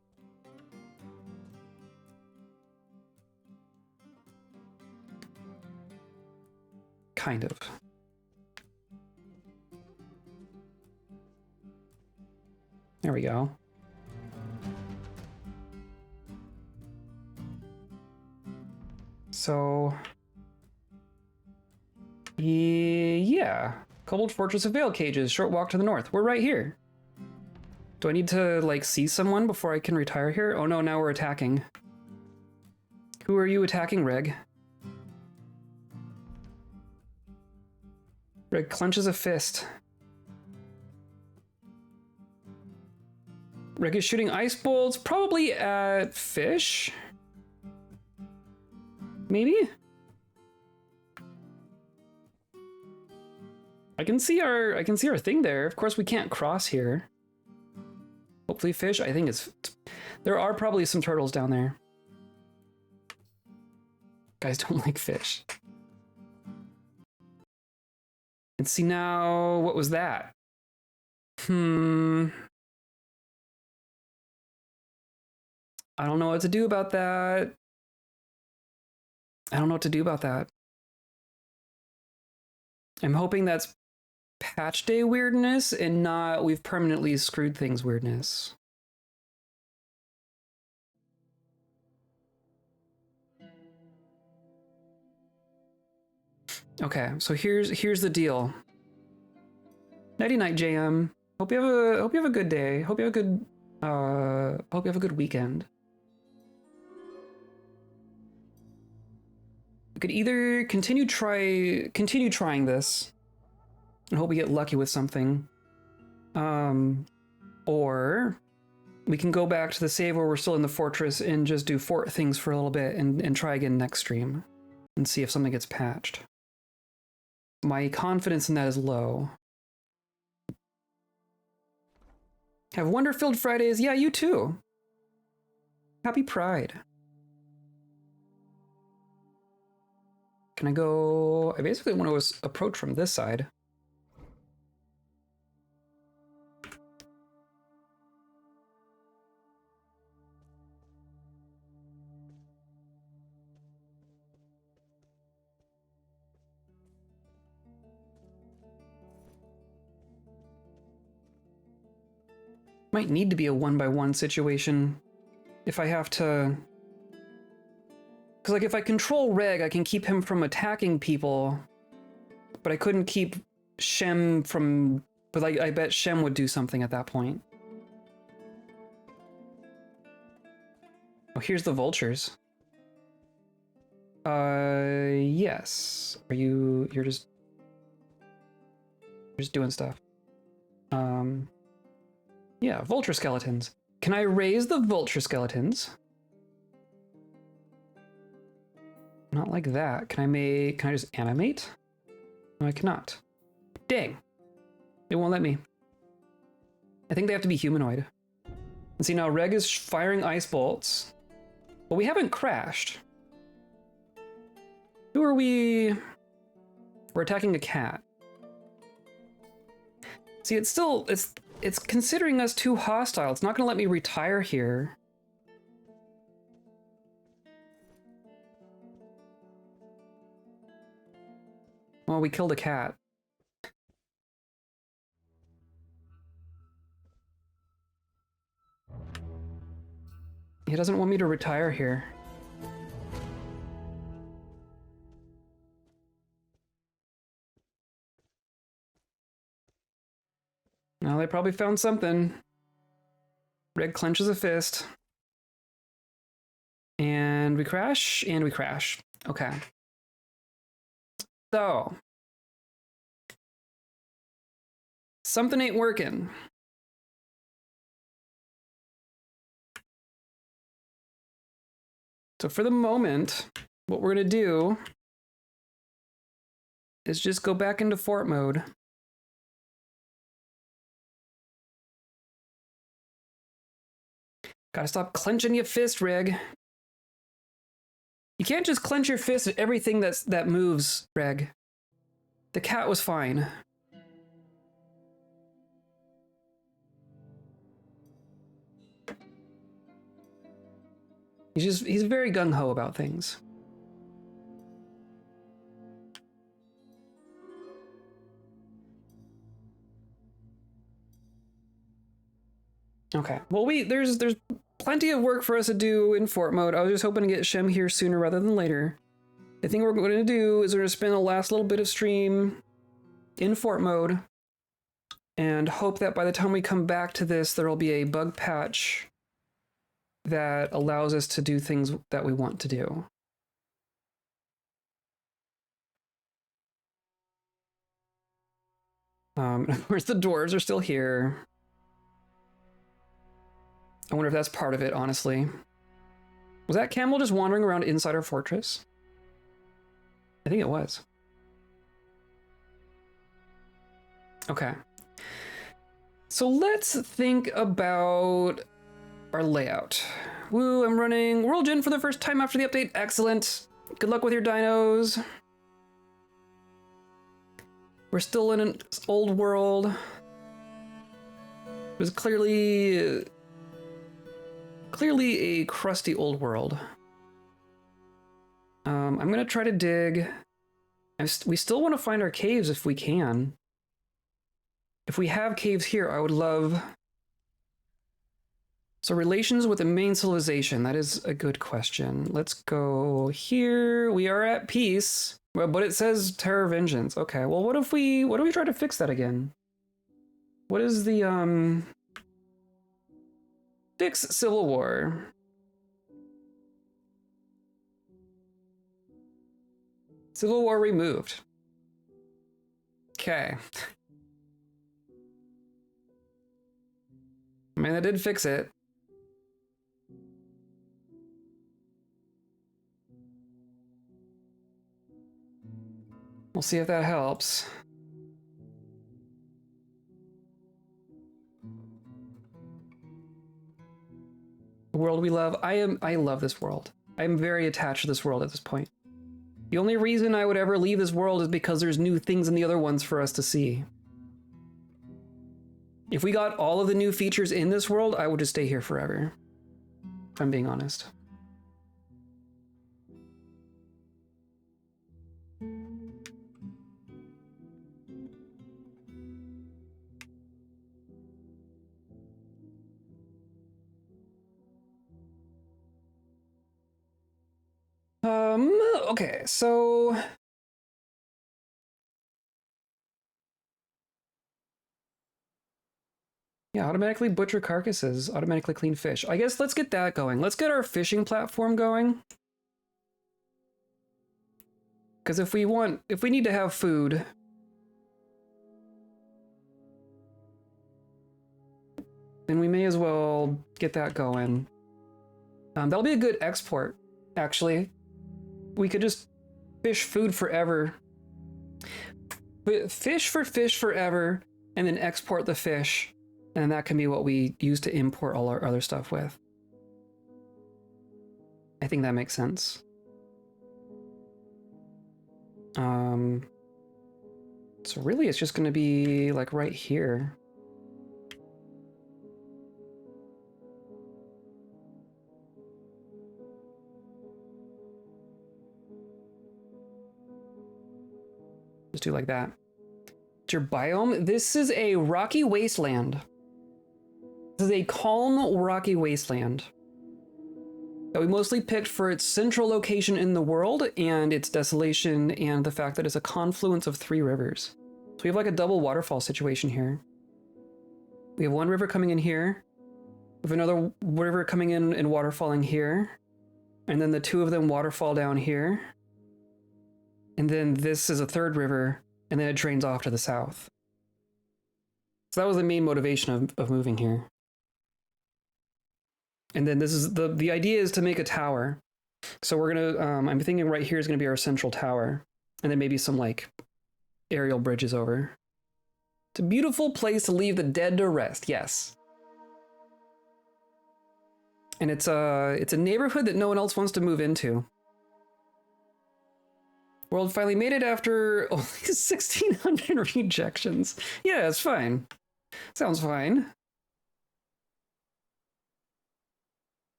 Kind of. There we go. So, yeah. Kobold Fortress of Veil Cages, short walk to the north. We're right here. Do I need to, like, see someone before I can retire here? Oh no, now we're attacking. Who are you attacking, Reg? Reg clenches a fist. Reg is shooting ice bolts, probably at fish? Maybe? I can see our thing there. Of course we can't cross here. Hopefully fish. I think there are probably some turtles down there. Guys don't like fish. And see now, what was that? I don't know what to do about that. I don't know what to do about that. I'm hoping that's patch day weirdness and not we've permanently screwed things weirdness. Okay, so here's the deal. Nighty night, JM. Hope you have a good day. Hope you have a good weekend. We could either continue trying this and hope we get lucky with something. Or we can go back to the save where we're still in the fortress and just do fort things for a little bit and try again next stream and see if something gets patched. My confidence in that is low. Have wonder-filled Fridays. Yeah, you too. Happy Pride. Can I go... I basically want to approach from this side. Might need to be a 1-by-1 situation if I have to... Because, like, if I control Reg, I can keep him from attacking people, but I couldn't keep Shem from... But I bet Shem would do something at that point. Oh, here's the vultures. Yes. You're just doing stuff. Yeah, vulture skeletons. Can I raise the vulture skeletons? Not like that. Can I just animate? No, I cannot. Dang. It won't let me. I think they have to be humanoid. And see, now Reg is firing ice bolts. But we haven't crashed. Who are we? We're attacking a cat. See, it's still, it's considering us too hostile. It's not gonna let me retire here. Well, we killed a cat. He doesn't want me to retire here. Now they probably found something. Red clenches a fist. And we crash, and we crash. Okay. So. Something ain't working. So for the moment, what we're gonna do is just go back into fort mode. Gotta stop clenching your fist, Reg. You can't just clench your fist at everything that moves, Reg. The cat was fine. He's very gung-ho about things. Okay. Well, there's plenty of work for us to do in fort mode. I was just hoping to get Shem here sooner rather than later. The thing we're going to do is we're going to spend the last little bit of stream in fort mode and hope that by the time we come back to this, there will be a bug patch that allows us to do things that we want to do. Of course, the dwarves are still here. I wonder if that's part of it, honestly. Was that camel just wandering around inside our fortress? I think it was. Okay. So let's think about our layout. Woo, I'm running World Gen for the first time after the update. Excellent. Good luck with your dinos. We're still in an old world. It was clearly a crusty old world. I'm gonna try to dig. We still want to find our caves if we can. If we have caves here, I would love... So relations with the main civilization, that is a good question. Let's go here. We are at peace, but it says terror vengeance. Okay, well, what if we try to fix that again? What is the, fix civil war? Civil war removed. Okay. I mean, that did fix it. We'll see if that helps. The world we love. I love this world. I'm very attached to this world at this point. The only reason I would ever leave this world is because there's new things in the other ones for us to see. If we got all of the new features in this world, I would just stay here forever. If I'm being honest. okay, so yeah, automatically butcher carcasses, automatically clean fish. I guess let's get that going. Let's get our fishing platform going. Because if we need to have food, then we may as well get that going. That'll be a good export, actually. We could just fish food forever. Fish forever, and then export the fish. And that can be what we use to import all our other stuff with. I think that makes sense. So really it's just gonna be like right here. Just do like that. It's your biome. This is a rocky wasteland. This is a calm rocky wasteland that we mostly picked for its central location in the world and its desolation and the fact that it's a confluence of 3 rivers. So we have like a double waterfall situation here. We have one river coming in here. We have another river coming in and waterfalling here. And then the 2 of them waterfall down here. And then this is a 3rd river, and then it drains off to the south. So that was the main motivation of moving here. And then this is the idea is to make a tower. So we're gonna, I'm thinking right here is gonna be our central tower. And then maybe some like aerial bridges over. It's a beautiful place to leave the dead to rest, yes. And it's a neighborhood that no one else wants to move into. World finally made it after only 1,600 rejections. Yeah, it's fine. Sounds fine.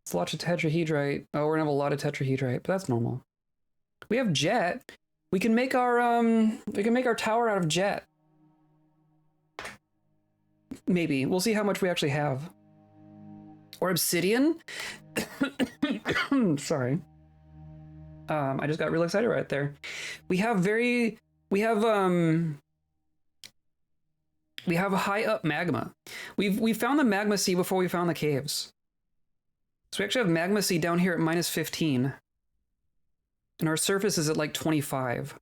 It's lots of tetrahedrite. Oh, we're gonna have a lot of tetrahedrite, but that's normal. We have jet. We can make our tower out of jet. Maybe. We'll see how much we actually have. Or obsidian? Sorry. I just got real excited right there. We have high up magma. We found the magma sea before we found the caves. So we actually have magma sea down here at -15. And our surface is at like 25.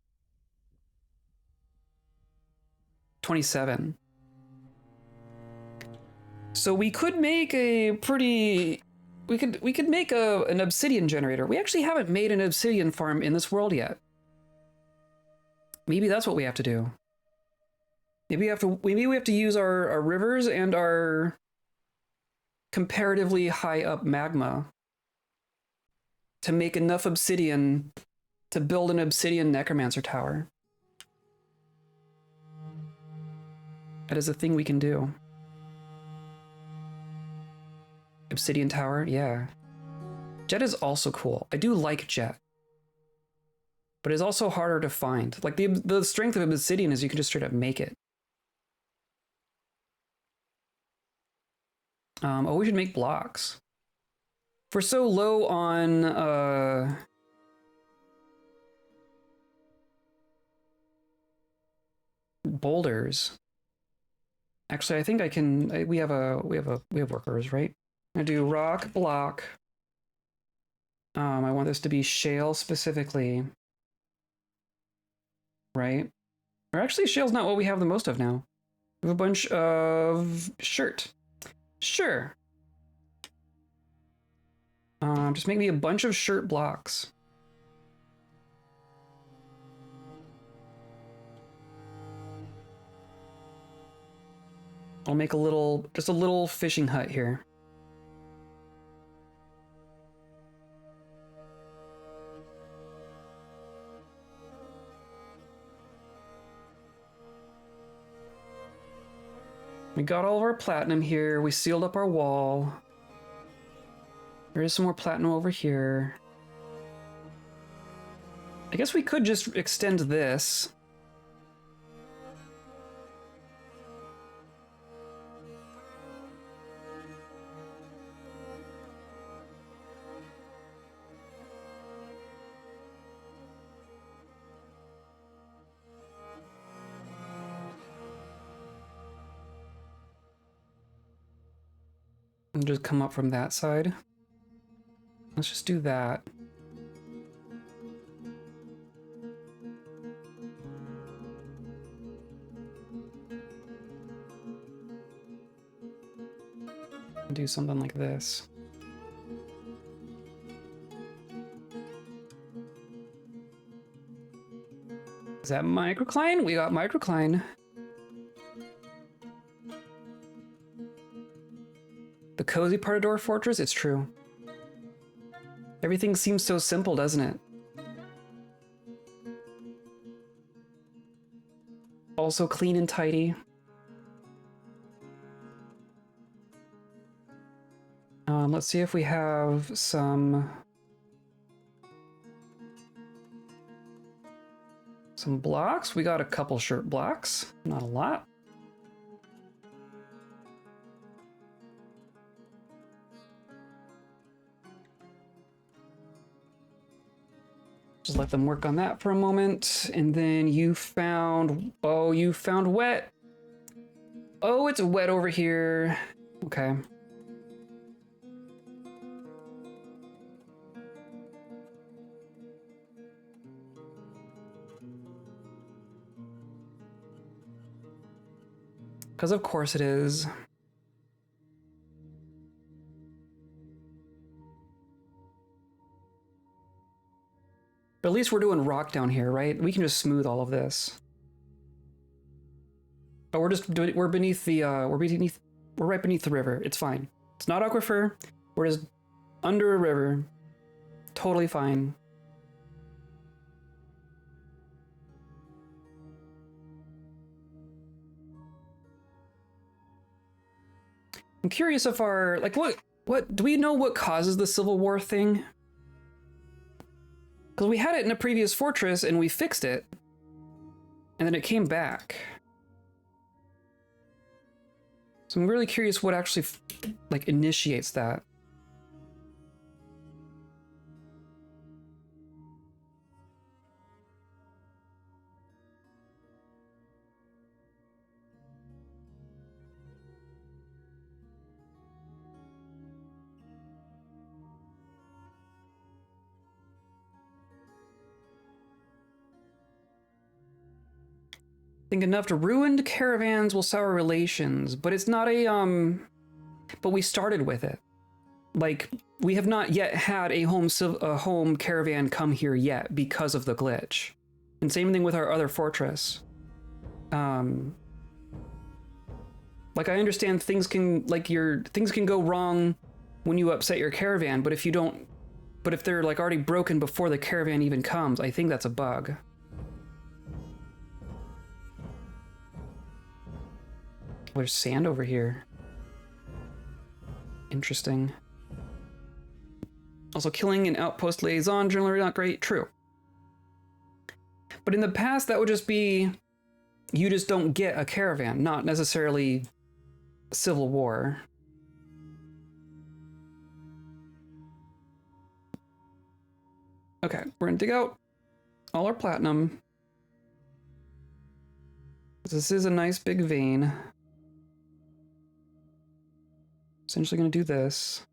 27. So we could make a pretty... We could make an obsidian generator. We actually haven't made an obsidian farm in this world yet. Maybe that's what we have to do. Maybe we have to use our rivers and our comparatively high up magma to make enough obsidian to build an obsidian necromancer tower. That is a thing we can do. Obsidian tower, yeah. Jet is also cool. I do like jet. But it's also harder to find. Like the strength of obsidian is you can just straight up make it. Oh, we should make blocks. If we're so low on boulders. Actually, I think I can. We have workers, right? I do rock block. I want this to be shale specifically, right? Or actually, shale's not what we have the most of now. We have a bunch of shirt. Sure. Just make me a bunch of shirt blocks. I'll make just a little fishing hut here. We got all of our platinum here. We sealed up our wall. There is some more platinum over here. I guess we could just extend this. And just come up from that side. Let's just do that. Do something like this. Is that microcline? We got microcline. The cozy part of Dwarf Fortress? It's true. Everything seems so simple, doesn't it? Also clean and tidy. Let's see if we have some blocks. We got a couple shirt blocks, not a lot. Just let them work on that for a moment. And then you found, oh, you found wet. Oh, it's wet over here. Okay. Because of course it is. But at least we're doing rock down here, right? We can just smooth all of this. But we're just doing, we're beneath the we're right beneath the river. It's fine. It's not aquifer. We're just under a river. Totally fine. I'm curious if our, like, what do we know what causes the Civil War thing? Because we had it in a previous fortress and we fixed it. And then it came back. So I'm really curious what actually, like, initiates that. Think enough to ruined caravans will sour relations, but it's not a, but we started with it. Like, we have not yet had a home caravan come here yet because of the glitch. And same thing with our other fortress. Like, I understand things can, like, things can go wrong when you upset your caravan, but if you don't, but if they're, like, already broken before the caravan even comes, I think that's a bug. There's sand over here. Interesting. Also, killing an outpost liaison, generally not great. True. But in the past, that would just be, you just don't get a caravan, not necessarily Civil War. Okay, we're gonna dig out all our platinum. This is a nice big vein. Essentially gonna do this.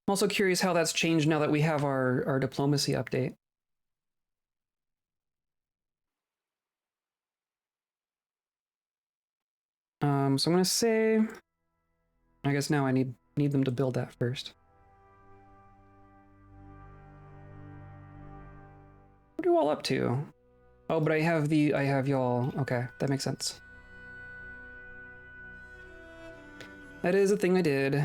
I'm also curious how that's changed now that we have our diplomacy update. So I'm gonna say, I guess now I need them to build that first. What are you all up to? Oh, but I have y'all. Okay, that makes sense. That is a thing I did.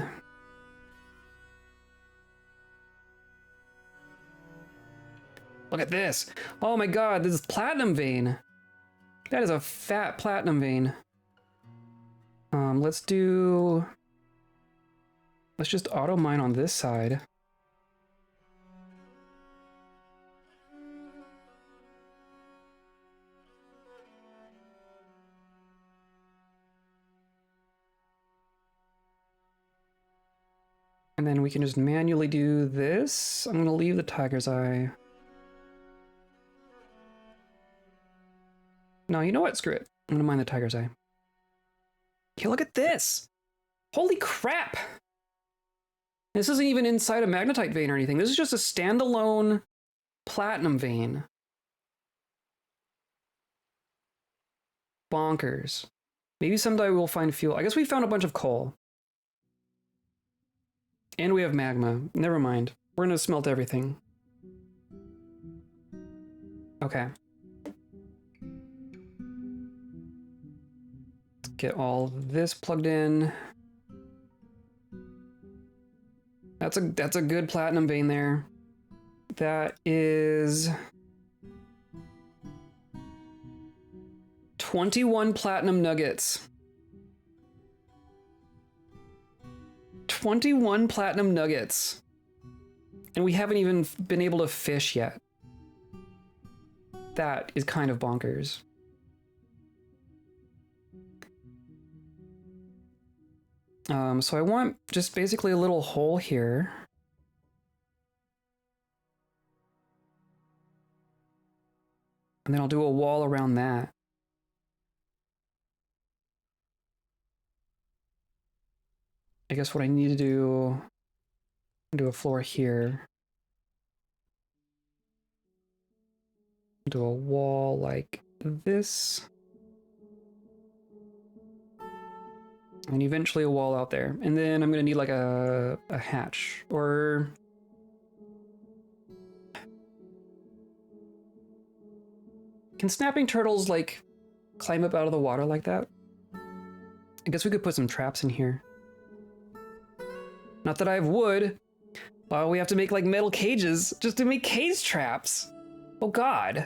Look at this. Oh my god, this is platinum vein. That is a fat platinum vein. Let's just auto mine on this side. And then we can just manually do this. I'm gonna leave the tiger's eye. No, you know what? Screw it. I'm gonna mine the tiger's eye. Okay, look at this! Holy crap! This isn't even inside a magnetite vein or anything. This is just a standalone platinum vein. Bonkers. Maybe someday we'll find fuel. I guess we found a bunch of coal. And we have magma. Never mind. We're gonna smelt everything. Okay. Let's get all this plugged in. That's a good platinum vein there. That is 21 platinum nuggets. 21 platinum nuggets. And we haven't even been able to fish yet. That is kind of bonkers. So I want just basically a little hole here. And then I'll do a wall around that. I guess what I need to do a floor here. Do a wall like this. And eventually a wall out there. And then I'm gonna need like a hatch. Or can snapping turtles like climb up out of the water like that? I guess we could put some traps in here. Not that I have wood. We have to make like metal cages just to make cage traps. Oh God.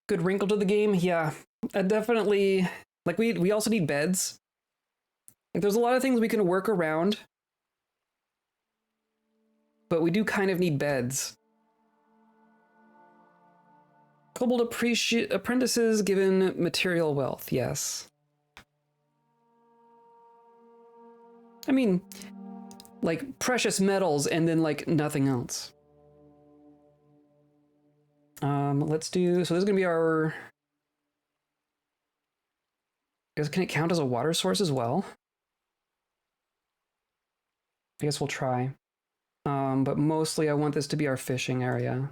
Good wrinkle to the game, yeah. Definitely. Like we also need beds. Like there's a lot of things we can work around, but we do kind of need beds. Kobold apprentices given material wealth, yes. I mean, like precious metals and then like nothing else. Let's do, so this is gonna be our, I guess, can it count as a water source as well? I guess we'll try. But mostly I want this to be our fishing area.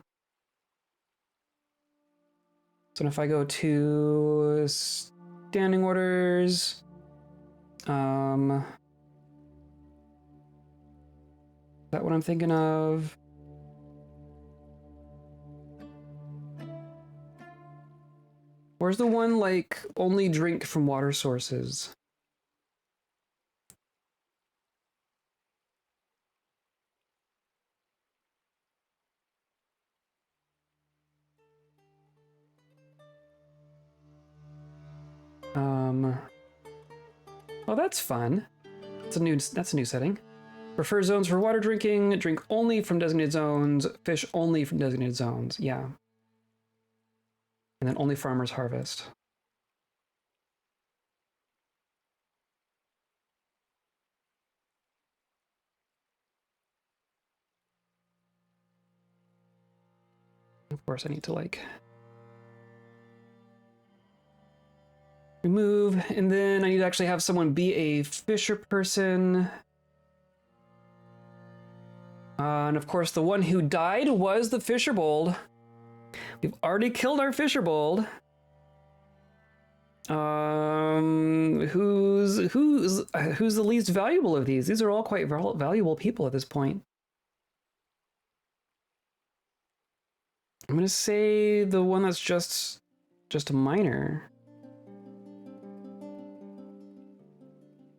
So if I go to standing orders, is that what I'm thinking of? Where's the one like only drink from water sources? Oh, that's fun. That's a new setting. Prefer zones for water drinking, drink only from designated zones, fish only from designated zones. Yeah. And then only farmers harvest. Of course, I need to like remove, and then I need to actually have someone be a fisher person. And of course, the one who died was the fisherbold. We've already killed our fisherbold. Who's the least valuable of these? These are all quite valuable people at this point. I'm gonna say the one that's just a miner.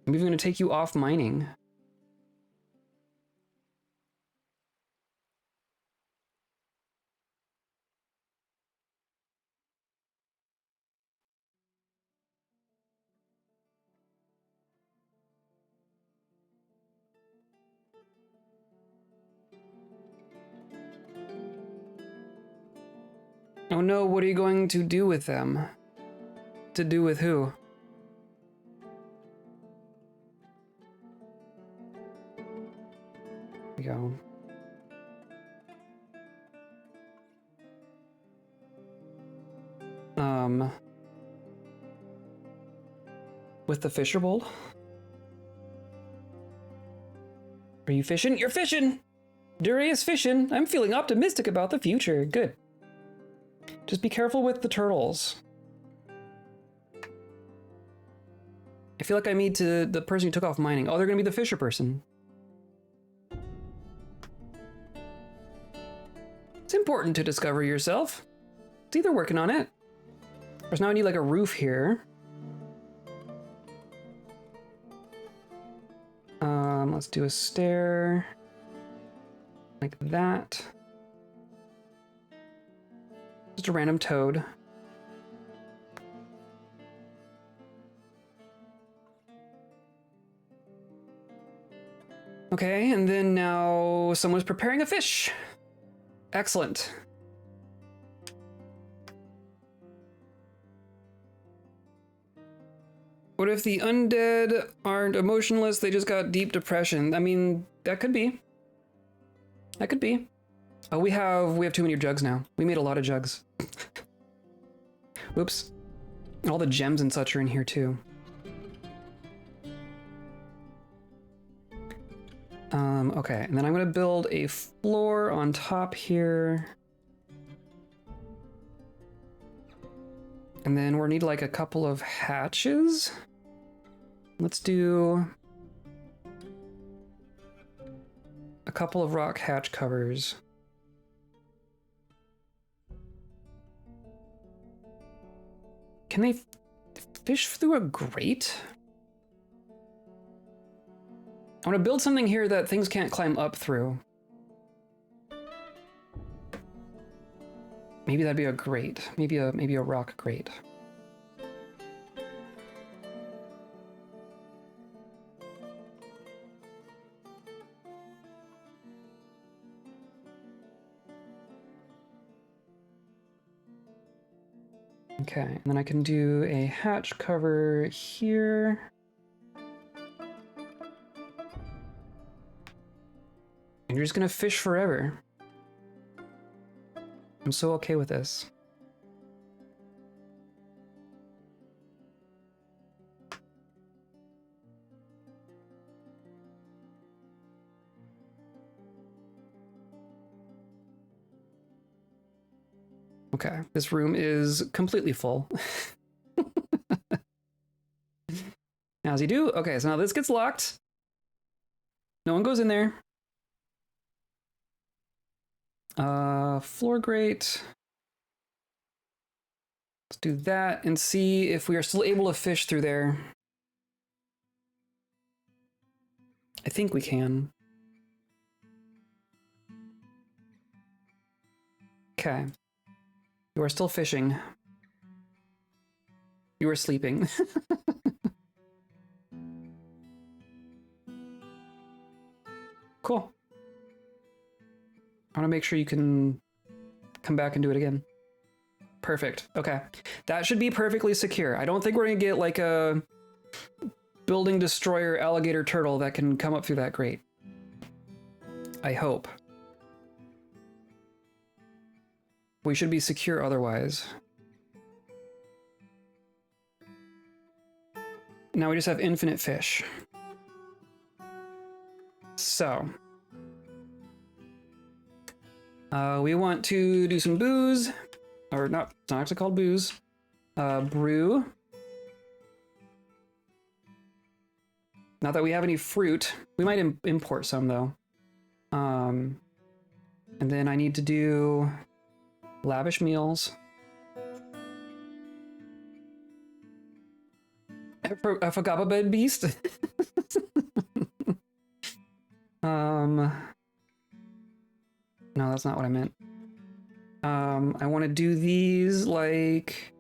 I'm even gonna take you off mining. Oh no, what are you going to do with them? To do with who? There we go. With the fisher bowl? Are you fishing? You're fishing! Durious fishing. I'm feeling optimistic about the future. Good. Just be careful with the turtles. I feel like I need to the person who took off mining. Oh, they're gonna be the fisher person. It's important to discover yourself. It's either working on it. There's now I need like a roof here. Let's do a stair. Like that. Just a random toad. Okay, and then now someone's preparing a fish. Excellent. What if the undead aren't emotionless, they just got deep depression? I mean, that could be. That could be. Oh, we have too many jugs now. We made a lot of jugs. Whoops. All the gems and such are in here too. Okay, and then I'm gonna build a floor on top here. And then we'll need like a couple of hatches. Let's do a couple of rock hatch covers. Can they fish through a grate? I want to build something here that things can't climb up through. Maybe that'd be a grate. Maybe a rock grate. Okay, and then I can do a hatch cover here. And you're just gonna fish forever. I'm so okay with this. Okay, this room is completely full. How's he do? Okay, so now this gets locked. No one goes in there. Floor grate. Let's do that and see if we are still able to fish through there. I think we can. Okay. You are still fishing. You are sleeping. Cool. I want to make sure you can come back and do it again. Perfect. Okay. That should be perfectly secure. I don't think we're going to get like a building destroyer alligator turtle that can come up through that grate. I hope. We should be secure otherwise. Now we just have infinite fish. So. We want to do some booze. Or not, it's not actually called booze. Brew. Not that we have any fruit. We might import some though. And then I need to do lavish meals. I forgot about beast. No, that's not what I meant. I want to do these like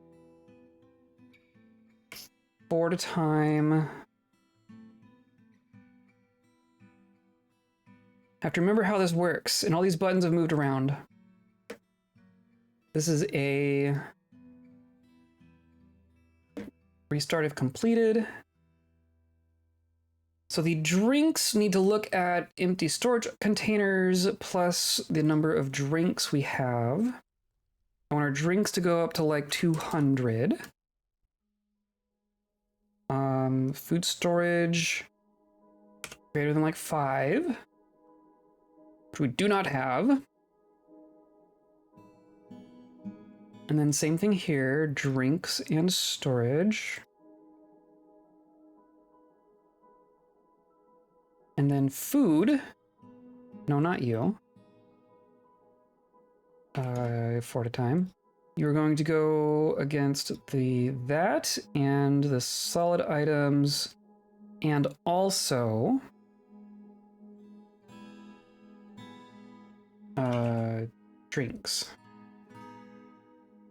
4 at a time. I have to remember how this works, and all these buttons have moved around. This is a restart if completed. So the drinks need to look at empty storage containers plus the number of drinks we have. I want our drinks to go up to like 200. Food storage greater than like 5, which we do not have. And then same thing here, drinks and storage. And then food. No, not you. 4 at a time. You're going to go against that and the solid items and also drinks.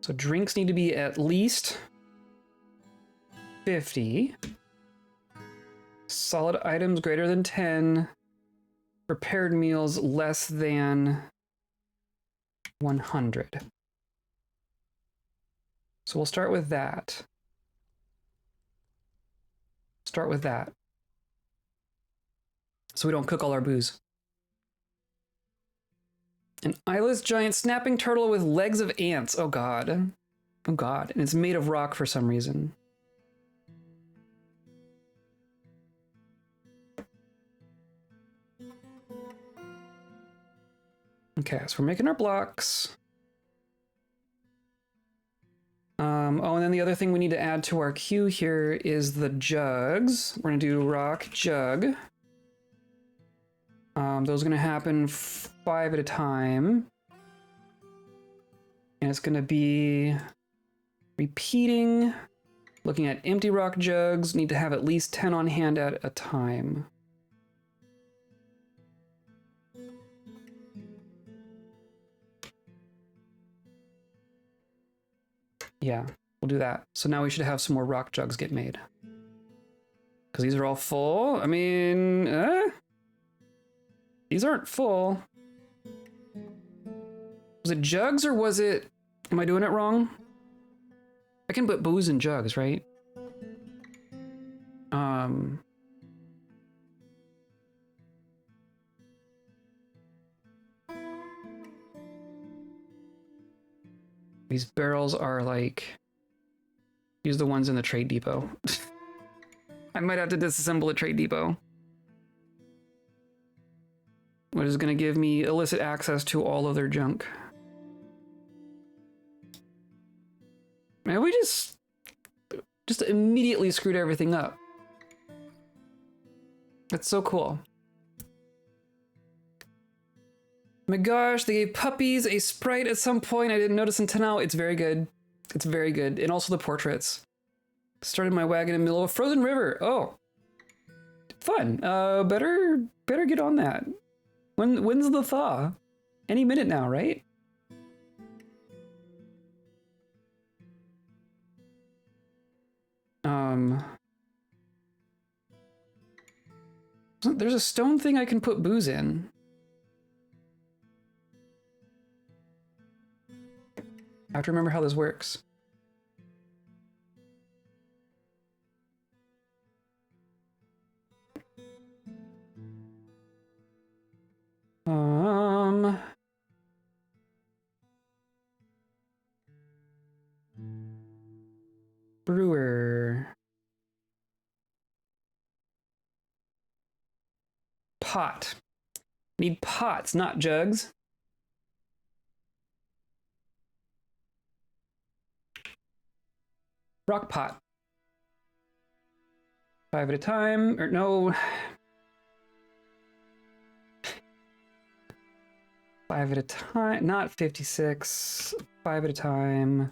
So drinks need to be at least 50. Solid items greater than 10. Prepared meals less than 100. So we'll start with that. Start with that. So we don't cook all our booze. An eyeless giant snapping turtle with legs of ants. Oh god. Oh god. And it's made of rock for some reason. Okay, so we're making our blocks. Oh, and then the other thing we need to add to our queue here is the jugs. We're gonna do rock jug. Those are gonna happen 5 at a time. And it's gonna be repeating, looking at empty rock jugs, need to have at least 10 on hand at a time. Yeah, we'll do that. So now we should have some more rock jugs get made. Because these are all full. I mean, these aren't full. Was it jugs or was it... Am I doing it wrong? I can put booze in jugs, right? These barrels are like... Use the ones in the trade depot. I might have to disassemble a trade depot. Which is going to give me illicit access to all of their junk. Man, we just immediately screwed everything up. That's so cool. My gosh, they gave puppies a sprite at some point. I didn't notice until now. It's very good. It's very good. And also the portraits. Started my wagon in the middle of a frozen river. Oh. Fun. Better get on that. When's the thaw? Any minute now, right? There's a stone thing I can put booze in. I have to remember how this works. Brewer. Pot. Need pots, not jugs. Rock pot. 5 at a time, or no. 5 at a time, not 56. 5 at a time.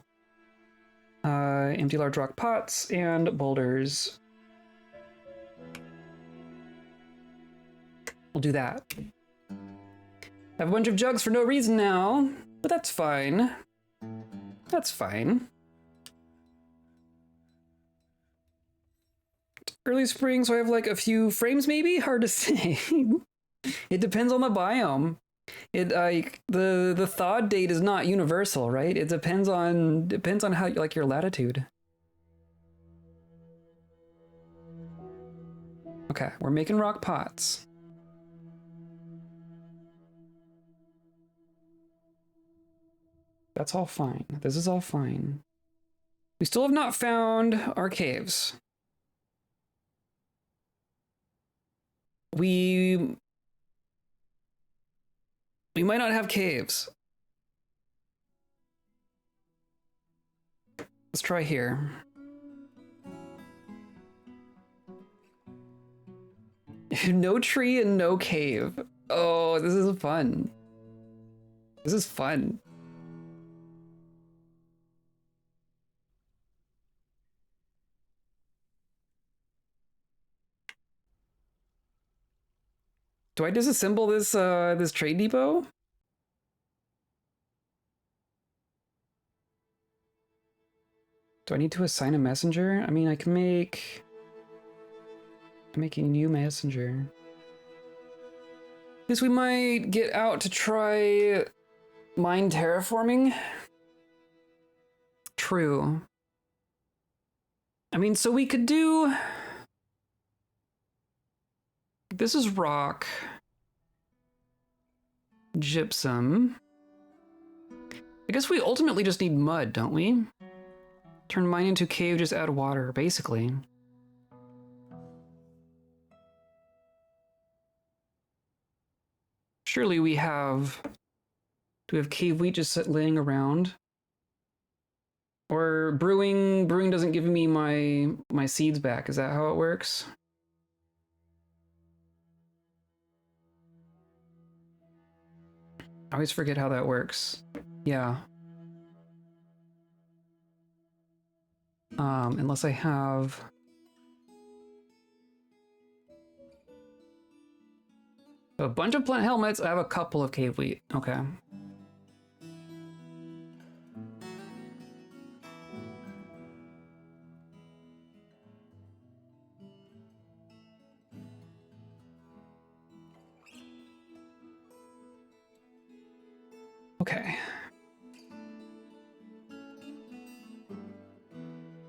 Empty large rock pots and boulders. We'll do that. I have a bunch of jugs for no reason now, but that's fine. That's fine. It's early spring, so I have like a few frames maybe? Hard to say. It depends on the biome. It like the thaw date is not universal, right? It depends on how like your latitude. Okay, we're making rock pots. That's all fine. This is all fine. We still have not found our caves. We might not have caves. Let's try here. No tree and no cave. Oh, this is fun. This is fun. Do I disassemble this trade depot? Do I need to assign a messenger? I mean, I can make... I'm making a new messenger. Guess we might get out to try mine terraforming. True. I mean, so we could do... This is rock. Gypsum. I guess we ultimately just need mud, don't we? Turn mine into cave, just add water, basically. Surely we have... Do we have cave wheat just laying around? Or brewing doesn't give me my seeds back. Is that how it works? I always forget how that works. Yeah. Unless I have... A bunch of plant helmets. I have a couple of cave wheat. Okay. Okay.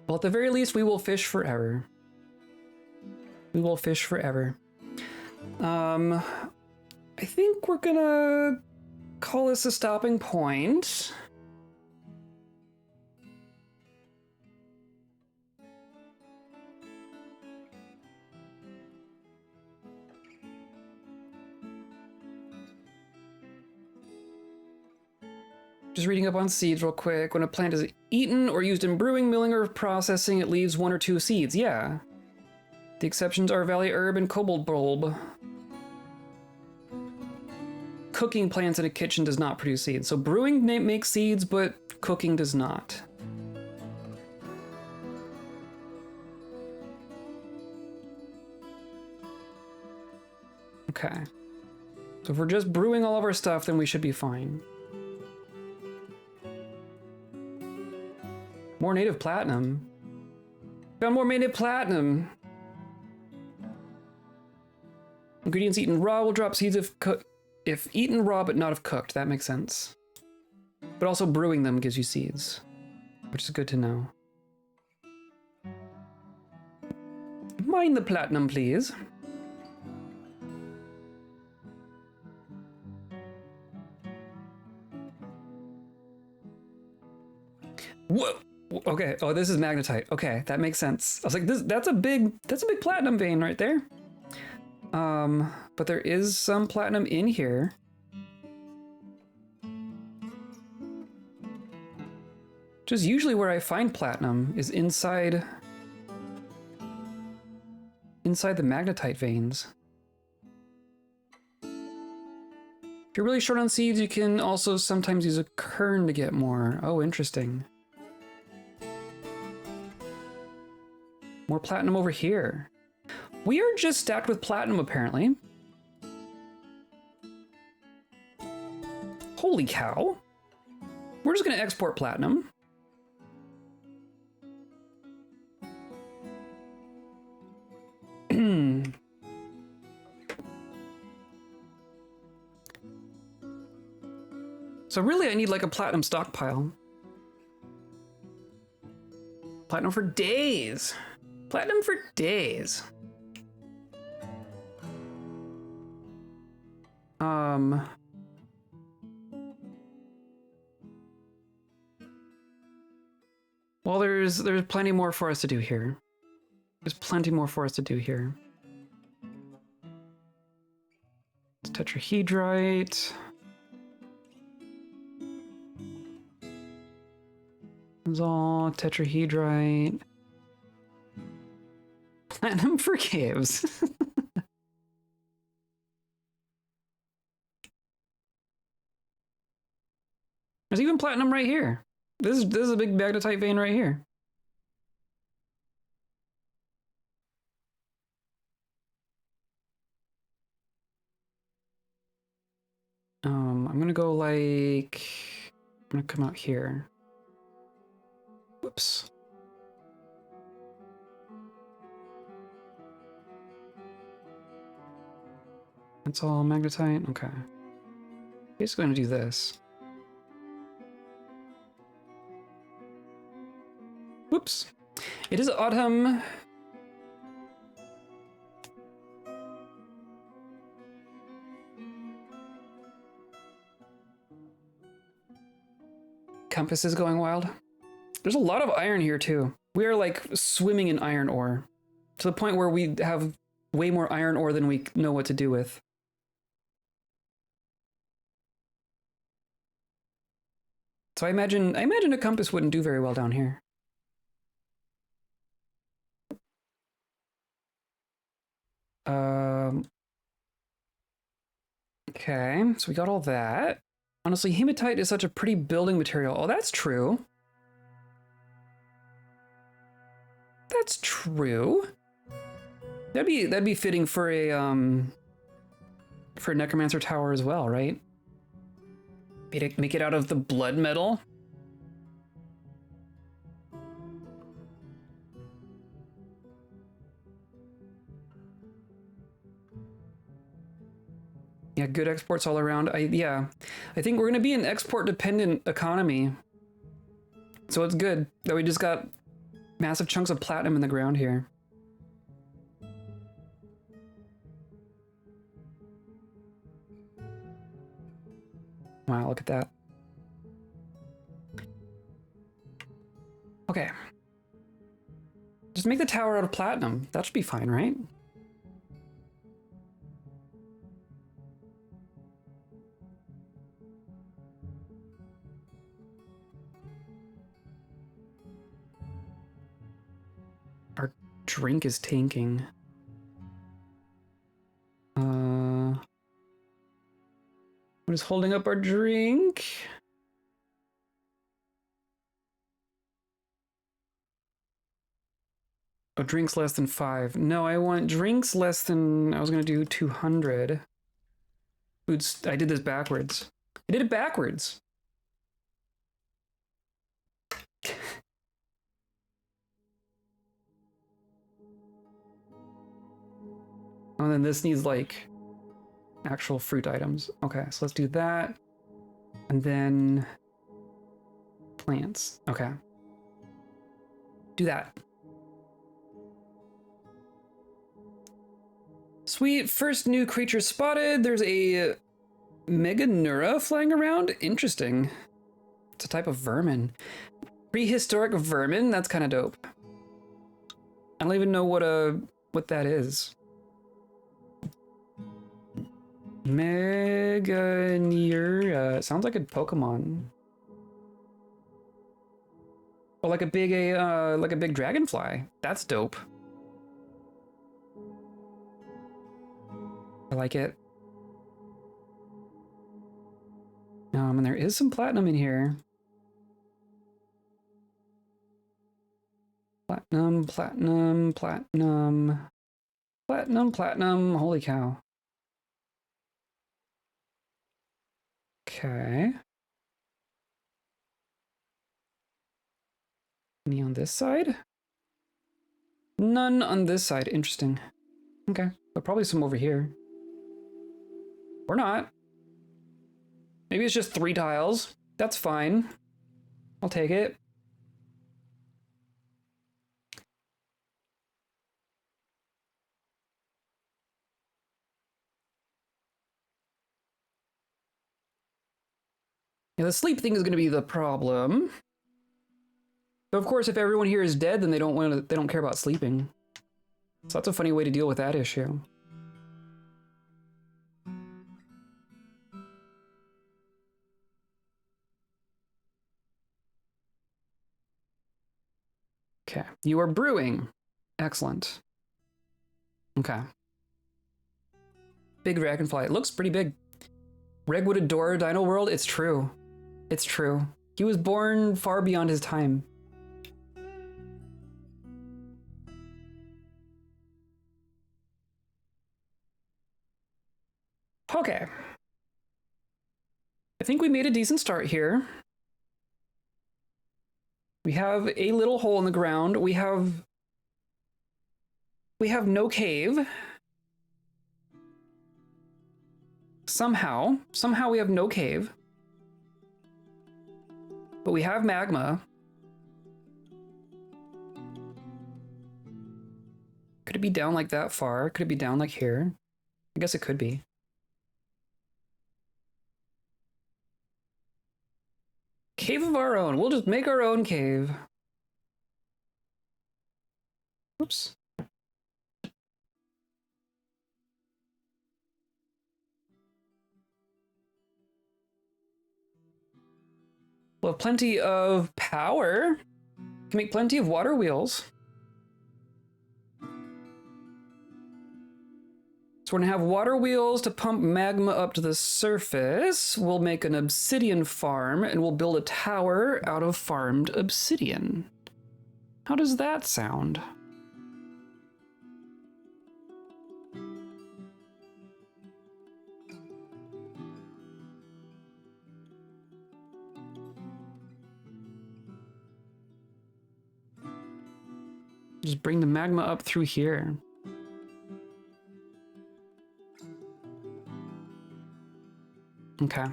Well, at the very least, we will fish forever. We will fish forever. I think we're gonna call this a stopping point. Just reading up on seeds real quick. When a plant is eaten or used in brewing, milling, or processing, it leaves 1 or 2 seeds. Yeah. The exceptions are valley herb and kobold bulb. Cooking plants in a kitchen does not produce seeds. So brewing makes seeds, but cooking does not. Okay. So if we're just brewing all of our stuff, then we should be fine. More native platinum. Found more native platinum. Ingredients eaten raw will drop seeds if eaten raw but not if cooked. That makes sense. But also brewing them gives you seeds, which is good to know. Mine the platinum, please. Whoa. Okay. Oh, this is magnetite. Okay, that makes sense. I was like, that's a big platinum vein right there. But there is some platinum in here. Which is usually where I find platinum, is inside the magnetite veins. If you're really short on seeds, you can also sometimes use a kern to get more. Oh, interesting. More platinum over here. We are just stacked with platinum, apparently. Holy cow. We're just gonna export platinum. So really I need like a platinum stockpile. Platinum for days. Platinum for days. Well, there's plenty more for us to do here. There's plenty more for us to do here. It's tetrahedrite. It's all tetrahedrite. Platinum for caves. There's even platinum right here. This is a big magnetite vein right here. I'm gonna go like, I'm gonna come out here. Whoops. That's all magnetite? Okay. Basically gonna do this. Whoops. It is autumn. Compass is going wild. There's a lot of iron here too. We are like swimming in iron ore to the point where we have way more iron ore than we know what to do with. So I imagine a compass wouldn't do very well down here. Okay, so we got all that. Honestly, hematite is such a pretty building material. Oh, that's true. That's true. That'd be fitting for a necromancer tower as well, right? Make it out of the blood metal. Yeah, good exports all around. I think we're gonna be an export-dependent economy. So it's good that we just got massive chunks of platinum in the ground here. Wow, look at that. Okay. Just make the tower out of platinum. That should be fine, right? Our drink is tanking. What is holding up our drink? Oh, drinks less than 5. No, I want drinks less than, I was gonna do 200. Foods, I did this backwards. I did it backwards. And then this needs like actual fruit items. Okay, so let's do that. And then plants. Okay. Do that. Sweet, first new creature spotted. There's a Meganura flying around. Interesting. It's a type of vermin. Prehistoric vermin? That's kind of dope. I don't even know what that is. Meganura. Sounds like a Pokemon. Or like a big dragonfly. That's dope. I like it. And there is some platinum in here. Platinum, platinum, platinum. Platinum, platinum. Holy cow. Okay. Any on this side? None on this side. Interesting. Okay. But probably some over here. Or not. Maybe it's just 3 tiles. That's fine. I'll take it. Yeah, the sleep thing is going to be the problem. But of course, if everyone here is dead, then they don't care about sleeping. So that's a funny way to deal with that issue. Okay, you are brewing. Excellent. Okay. Big dragonfly. It looks pretty big. Reg would adore Dino World. It's true. It's true. He was born far beyond his time. Okay. I think we made a decent start here. We have a little hole in the ground. We have no cave. Somehow we have no cave. But we have magma. Could it be down like that far? Could it be down like here? I guess it could be. Cave of our own. We'll just make our own cave. Oops. We'll have plenty of power. Can make plenty of water wheels. So we're gonna have water wheels to pump magma up to the surface. We'll make an obsidian farm and we'll build a tower out of farmed obsidian. How does that sound? Just bring the magma up through here. Okay.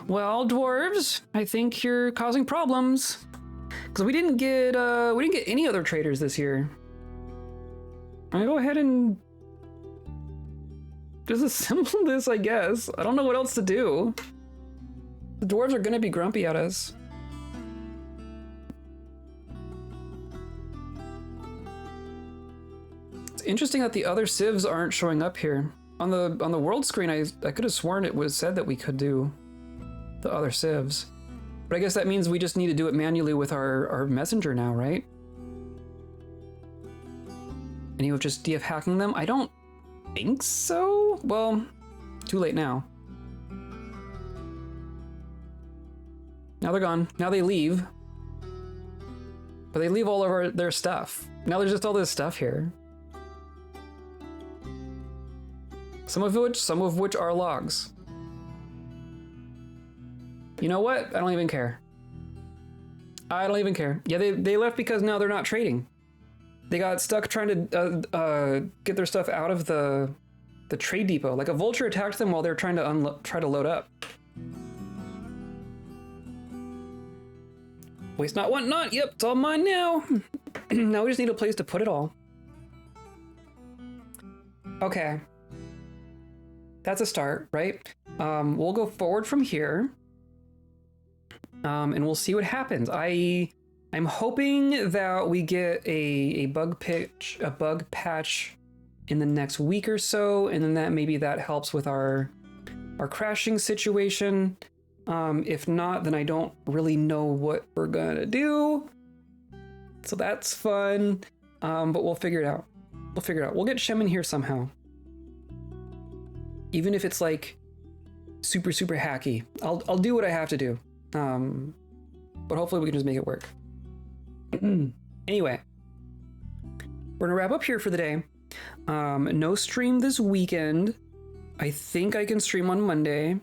Well, dwarves, I think you're causing problems. Because we didn't get any other traders this year. I'm gonna go ahead and just assemble this, I guess. I don't know what else to do. The dwarves are gonna be grumpy at us. It's interesting that the other civs aren't showing up here. On the world screen, I could have sworn it was said that we could do the other civs. But I guess that means we just need to do it manually with our messenger now, right? Any of just DF hacking them? I don't think so. Well, too late now. Now they're gone. Now they leave. But they leave all of their stuff. Now there's just all this stuff here. Some of which are logs. You know what? I don't even care. I don't even care. Yeah, they left because now they're not trading. They got stuck trying to get their stuff out of the trade depot. Like a vulture attacked them while they were trying to try to load up. Waste not, want not. Yep, it's all mine now. Now we just need a place to put it all. Okay. That's a start, right? We'll go forward from here. And we'll see what happens. I'm hoping that we get a bug patch in the next week or so, and then maybe that helps with our crashing situation. If not, then I don't really know what we're gonna do. So that's fun. But we'll figure it out. We'll get Shem in here somehow. Even if it's like super hacky, I'll do what I have to do. But hopefully we can just make it work. Anyway, we're gonna wrap up here for the day. No stream this weekend. I think I can stream on Monday.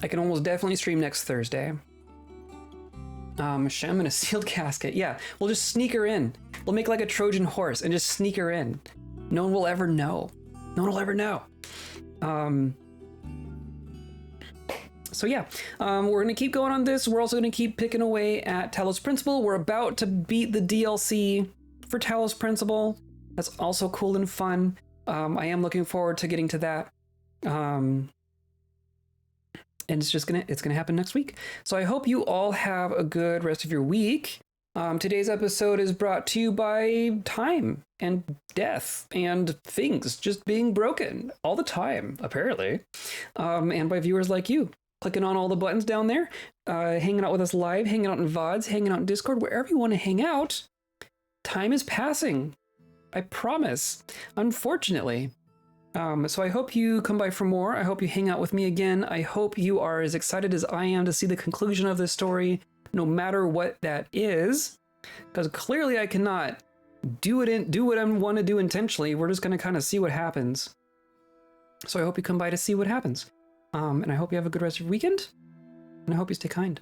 I can almost definitely stream next Thursday. Shem in a sealed casket. Yeah, we'll just sneak her in. We'll make like a Trojan horse and just sneak her in. No one will ever know. No one will ever know. So yeah, we're gonna keep going on this. We're also gonna keep picking away at Talos Principle. We're about to beat the DLC for Talos Principle. That's also cool and fun. I am looking forward to getting to that. And it's gonna happen next week. So I hope you all have a good rest of your week. Today's episode is brought to you by time and death and things just being broken all the time, apparently. And by viewers like you, clicking on all the buttons down there, hanging out with us live, hanging out in VODs, hanging out in Discord, wherever you want to hang out. Time is passing. I promise. Unfortunately. So I hope you come by for more. I hope you hang out with me again. I hope you are as excited as I am to see the conclusion of this story, no matter what that is, because clearly I cannot do what I want to do intentionally. We're just going to kind of see what happens. So I hope you come by to see what happens. And I hope you have a good rest of your weekend, and I hope you stay kind.